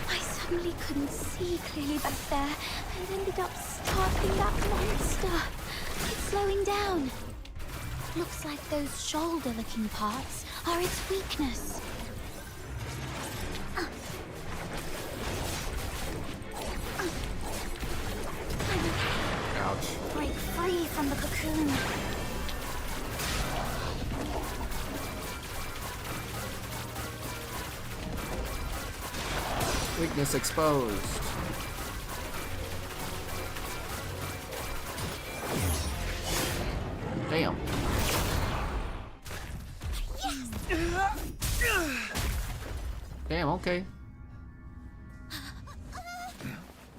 I suddenly couldn't see clearly back there and ended up startling that monster. It's slowing down. Looks like those shoulder-looking parts are its weakness. Ouch. Break free from the cocoon. Weakness exposed. Damn. Damn, okay.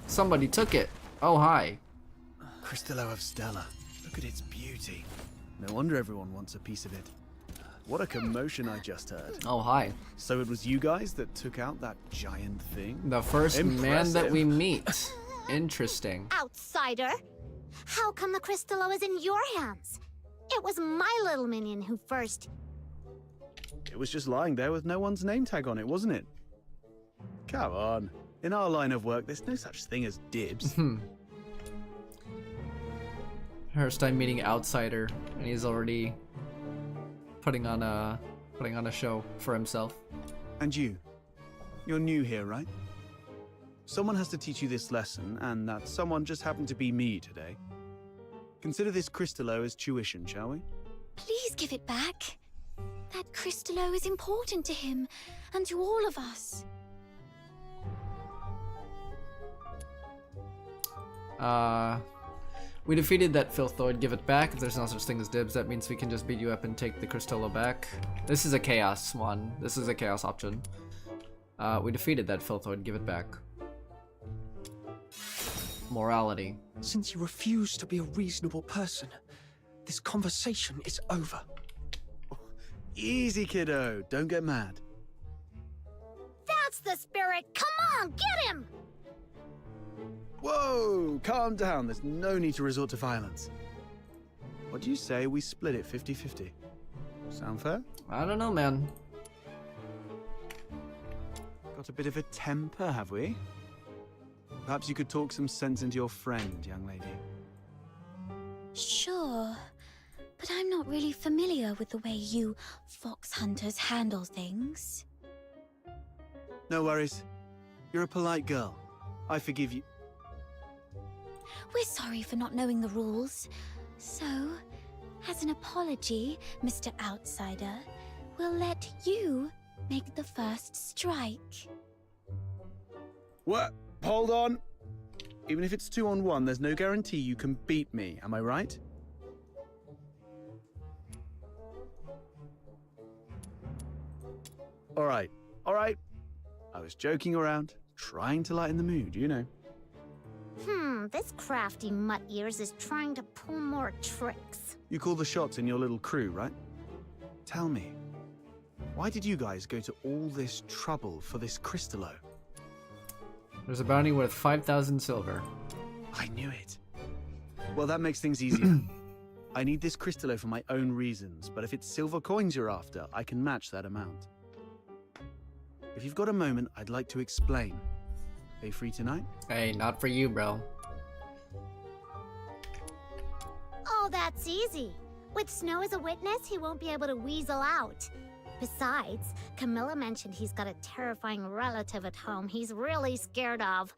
Somebody took it. Oh, hi. Cristallo of Stella. Look at its beauty. No wonder everyone wants a piece of it. What a commotion I just heard. Oh, hi. So it was you guys that took out that giant thing? The first man that Impressive. we meet. Interesting. Outsider! How come the Cristallo is in your hands? It was my little minion who first... It was just lying there with no one's name tag on it, wasn't it? Come on. In our line of work, there's no such thing as dibs. First time meeting outsider, and he's already putting on a show for himself. And you're new here, right? Someone has to teach you this lesson, and that someone just happened to be me today. Consider this Cristallo as tuition, shall we? Please give it back. That Cristallo is important to him, and to all of us. We defeated that filthoid. Give it back. If there's no such thing as dibs, that means we can just beat you up and take the Cristallo back. This is a chaos one. This is a chaos option. We defeated that filthoid. Give it back. Morality. Since you refuse to be a reasonable person, this conversation is over. Easy, kiddo. Don't get mad. That's the spirit! Come on, get him! Whoa! Calm down. There's no need to resort to violence. What do you say we split it 50-50? Sound fair? I don't know, man. Got a bit of a temper, have we? Perhaps you could talk some sense into your friend, young lady. Sure, but I'm not really familiar with the way you fox hunters handle things. No worries. You're a polite girl. I forgive you. We're sorry for not knowing the rules. So, as an apology, Mr. Outsider, we'll let you make the first strike. What? Hold on. Even if it's 2-on-1, there's no guarantee you can beat me, am I right? Alright. I was joking around, trying to lighten the mood, you know. This crafty mutt ears is trying to pull more tricks. You call the shots in your little crew, right? Tell me, why did you guys go to all this trouble for this Cristallo? There's a bounty worth 5,000 silver. I knew it. Well, that makes things easier. I need this Cristallo for my own reasons, but if it's silver coins you're after, I can match that amount. If you've got a moment, I'd like to explain. Are you free tonight? Hey, not for you, bro. Oh, that's easy. With Snow as a witness, he won't be able to weasel out. Besides, Camilla mentioned he's got a terrifying relative at home he's really scared of.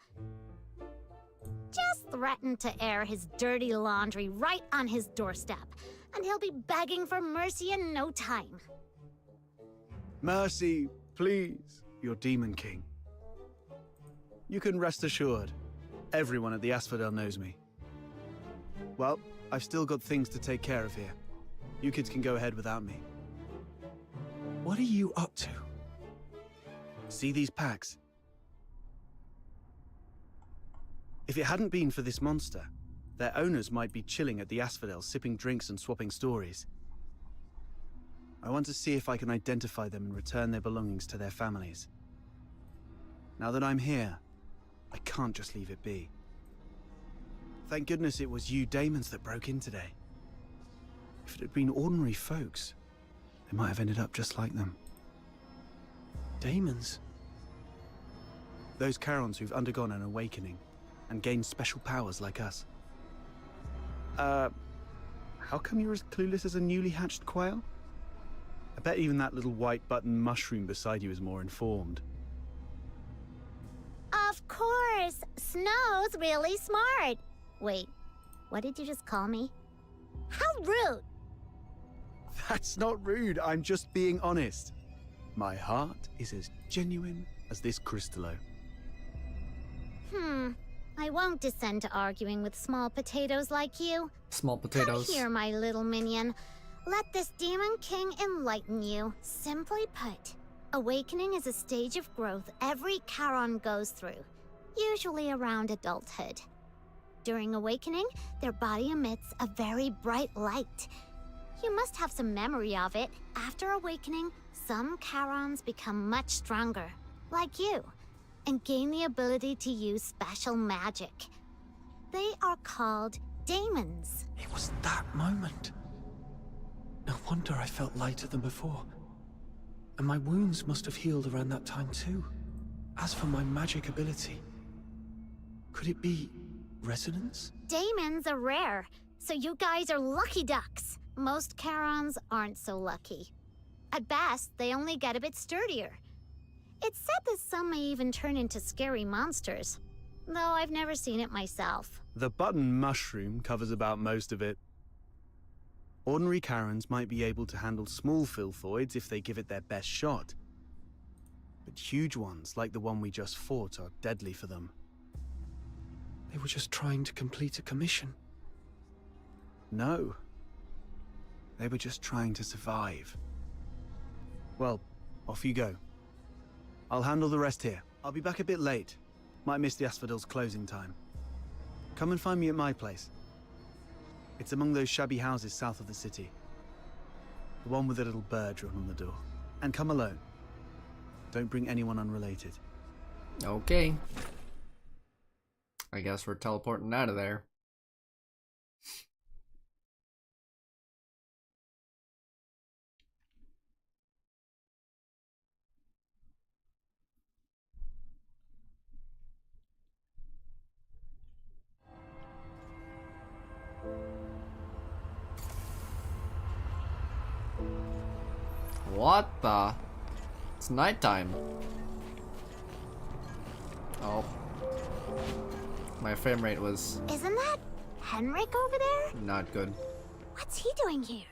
Just threaten to air his dirty laundry right on his doorstep, and he'll be begging for mercy in no time. Mercy, please, your Demon King. You can rest assured, everyone at the Asphodel knows me. Well, I've still got things to take care of here. You kids can go ahead without me. What are you up to? See these packs? If it hadn't been for this monster, their owners might be chilling at the Asphodel, sipping drinks and swapping stories. I want to see if I can identify them and return their belongings to their families. Now that I'm here, I can't just leave it be. Thank goodness it was you Daemons that broke in today. If it had been ordinary folks, they might have ended up just like them. Daemons? Those Charons who've undergone an awakening and gained special powers like us. How come you're as clueless as a newly hatched quail? I bet even that little white button mushroom beside you is more informed. Of course! Snow's really smart! Wait, what did you just call me? How rude! That's not rude, I'm just being honest. My heart is as genuine as this crystallo. I won't descend to arguing with small potatoes like you. Small potatoes. Come here, my little minion. Let this Demon King enlighten you. Simply put, awakening is a stage of growth every Charon goes through, usually around adulthood. During awakening, their body emits a very bright light. You must have some memory of it. After awakening, some Charons become much stronger, like you, and gain the ability to use special magic. They are called daemons. It was that moment. No wonder I felt lighter than before. And my wounds must have healed around that time too. As for my magic ability, could it be resonance? Daemons are rare, so you guys are lucky ducks. Most Charons aren't so lucky. At best, they only get a bit sturdier. It's said that some may even turn into scary monsters, though I've never seen it myself. The button mushroom covers about most of it. Ordinary Charons might be able to handle small filthoids if they give it their best shot. But huge ones, like the one we just fought, are deadly for them. They were just trying to complete a commission. No. They were just trying to survive. Well, off you go. I'll handle the rest here. I'll be back a bit late. Might miss the Asphodel's closing time. Come and find me at my place. It's among those shabby houses south of the city. The one with the little bird drawn on the door. And come alone. Don't bring anyone unrelated. Okay. I guess we're teleporting out of there. What the? It's nighttime. Oh. My frame rate was Isn't that Henrik over there? not good. What's he doing here?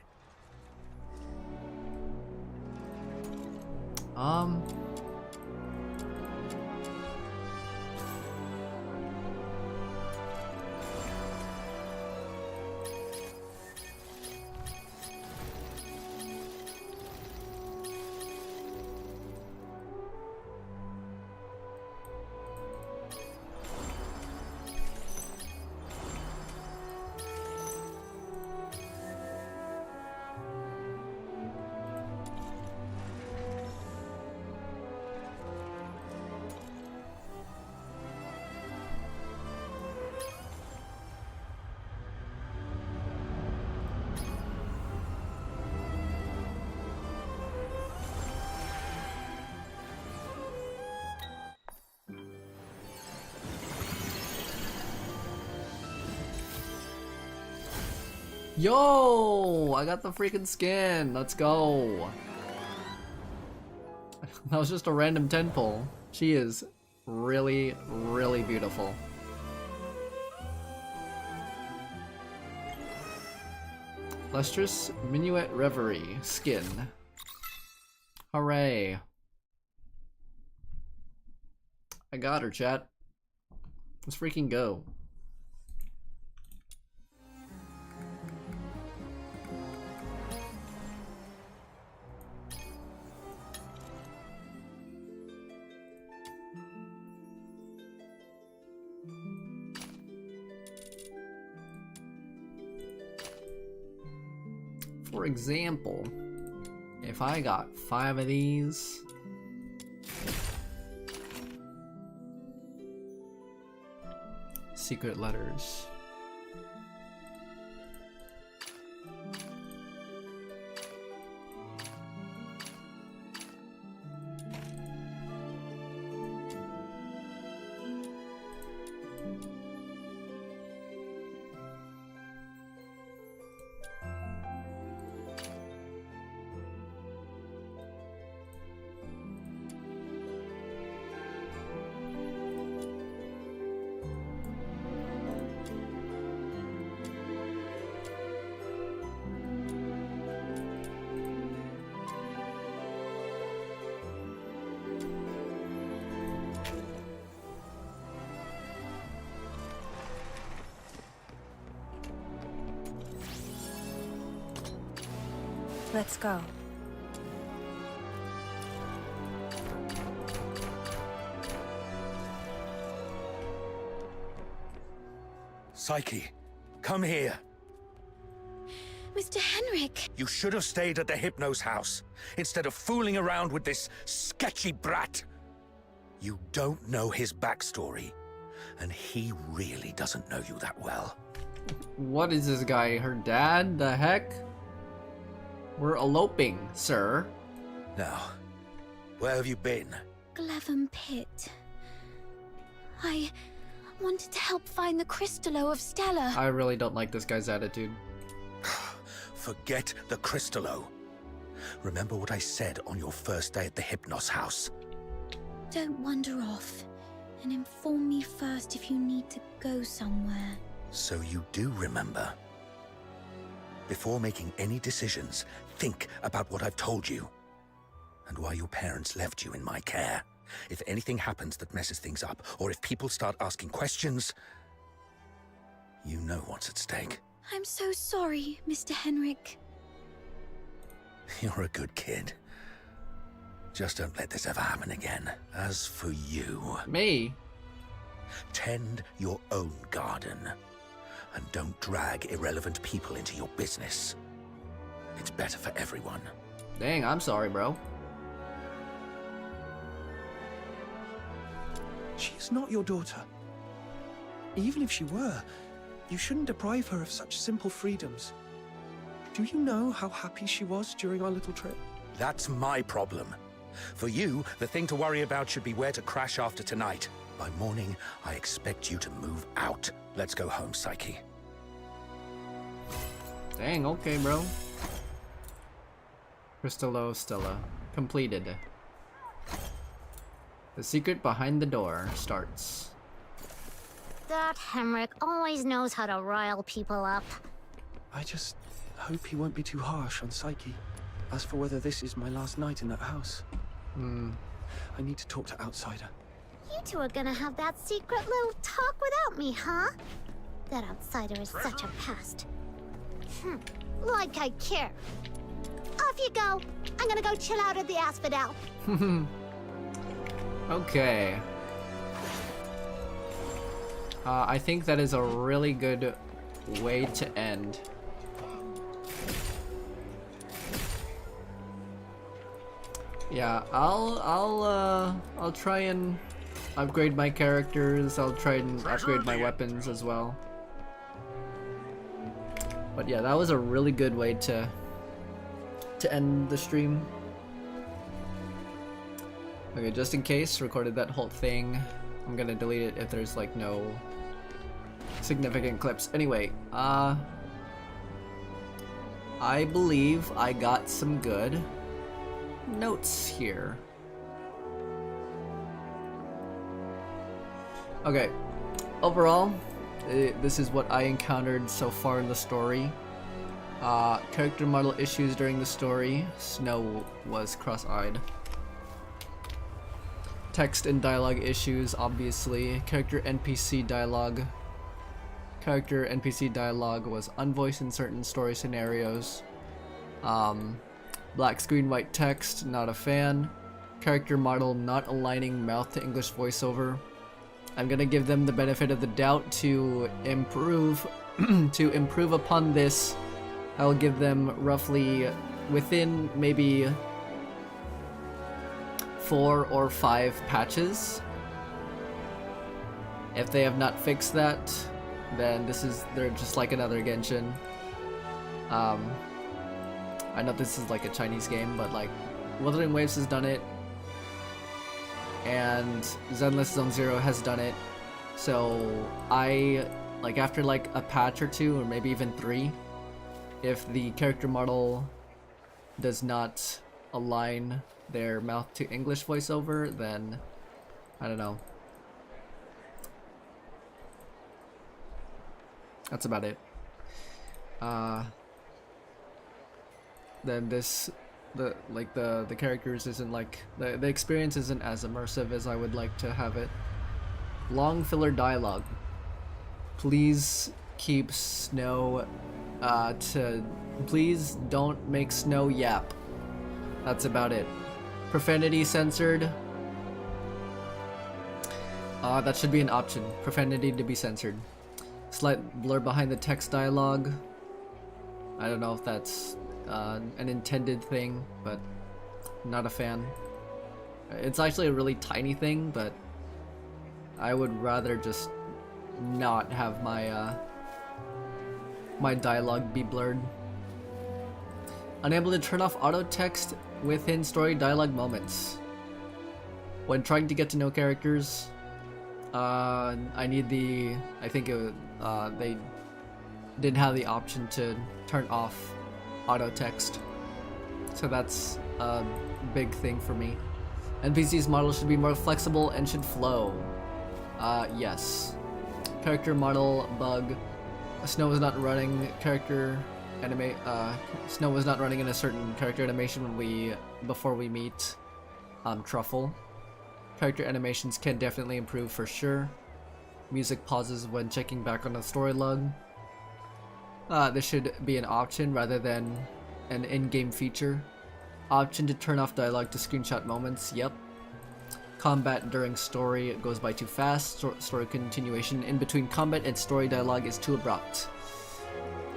Yo! I got the freaking skin. Let's go. That was just a random 10 pull. She is really, really beautiful. Lustrous Minuet Reverie skin. Hooray. I got her, chat. Let's freaking go. For example, if I got 5 of these, secret letters. Let's go. Psyche, come here. Mr. Henrik! You should have stayed at the Hypno's house, instead of fooling around with this sketchy brat. You don't know his backstory, and he really doesn't know you that well. What is this guy? Her dad? The heck? We're eloping, sir. Now, where have you been? Glavum Pit. I wanted to help find the Crystallo of Stella. I really don't like this guy's attitude. Forget the Crystallo. Remember what I said on your first day at the Hypnos house. Don't wander off, and inform me first if you need to go somewhere. So you do remember. Before making any decisions, think about what I've told you. And why your parents left you in my care. If anything happens that messes things up, or if people start asking questions, you know what's at stake. I'm so sorry, Mr. Henrik. You're a good kid. Just don't let this ever happen again. As for you... Me? Tend your own garden. And don't drag irrelevant people into your business. It's better for everyone. Dang, I'm sorry, bro. She's not your daughter. Even if she were, you shouldn't deprive her of such simple freedoms. Do you know how happy she was during our little trip? That's my problem. For you, the thing to worry about should be where to crash after tonight. By morning, I expect you to move out. Let's go home, Psyche. Dang, okay, bro. Crystallo Stella. Completed. The secret behind the door starts. That Henrik always knows how to rile people up. I just hope he won't be too harsh on Psyche. As for whether this is my last night in that house, I need to talk to Outsider. You two are gonna have that secret little talk without me, huh? That Outsider is such a pest. Like I care. Off you go. I'm gonna go chill out at the Asphodel. Okay. I think that is a really good way to end. Yeah, I'll try and upgrade my characters. I'll try and upgrade my weapons as well. But yeah, that was a really good way to end the stream. Okay, just in case, recorded that whole thing. I'm gonna delete it if there's like no significant clips. Anyway, I believe I got some good notes here. Okay, overall, this is what I encountered so far in the story. Character model issues during the story. Snow was cross-eyed. Text and dialogue issues, obviously. Character NPC dialogue. Character NPC dialogue was unvoiced in certain story scenarios. Black screen, white text, not a fan. Character model not aligning mouth to English voiceover. I'm gonna give them the benefit of the doubt to improve upon this. I'll give them roughly within maybe 4 or 5 patches. If they have not fixed that, then they're just like another Genshin. I know this is like a Chinese game, but like Wuthering Waves has done it, and Zenless Zone Zero has done it. So I like after like a patch or 2 or maybe even 3, if the character model does not align their mouth to English voiceover, then I don't know. That's about it. Then the characters isn't like the experience isn't as immersive as I would like to have it. Long filler dialogue. Please keep Snow to please don't make Snow yap. That's about it. Profanity censored. That should be an option. Profanity to be censored. Slight blur behind the text dialogue. I don't know if that's an intended thing, but not a fan. It's actually a really tiny thing, but I would rather just not have my my dialogue be blurred. Unable to turn off auto text within story dialogue moments. When trying to get to know characters, I need the. I think they didn't have the option to turn off auto text, so that's a big thing for me. NPC's model should be more flexible and should flow. Yes. Character model bug. Snow was not running character Snow was not running in a certain character animation before we meet Truffle. Character animations can definitely improve for sure. Music pauses when checking back on the story log. This should be an option rather than an in-game feature. Option to turn off dialogue to screenshot moments. Yep. Combat during story goes by too fast. Story continuation in between combat and story dialogue is too abrupt.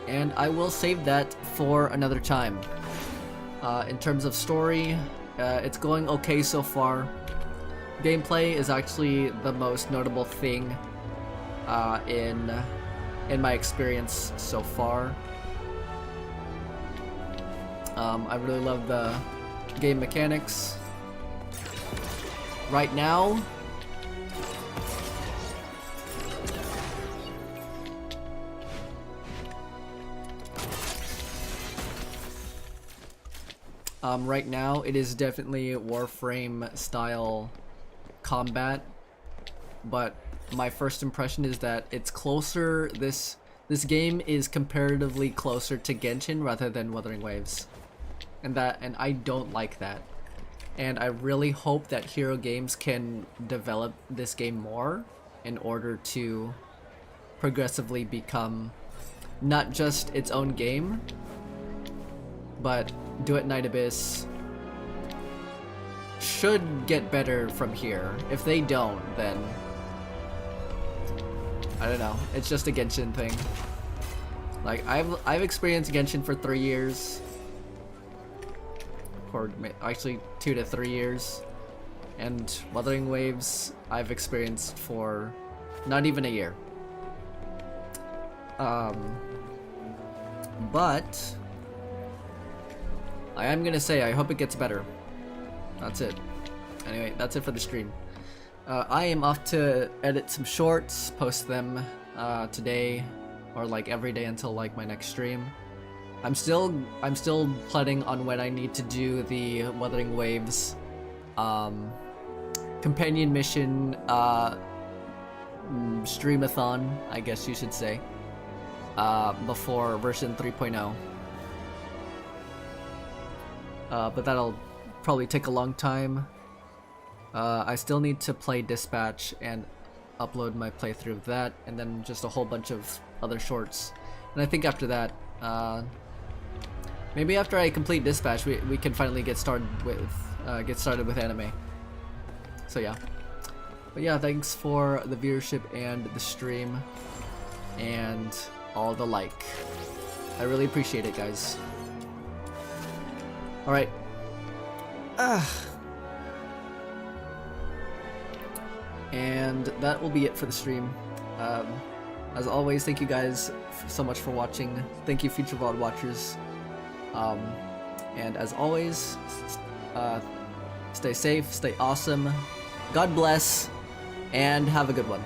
And I will save that for another time. In terms of story, it's going okay so far. Gameplay is actually the most notable thing in my experience so far. I really love the game mechanics. Right now, it is definitely Warframe style combat, but my first impression is that it's closer. This game is comparatively closer to Genshin rather than Wuthering Waves, and I don't like that. And I really hope that Hero Games can develop this game more in order to progressively become not just its own game, but Duet Night Abyss should get better from here. If they don't, then I don't know. It's just a Genshin thing. Like I've experienced Genshin for 3 years. Or actually 2 to 3 years, and Wuthering Waves I've experienced for not even a year. But I am gonna say I hope it gets better. That's it. Anyway, that's it for the stream. I am off to edit some shorts, post them today, or like every day until like my next stream. I'm still planning on when I need to do the Wuthering Waves companion mission streamathon, I guess you should say, before version 3.0. But that'll probably take a long time. I still need to play Dispatch and upload my playthrough of that, and then just a whole bunch of other shorts. And I think after that, maybe after I complete Dispatch, we can finally get started with anime. So yeah. But yeah, thanks for the viewership and the stream and all the like. I really appreciate it, guys. All right. And that will be it for the stream. As always, thank you guys so much for watching. Thank you, future VOD watchers. And as always, stay safe, stay awesome, God bless, and have a good one.